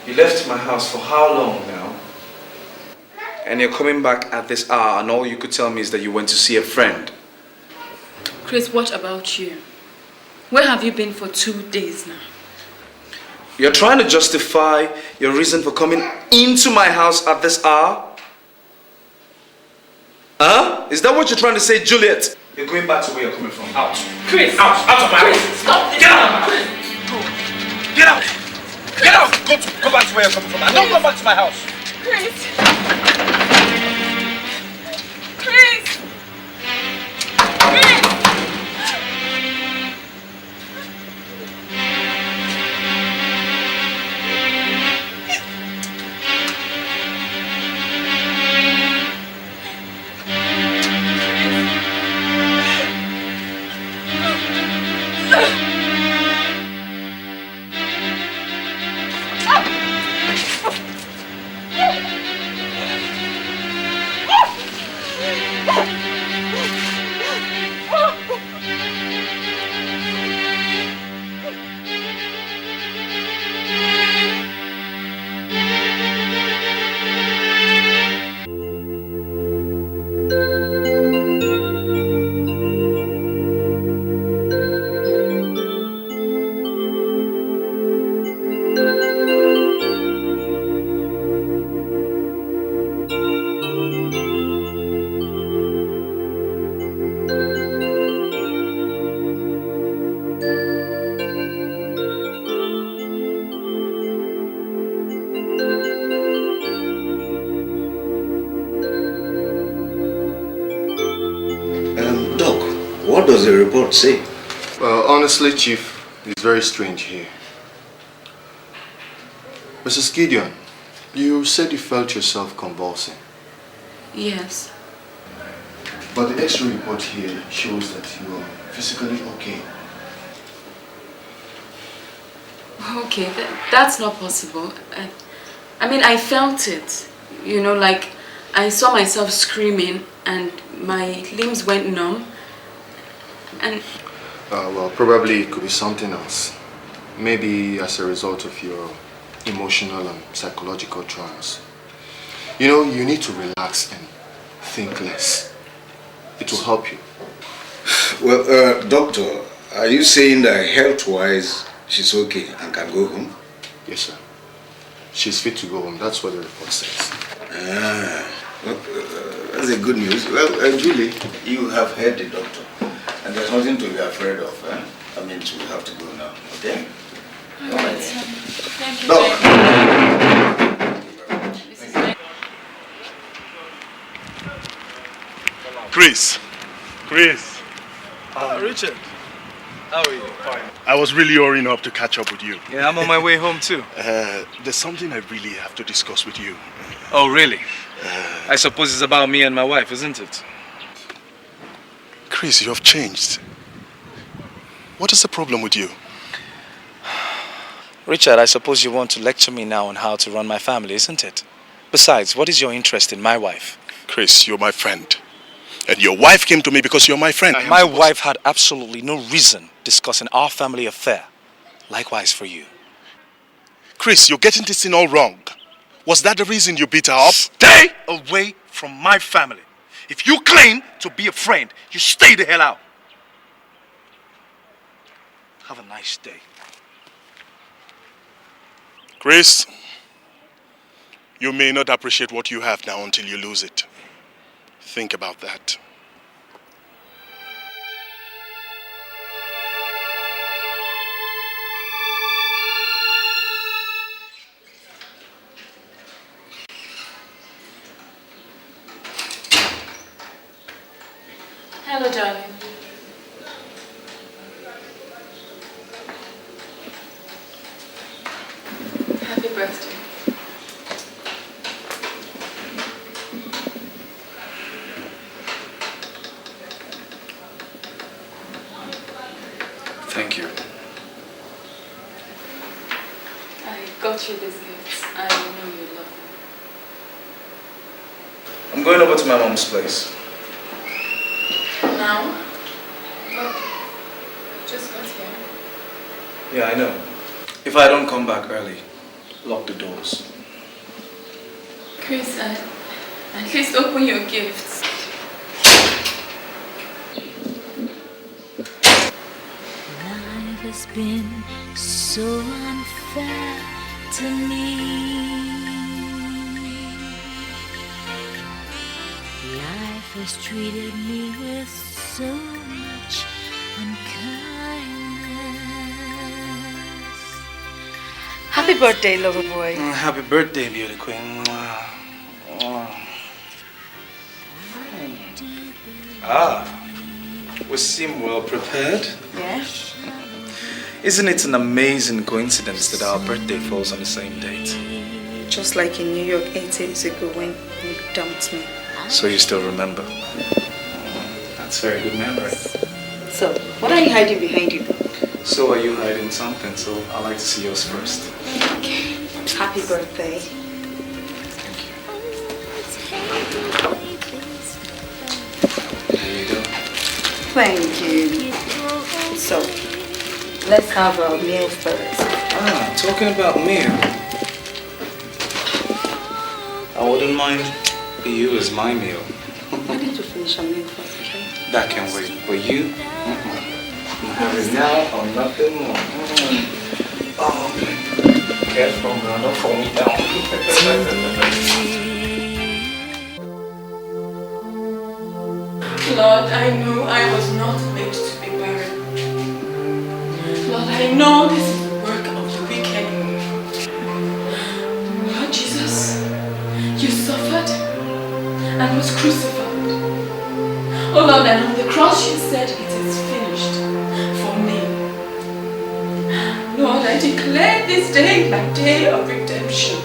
You left my house for how long now? And you're coming back at this hour and all you could tell me is that you went to see a friend. Chris, what about you? Where have you been for 2 days now? You're trying to justify your reason for coming into my house at this hour? Huh? Is that what you're trying to say, Juliet? You're going back to where you're coming from. Out. Chris! Out of my house! Stop this! Get out of my house! Get out! Get out! Go back to where you're coming from. And don't come back to my house. Chris! Chris! Chris! What does the report say? Well, honestly, Chief, it's very strange here. Mrs. Gideon, you said you felt yourself convulsing. Yes. But the X-ray report here shows that you are physically okay. Okay, that's not possible. I mean, I felt it. You know, like I saw myself screaming and my limbs went numb. And well, probably it could be something else. Maybe as a result of your emotional and psychological traumas. You know, you need to relax and think less. It will help you. Well, doctor, are you saying that health-wise she's okay and can go home? Yes, sir. She's fit to go home. That's what the report says. Ah, well, that's a good news. Well, Julie, you have heard the doctor. And there's nothing to be afraid of. I mean, you have to go now, okay? all right. Thank you. Doc. Chris. Richard. How are you? Fine. I was really hurrying up to catch up with you. Yeah, I'm on my way home too. There's something I really have to discuss with you. Oh, really? I suppose it's about me and my wife, isn't it? Chris, you have changed. What is the problem with you? Richard, I suppose you want to lecture me now on how to run my family, isn't it? Besides, what is your interest in my wife? Chris, you're my friend. And your wife came to me because you're my friend. My wife had absolutely no reason discussing our family affair. Likewise for you. Chris, you're getting this thing all wrong. Was that the reason you beat her up? Stay away from my family. If you claim to be a friend, you stay the hell out. Have a nice day. Chris, you may not appreciate what you have now until you lose it. Think about that. Hello, darling. Happy birthday. Thank you. I got you these gifts. I know you love them. I'm going over to my mom's place. Now? But just got here. Yeah, I know. If I don't come back early, lock the doors. Chris, at least open your gifts. Life has been so unfair to me. Life has treated me with so much unkindness. Happy birthday, lover boy. Happy birthday, beauty queen. We seem well prepared. Yes. Isn't it an amazing coincidence that our birthday falls on the same date? Just like in New York 8 years ago when you dumped me. So you still remember? That's very good memory. So, what are you hiding behind you? So are you hiding something? So I'd like to see yours first. Okay. Happy birthday. There you go. Thank you. So, let's have a meal first. Talking about meal. I wouldn't mind you as my meal. I need to finish a meal first, okay? That can wait. But you? I'm having now or nothing more. Oh, okay. Careful, man. Don't fall me down. Lord, I know I was not meant to be barren. Lord, I know this is the work of the wicked. Lord Jesus, you suffered and was crucified. Oh Lord, and on the cross you said it is finished for me. Lord, I declare this day my day of redemption.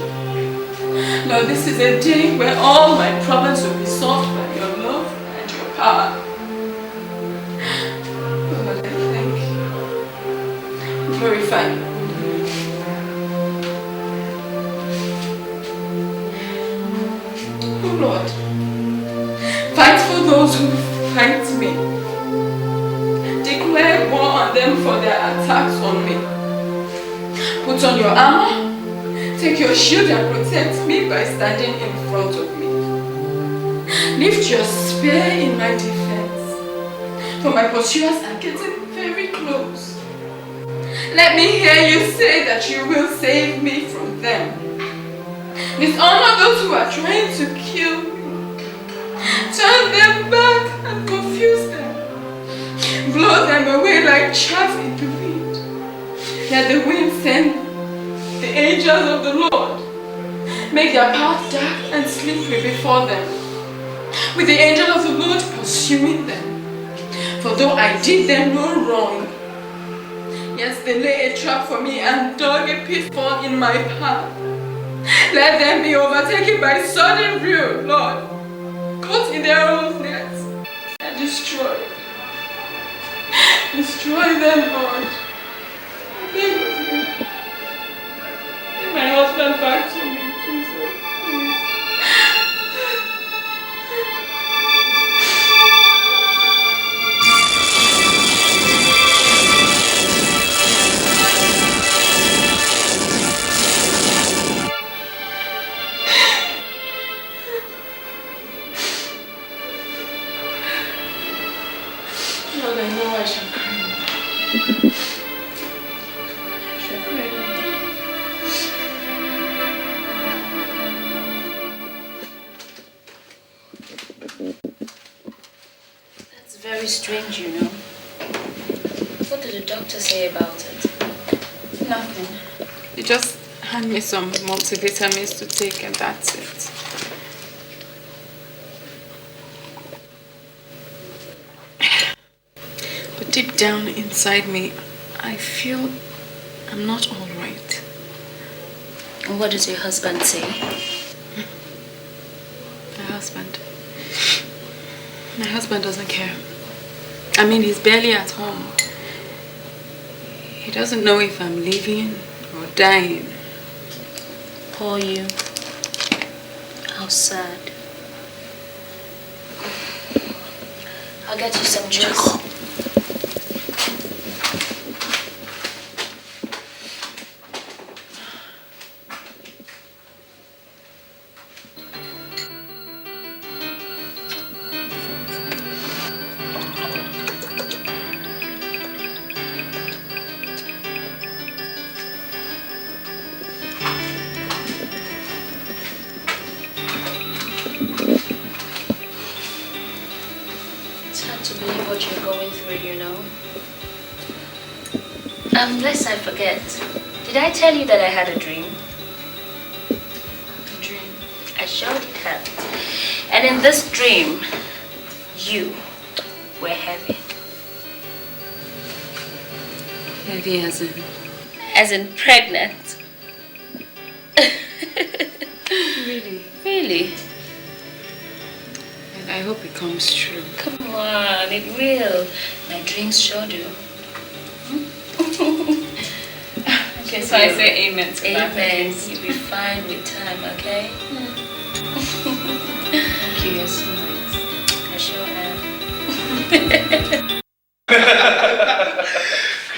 Lord, this is a day where all my problems will be solved by your love and your power. Lord, I thank you. Glorify you. Oh Lord, fight for those who fight me. Declare war on them for their attacks on me. Put on your armor, take your shield and protect me by standing in front of me. Lift your spear in my defense, for my pursuers are getting very close. Let me hear you say that you will save me from them. Dishonor those who are trying to kill me. Turn them back and confuse them. Blow them away like chaff in the wind. Let the wind send the angels of the Lord. Make their path dark and slippery before them, with the angel of the Lord pursuing them. For though I did them no wrong, yes, they lay a trap for me and dug a pitfall in my path. Let them be overtaken by sudden ruin, Lord, caught in their own nets and destroyed. Destroy them, Lord. I beg of you. Give my husband back to me, Jesus. Please. Lord, I know I shall cry. I shall cry. That's very strange, you know. What did the doctor say about it? Nothing. He just handed me some multivitamins to take and that's it. But deep down inside me, I feel I'm not all right. And what does your husband say? My husband doesn't care. I mean, he's barely at home. He doesn't know if I'm living or dying. Poor you. How sad. I'll get you some juice. Lest I forget, did I tell you that I had a dream? A dream? I sure did have. And in this dream, you were heavy. Heavy as in? As in pregnant. Really? Really? And I hope it comes true. Come on, it will. My dreams sure do. Okay, so I say amen to that. Amen. You'll be fine with time, okay? Thank you, you're so nice. I sure am.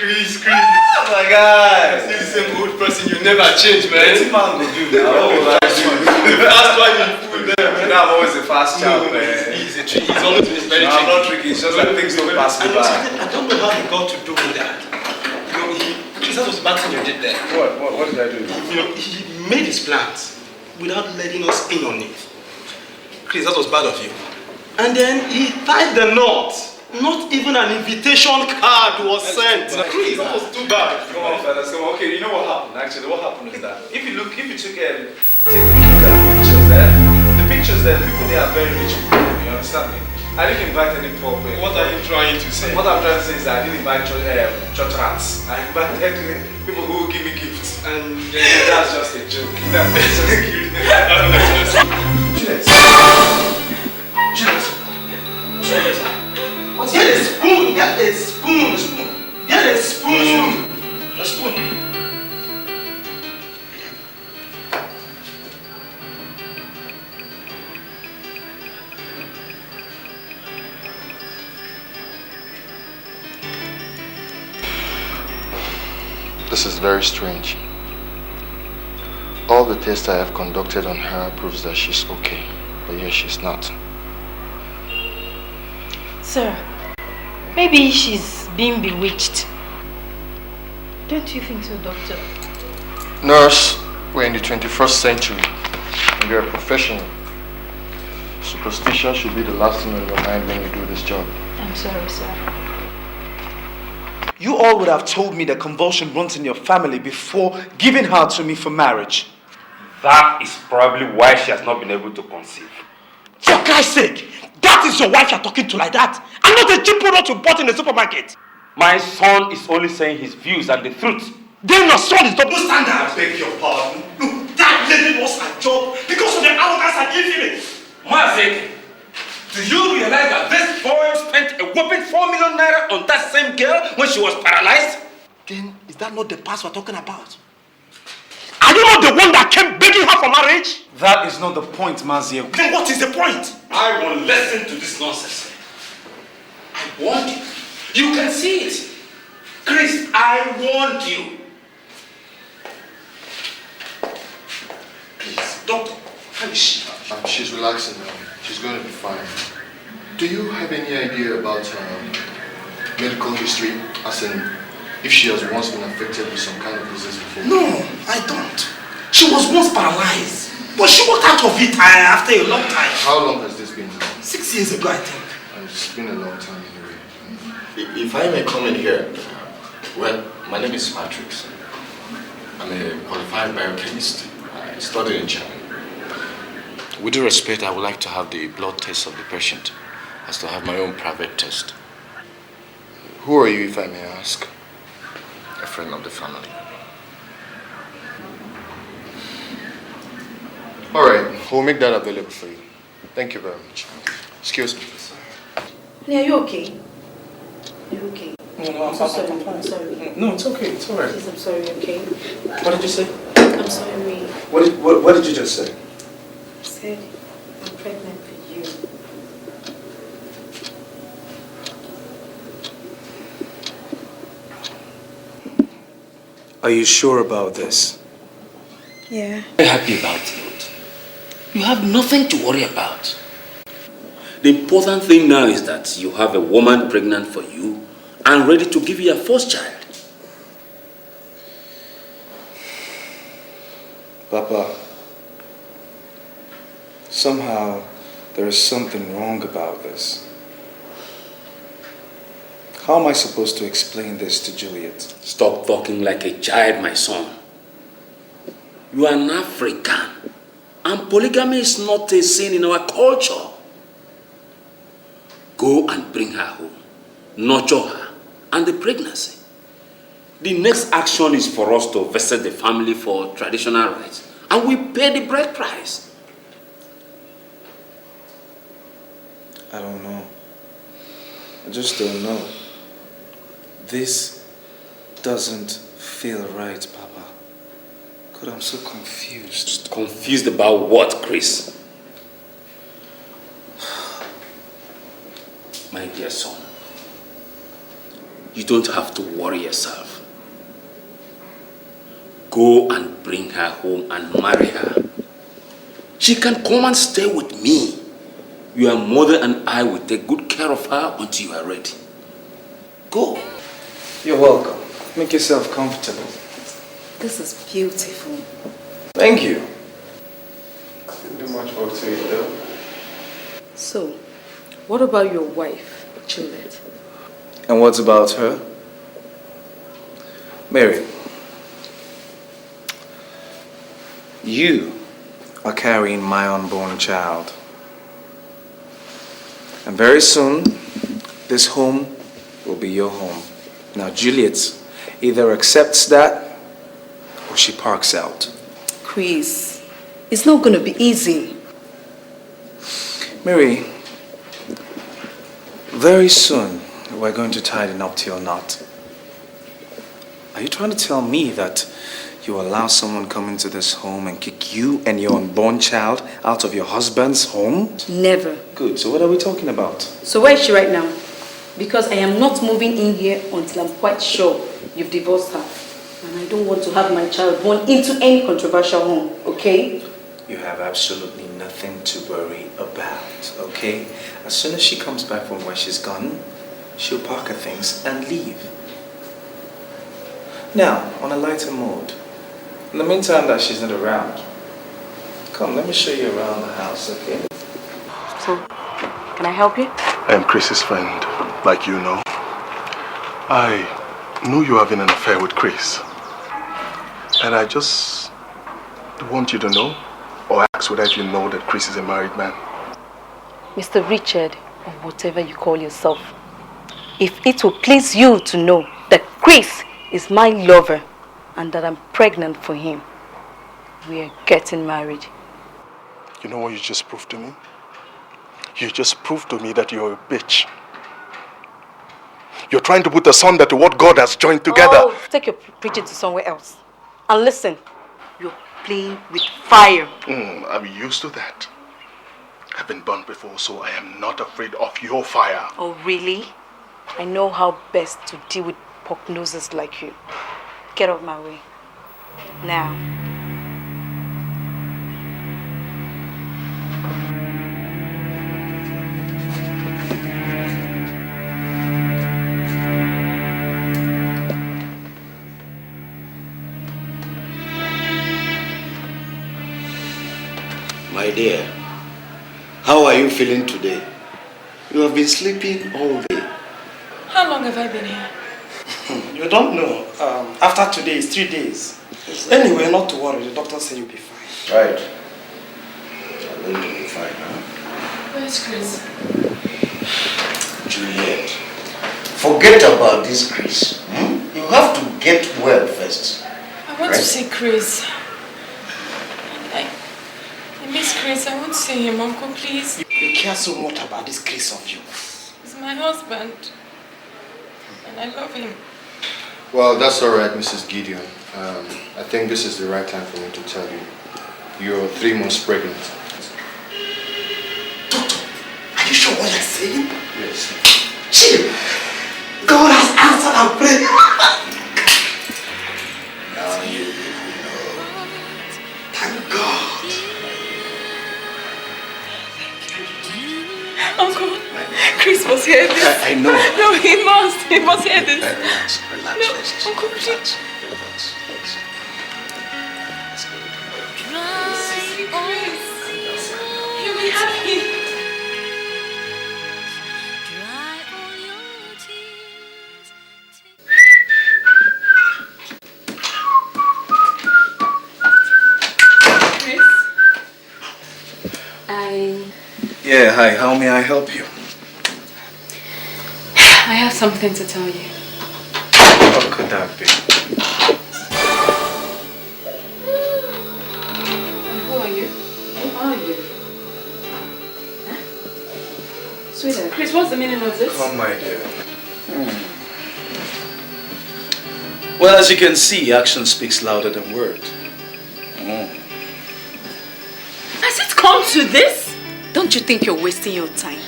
Chris. Oh my God. Still the same old person, you never change, man. What man will do now? The fast one you put there, man. I'm always a fast child, man. He's always been very tricky. I'm not tricky, it's just like things don't pass me by. I don't know how he got to doing that. You know, Chris, that was the bad thing you did there. What did I do? You know, he made his plans without letting us in on it. Chris, that was bad of you. And then he tied the knot. Not even an invitation card was sent. Chris, that was too bad. Come on, fellas, come on. Okay, you know what happened? Actually, what happened is that if you took a look at the pictures there, the pictures there, people there are very rich people, you understand me? I didn't invite any poor people. What are you trying to say? What I'm trying to say is that I didn't invite church rats. I invited people who will give me gifts. And that's just a joke. That's just a joke. Juliet. Get a spoon! Get a spoon! Get a spoon! A spoon! This is very strange. All the tests I have conducted on her proves that she's okay, but yet she's not. Sir, maybe she's being bewitched. Don't you think so, doctor? Nurse, we're in the 21st century, and you're a professional. Superstition should be the last thing on your mind when you do this job. I'm sorry, sir. You all would have told me the convulsion runs in your family before giving her to me for marriage. That is probably why she has not been able to conceive. For Christ's sake, that is your wife you're talking to like that, and not a cheap product you bought in the supermarket. My son is only saying his views and the truth. Then your son is double standard. I beg your pardon. Look, that lady lost her job because of the arrogance and ill-feeling. Mazek, do you realize that this boy spent a whopping 4 million naira on that same girl when she was paralyzed? Then is that not the past we're talking about? Are you not the one that came begging her for marriage? That is not the point, Mazio. Then what is the point? I won't listen to this nonsense. I warned you. You can see it. Chris, I warned you. Please, doctor, how is she? She's relaxing now. She's going to be fine. Do you have any idea about medical history? As in, if she has once been affected with some kind of disease before? No, I don't. She was once paralyzed, but she walked out of it after a long time. How long has this been now? 6 years ago, I think. It's been a long time anyway. If I may come in here, well, my name is Patrick. I'm a qualified biochemist. I studied in Germany. With due respect, I would like to have the blood test of the patient, as to have my own private test. Who are you, if I may ask? A friend of the family. All right, we'll make that available for you. Thank you very much. Excuse me. Are you okay? Are you okay? No, I'm sorry. I'm sorry. No, it's okay. It's all right. Please, I'm sorry, okay? What did you say? I'm sorry. What did you just say? I said I'm pregnant for you. Are you sure about this? Yeah. Very happy about it. You have nothing to worry about. The important thing now is that you have a woman pregnant for you and ready to give you your first child. Papa, somehow there is something wrong about this. How am I supposed to explain this to Juliet? Stop talking like a child, my son. You are an African, and polygamy is not a sin in our culture. Go and bring her home, nurture her, and the pregnancy. The next action is for us to visit the family for traditional rites, and we pay the bride price. I don't know. I just don't know. This doesn't feel right, Papa. God, I'm so confused. Confused about what, Chris? My dear son, you don't have to worry yourself. Go and bring her home and marry her. She can come and stay with me. Your mother and I will take good care of her until you are ready. Go. You're welcome. Make yourself comfortable. This is beautiful. Thank you. Didn't do much work to it though. So, what about your wife, Juliet? And what about her? Mary, you are carrying my unborn child. And very soon, this home will be your home. Now, Juliet either accepts that or she parks out. Chris, it's not going to be easy. Mary, very soon we're going to tie the nuptial knot. Are you trying to tell me that you allow someone come into this home and kick you and your unborn child out of your husband's home? Never. Good. So what are we talking about? So where is she right now? Because I am not moving in here until I'm quite sure you've divorced her. And I don't want to have my child born into any controversial home, okay? You have absolutely nothing to worry about, okay? As soon as she comes back from where she's gone, she'll pack her things and leave. Now, on a lighter mode, in the meantime that she's not around, come, let me show you around the house, okay? So, can I help you? I am Chris's friend, like you know. I know you're having an affair with Chris. And I just want you to know, or ask whether you know that Chris is a married man. Mr. Richard, or whatever you call yourself, if it will please you to know that Chris is my lover and that I'm pregnant for him, we are getting married. You know what you just proved to me? You just proved to me that you're a bitch. You're trying to put asunder to what God has joined together. Oh, take your preaching to somewhere else. And listen, you're playing with fire. I'm used to that. I've been burned before, so I am not afraid of your fire. Oh, really? I know how best to deal with pork noses like you. Get out of my way. Now. My dear, how are you feeling today? You have been sleeping all day. How long have I been here? You don't know. After today, it's 3 days. Anyway, not to worry. The doctor said you'll be fine. Right. I'm going to be fine now. Where's Chris? Juliet, forget about this Chris. You have to get well first. I want to see Chris. I miss Chris. I want to see him, Uncle, please. You care so much about this Chris of yours. He's my husband. And I love him. Well, that's all right, Mrs. Gideon. I think this is the right time for me to tell you. You're 3 months pregnant. Doctor, are you sure what you're saying? Yes. Chill. God has answered our prayer. Now you know. Thank God. Uncle, Chris must hear this. I know. No, he must. He must hear this. Relax, No, first. Uncle, please. Relax. Chris. He'll be happy. Yeah, hi, how may I help you? I have something to tell you. What could that be? Who are you? Who are you? Huh? Sweetheart, Chris, what's the meaning of this? Come, my dear. Well, as you can see, action speaks louder than words. Has it come to this? Don't you think you're wasting your time?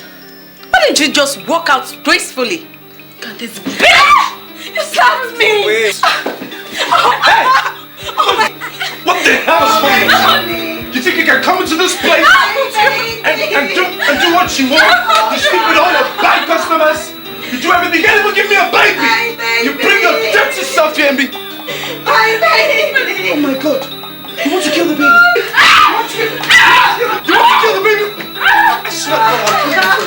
Why didn't you just walk out gracefully? God, this bitch! You slapped me! Wait. Hey! Oh my... What the hell is wrong with you? You think you can come into this place and do what you want? You sleep with all your bad customers? You do everything. You can't even give me a baby! You bring your dirty self here and be... Oh my God! You want to kill the baby? You want to kill the baby? I swear to God,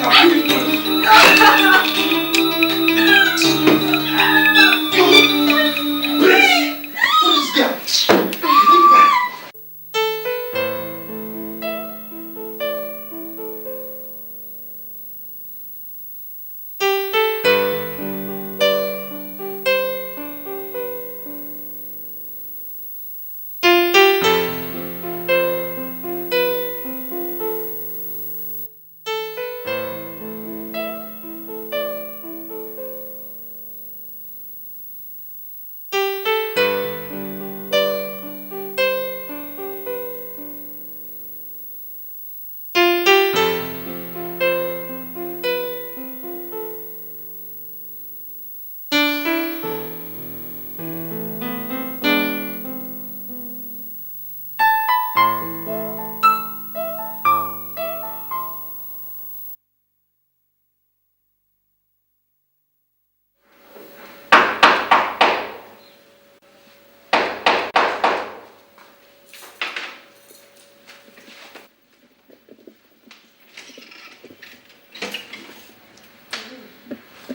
I'll kill you first. Please! What is that?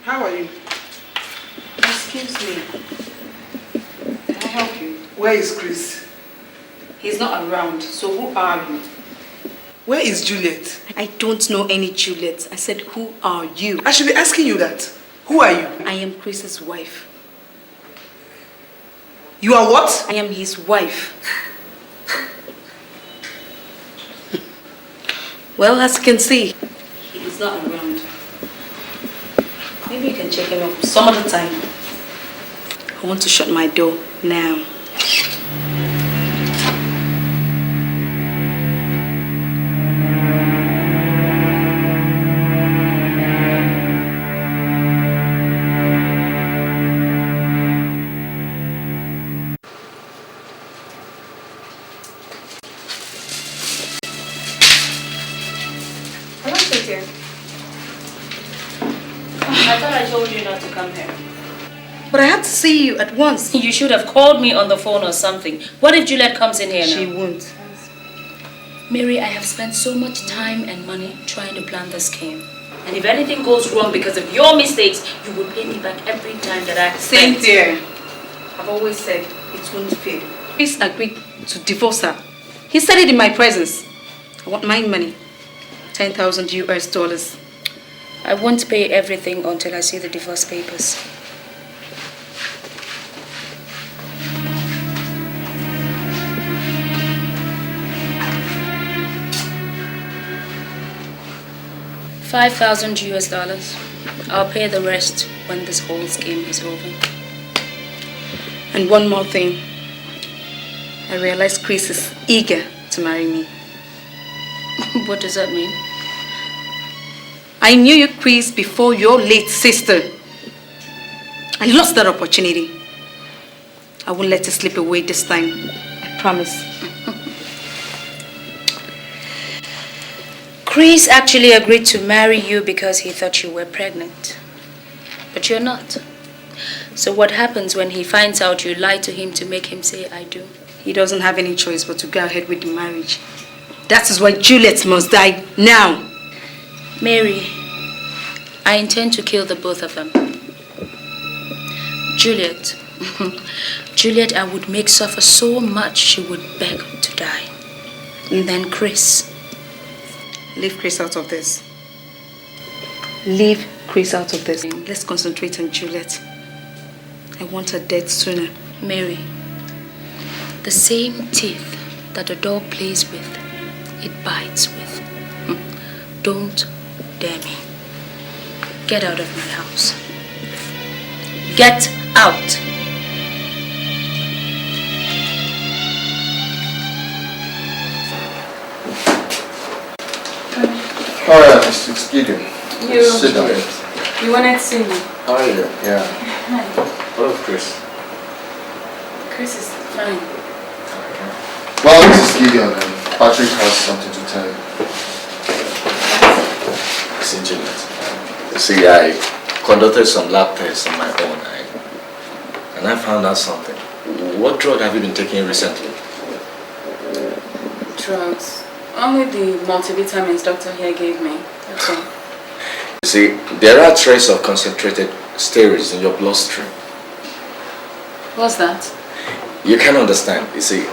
How are you? Excuse me. Can I help you? Where is Chris? He's not around, so who are you? Where is Juliet? I don't know any Juliet. I said, who are you? I should be asking you that. Who are you? I am Chris's wife. You are what? I am his wife. Well, as you can see, he is not around. Maybe you can check him up some other time. I want to shut my door now. I thought I told you not to come here. But I had to see you at once. You should have called me on the phone or something. What if Juliet comes in here now? She won't. Mary, I have spent so much time and money trying to plan this scheme. And if anything goes wrong because of your mistakes, you will pay me back every time that I Same there. I've always said it won't fail. Chris agreed to divorce her. He said it in my presence. I want my money. $10,000 US. I won't pay everything until I see the divorce papers. $5,000 US. I'll pay the rest when this whole scheme is over. And one more thing. I realized Chris is eager to marry me. What does that mean? I knew you, Chris, before your late sister. I lost that opportunity. I won't let it slip away this time. I promise. Chris actually agreed to marry you because he thought you were pregnant. But you're not. So what happens when he finds out you lied to him to make him say, I do? He doesn't have any choice but to go ahead with the marriage. That is why Juliet must die now. Mary, I intend to kill the both of them. Juliet, Juliet, I would make suffer so much she would beg to die. And then Chris. Leave Chris out of this. Leave Chris out of this. Let's concentrate on Juliet. I want her dead sooner. Mary, the same teeth that a dog plays with, it bites with. Don't dare me. Get out of my house. Get out! Alright, Mr. Gideon. Sit down. You wanted to see me? How are you? Yeah. Hi. What of Chris? Chris is fine. Well, Mrs. Gideon, Patrick has something to tell you. See, Juliet. See, I conducted some lab tests on my own, and I found out something. What drug have you been taking recently? Drugs. Only the multivitamins Dr. here gave me. That's all. You see, there are traces of concentrated steroids in your bloodstream. What's that? You can understand. You see,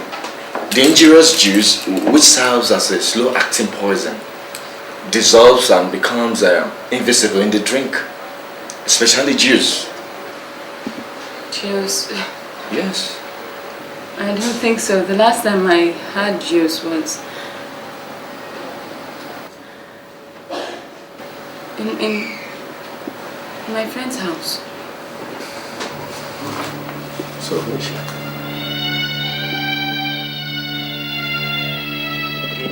the injurious juice, which serves as a slow-acting poison, dissolves and becomes invisible in the drink, especially juice. Juice? Yes. I don't think so. The last time I had juice was in my friend's house. So who is she?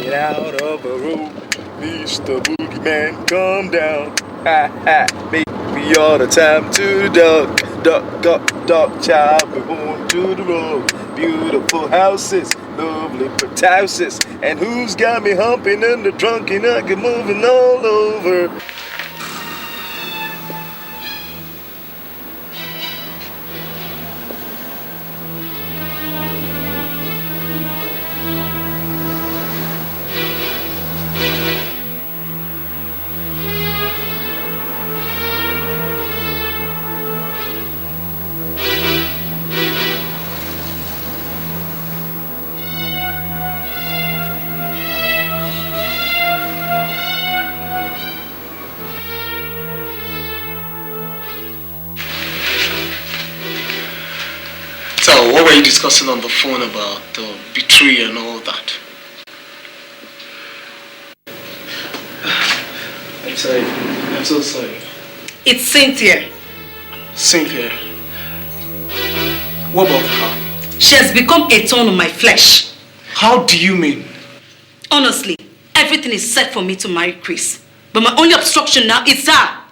Get out of the road, Mr. Boogeyman, come down. Ha ha, make me all the time to the dog, child. We're going to the road. Beautiful houses, lovely pretty houses. And who's got me humping in the trunk and I get moving all over? discussing on the phone about the betrayal and all that. I'm sorry. I'm so sorry. It's Cynthia. Cynthia. What about her? She has become a thorn on my flesh. How do you mean? Honestly, everything is set for me to marry Chris. But my only obstruction now is her.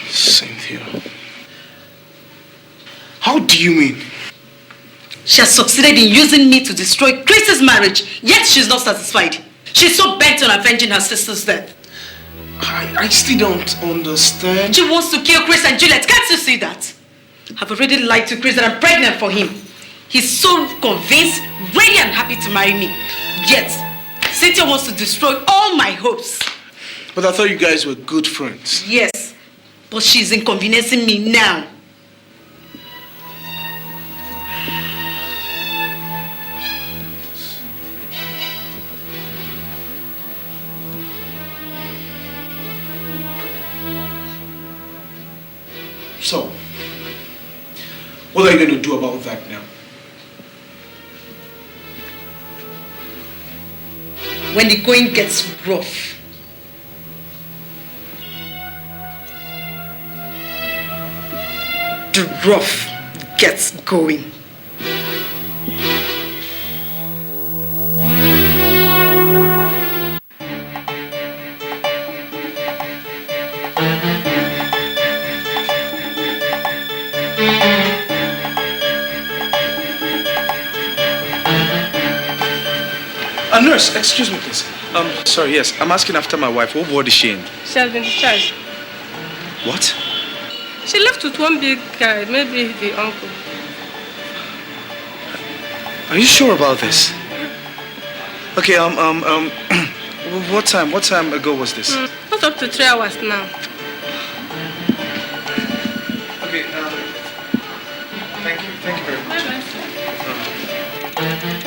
Cynthia. How do you mean? She has succeeded in using me to destroy Chris's marriage, yet she's not satisfied. She's so bent on avenging her sister's death. I still don't understand. She wants to kill Chris and Juliet. Can't you see that? I've already lied to Chris that I'm pregnant for him. He's so convinced, ready and happy to marry me. Yet, Cynthia wants to destroy all my hopes. But I thought you guys were good friends. Yes, but she's inconveniencing me now. So, what are you going to do about that now? When the going gets rough, the rough gets going. Nurse, excuse me, please. Sorry, yes, I'm asking after my wife. What ward is she in? She has been discharged. What? She left with one big guy, maybe the uncle. Are you sure about this? Okay, what time ago was this? Not up to 3 hours now. Okay, thank you very much. Bye-bye.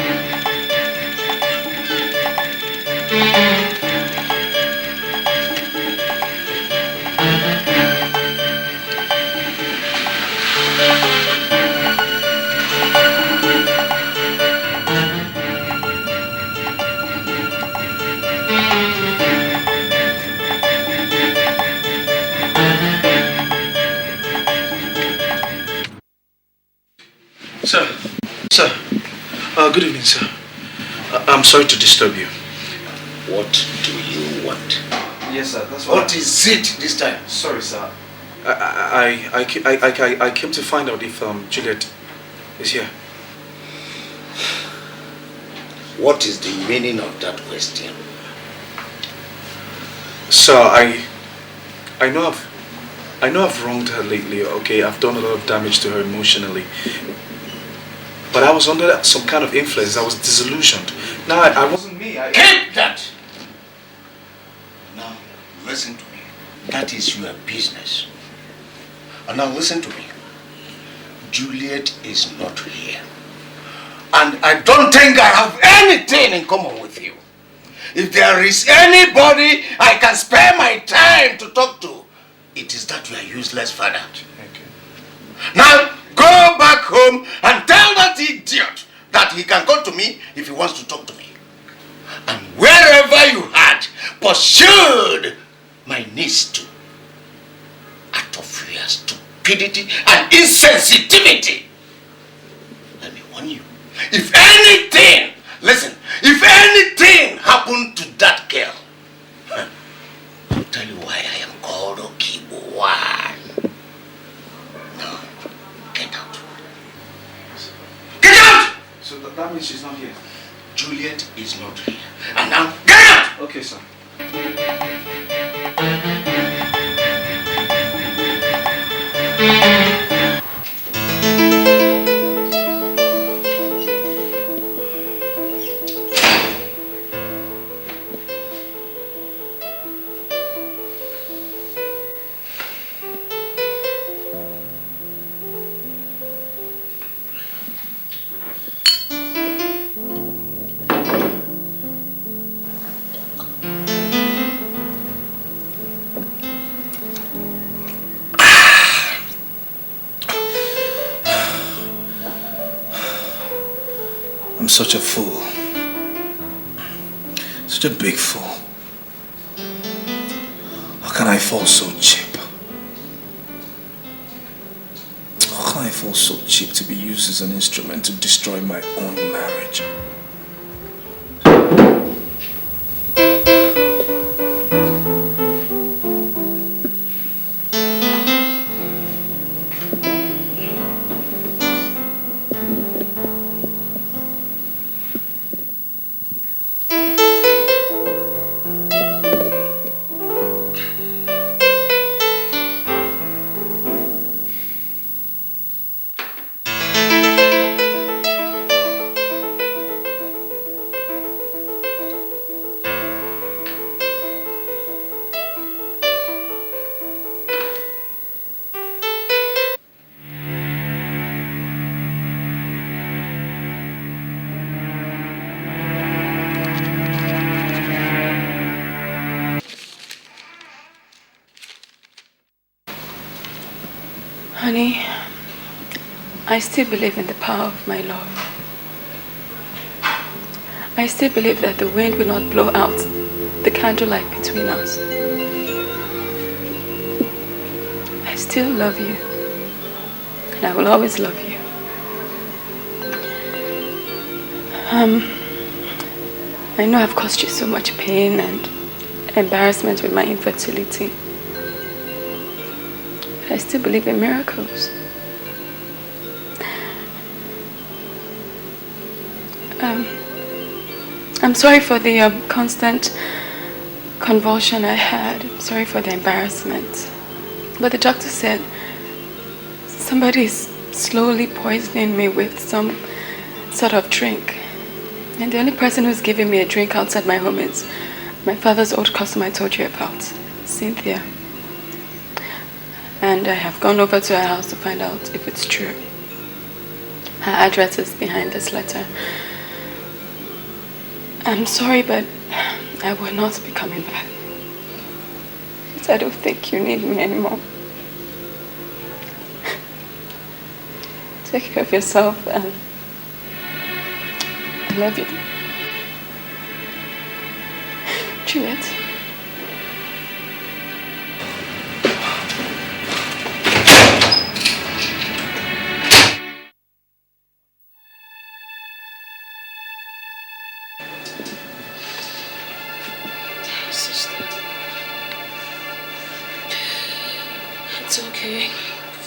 Sir, good evening, sir. I'm sorry to disturb you. What do you want? Yes, sir, that's what is it this time? Sorry, sir. I came to find out if Juliet is here. What is the meaning of that question? Sir, I know I've wronged her lately, okay? I've done a lot of damage to her emotionally. But I was under some kind of influence. I was disillusioned. Now, I wasn't me. Keep that! Now, listen to me. That is your business. And now listen to me. Juliet is not here. And I don't think I have anything in common with you. If there is anybody I can spare my time to talk to, it is that you are useless father. Thank you. Now, go back home and tell that idiot that he can come to me if he wants to talk to me. And wherever you had pursued my niece to, out of your stupidity and insensitivity, let me warn you, if anything, listen, if anything happened to that girl, I'll tell you why I am called Okibuwan. Now, get out. Get out! So that means she's not here? Juliet is not here. And now, get out! Okay, sir. I'm such a fool. Such a big fool. How can I fall so cheap? How can I fall so cheap to be used as an instrument to destroy my own marriage? Honey, I still believe in the power of my love. I still believe that the wind will not blow out the candlelight between us. I still love you, and I will always love you. I know I've caused you so much pain and embarrassment with my infertility. I still believe in miracles. I'm sorry for the constant convulsion I had. I'm sorry for the embarrassment. But the doctor said somebody is slowly poisoning me with some sort of drink. And the only person who's giving me a drink outside my home is my father's old customer I told you about, Cynthia. And I have gone over to her house to find out if it's true. Her address is behind this letter. I'm sorry, but I will not be coming back. I don't think you need me anymore. Take care of yourself, and I love you. Juliet.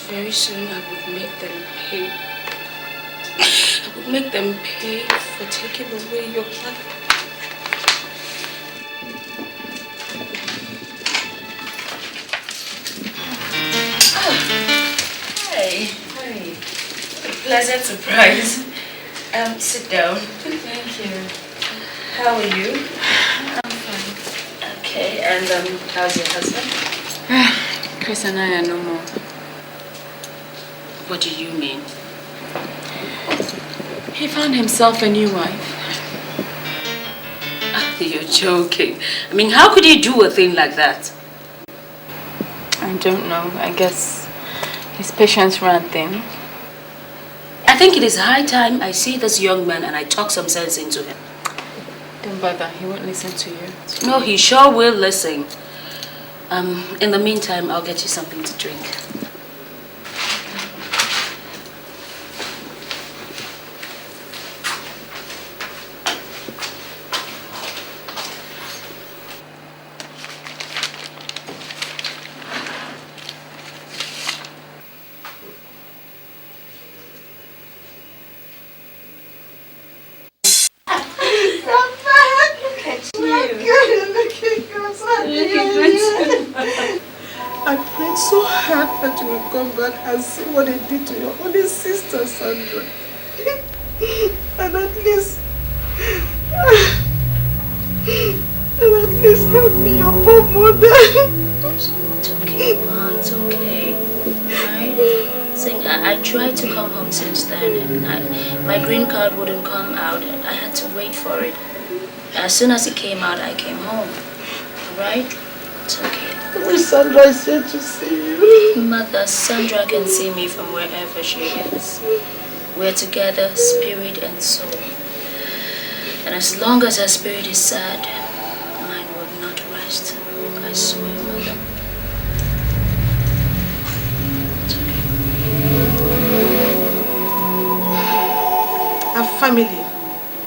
Very soon I would make them pay. I would make them pay for taking away your life. Hey. Hey. What a pleasant surprise. Sit down. Thank you. How are you? I'm fine. Okay, and how's your husband? Chris and I are no more. What do you mean? He found himself a new wife. You're joking. I mean, how could he do a thing like that? I don't know. I guess his patience ran thin. I think it is high time I see this young man and I talk some sense into him. Don't bother. He won't listen to you. No, he sure will listen. In the meantime, I'll get you something to drink. That you will come back and see what they did to your only sister, Sandra. And at least help me, your poor mother. It's okay, Ma. It's okay. Right? Saying I tried to come home since then, and my green card wouldn't come out. I had to wait for it. As soon as it came out, I came home. Alright? It's okay. I wish Sandra is here to see you. Mother, Sandra can see me from wherever she is. We're together, spirit and soul. And as long as her spirit is sad, mine will not rest. I swear, Mother. Our family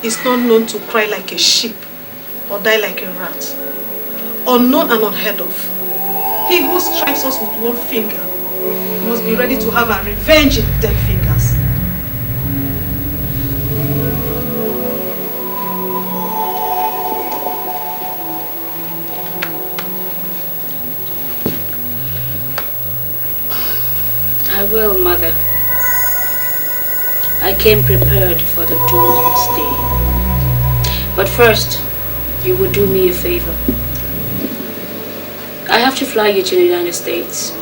is not known to cry like a sheep or die like a rat. Unknown and unheard of. He who strikes us with one finger must be ready to have a revenge in 10 fingers. I will, Mother. I came prepared for the doomsday. But first, you will do me a favor. I have to fly you to the United States.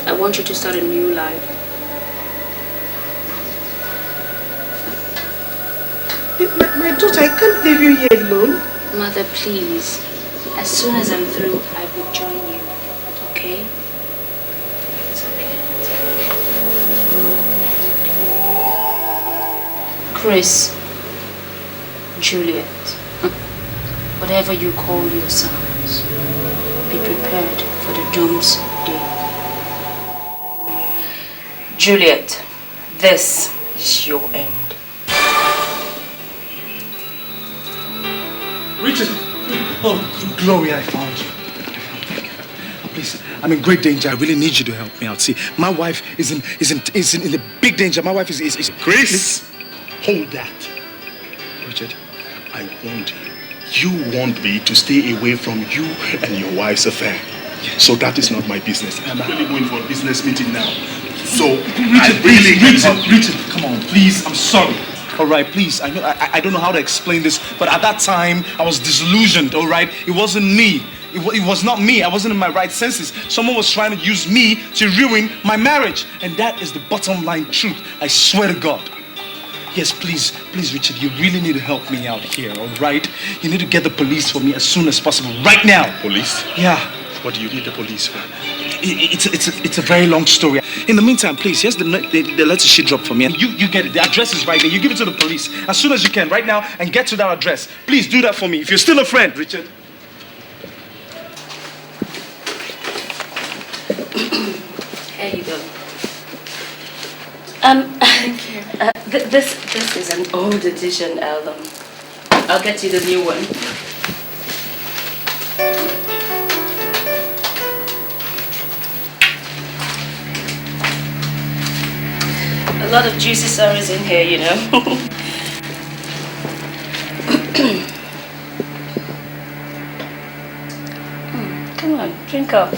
I want you to start a new life. My daughter, I can't leave you here alone. Mother, please. As soon as I'm through, I will join you. Okay? It's okay. Chris, Juliet, whatever you call yourselves, be prepared for the doomsday. Juliet, this is your end. Richard! Oh, Glory, I found you. Please, I'm in great danger. I really need you to help me out. See, my wife is in a big danger. My wife is Chris, hold that. Richard, I warned you. You warned me to stay away from you and your wife's affair. Yes. So that is not my business. I'm really going for a business meeting now. So, Richard, come on, please. I'm sorry. All right, please. I don't know how to explain this, but at that time I was disillusioned. All right, it wasn't me. It was not me. I wasn't in my right senses. Someone was trying to use me to ruin my marriage, and that is the bottom line truth. I swear to God. Yes, please, Richard. You really need to help me out here. All right, you need to get the police for me as soon as possible, right now. Police? Yeah. What do you need the police for? It's a very long story. In the meantime, please, here's the letter she dropped for me. And you get it. The address is right there. You give it to the police as soon as you can, right now, and get to that address. Please do that for me. If you're still a friend, Richard. Here you go. Thank you. This is an old edition album. I'll get you the new one. A lot of juicy stories in here, you know. Come on, drink up.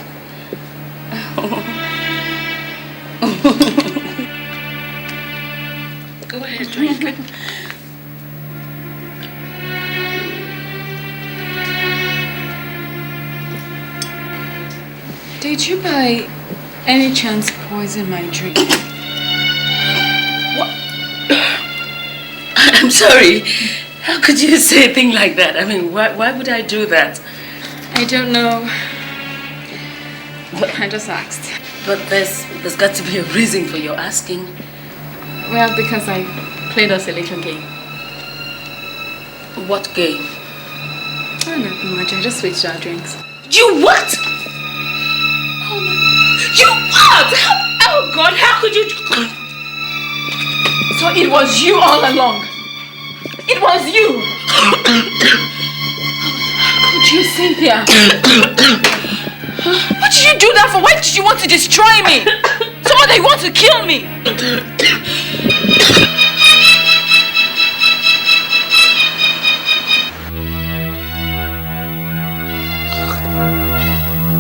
Go ahead, drink. Did you by any chance poison my drink? What? I'm sorry. How could you say a thing like that? I mean, why would I do that? I don't know. I just asked. But there's got to be a reason for your asking. Well, because I played us a little game. What game? Oh, nothing much. I just switched our drinks. You what? Oh my... You what? Oh God, how could you... So it was you all along. It was you. How could you, Cynthia? What did you do that for? Why did you want to destroy me? Someone that you want to kill me.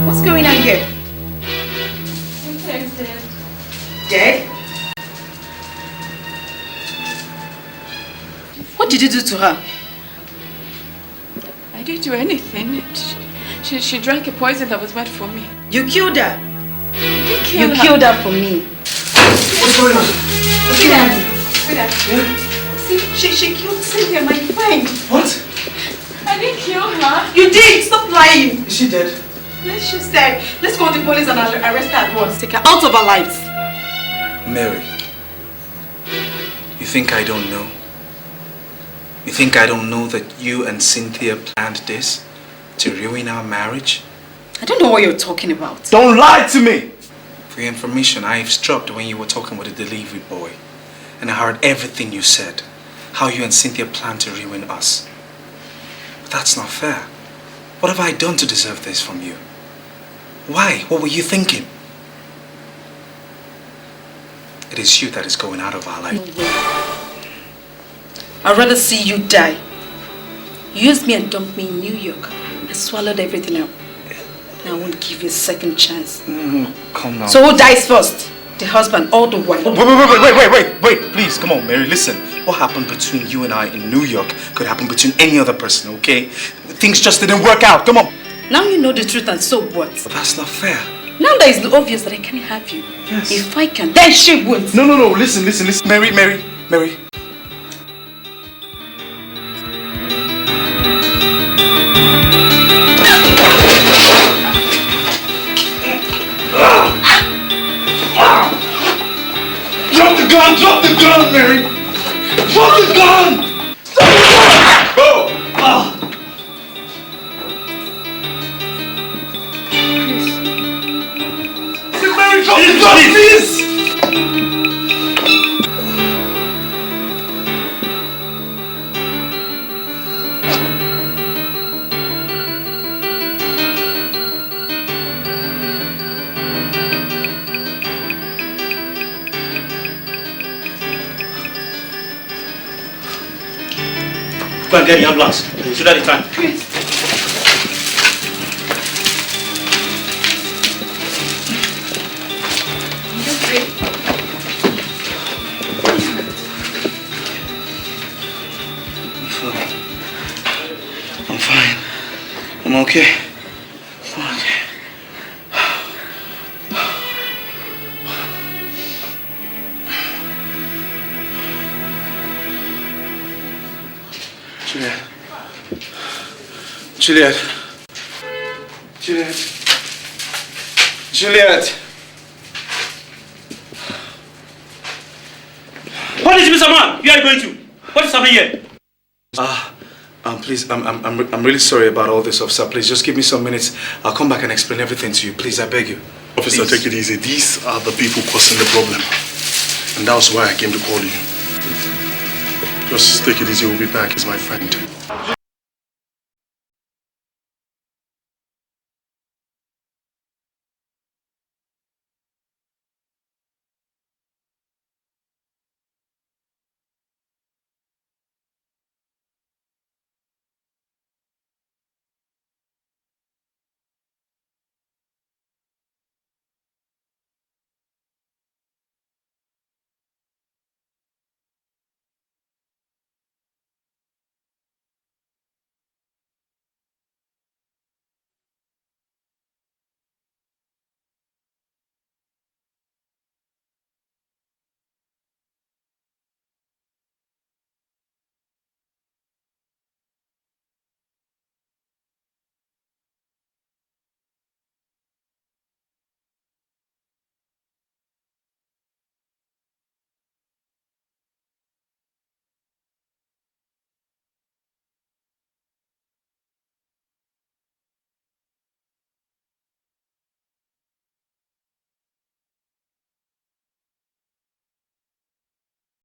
What's going on here? Cynthia's dead. Dead? What did you do to her? I didn't do anything. She drank a poison that was meant for me. You killed her? You killed her for me. What's going on? See, she killed Cynthia, my friend. What? I didn't kill her. You did! Stop lying! Is she dead? Yes, she's dead. Let's call the police and arrest her at once. Take her out of our lives. Mary, You think I don't know? You think I don't know that you and Cynthia planned this to ruin our marriage? I don't know what you're talking about. Don't lie to me! For your information, I eavesdropped when you were talking with the delivery boy. And I heard everything you said. How you and Cynthia planned to ruin us. But that's not fair. What have I done to deserve this from you? Why? What were you thinking? It is you that is going out of our life. I'd rather see you die. You used me and dumped me in New York. I swallowed everything up. I won't give you a second chance. Calm down. So who dies first? The husband or the wife? Wait, please, come on, Mary, listen. What happened between you and I in New York could happen between any other person, okay? Things just didn't work out, come on. Now you know the truth and so what? But that's not fair. Now that it's obvious that I can't have you. Yes. If I can, then she won't. No, listen. Mary. Drop the gun, Mary! Drop the gun! Go! Mary, drop the gun, please! Go and get the ambulance. Shoot at the time. Chris. I'm fine. I'm okay. Juliet. What is Mr. Man? Where are you going to? What is happening here? Please, I'm really sorry about all this, officer. Please, just give me some minutes. I'll come back and explain everything to you. Please, I beg you. Officer, take it easy. These are the people causing the problem. And that's why I came to call you. Just take it easy. We'll be back. He's my friend.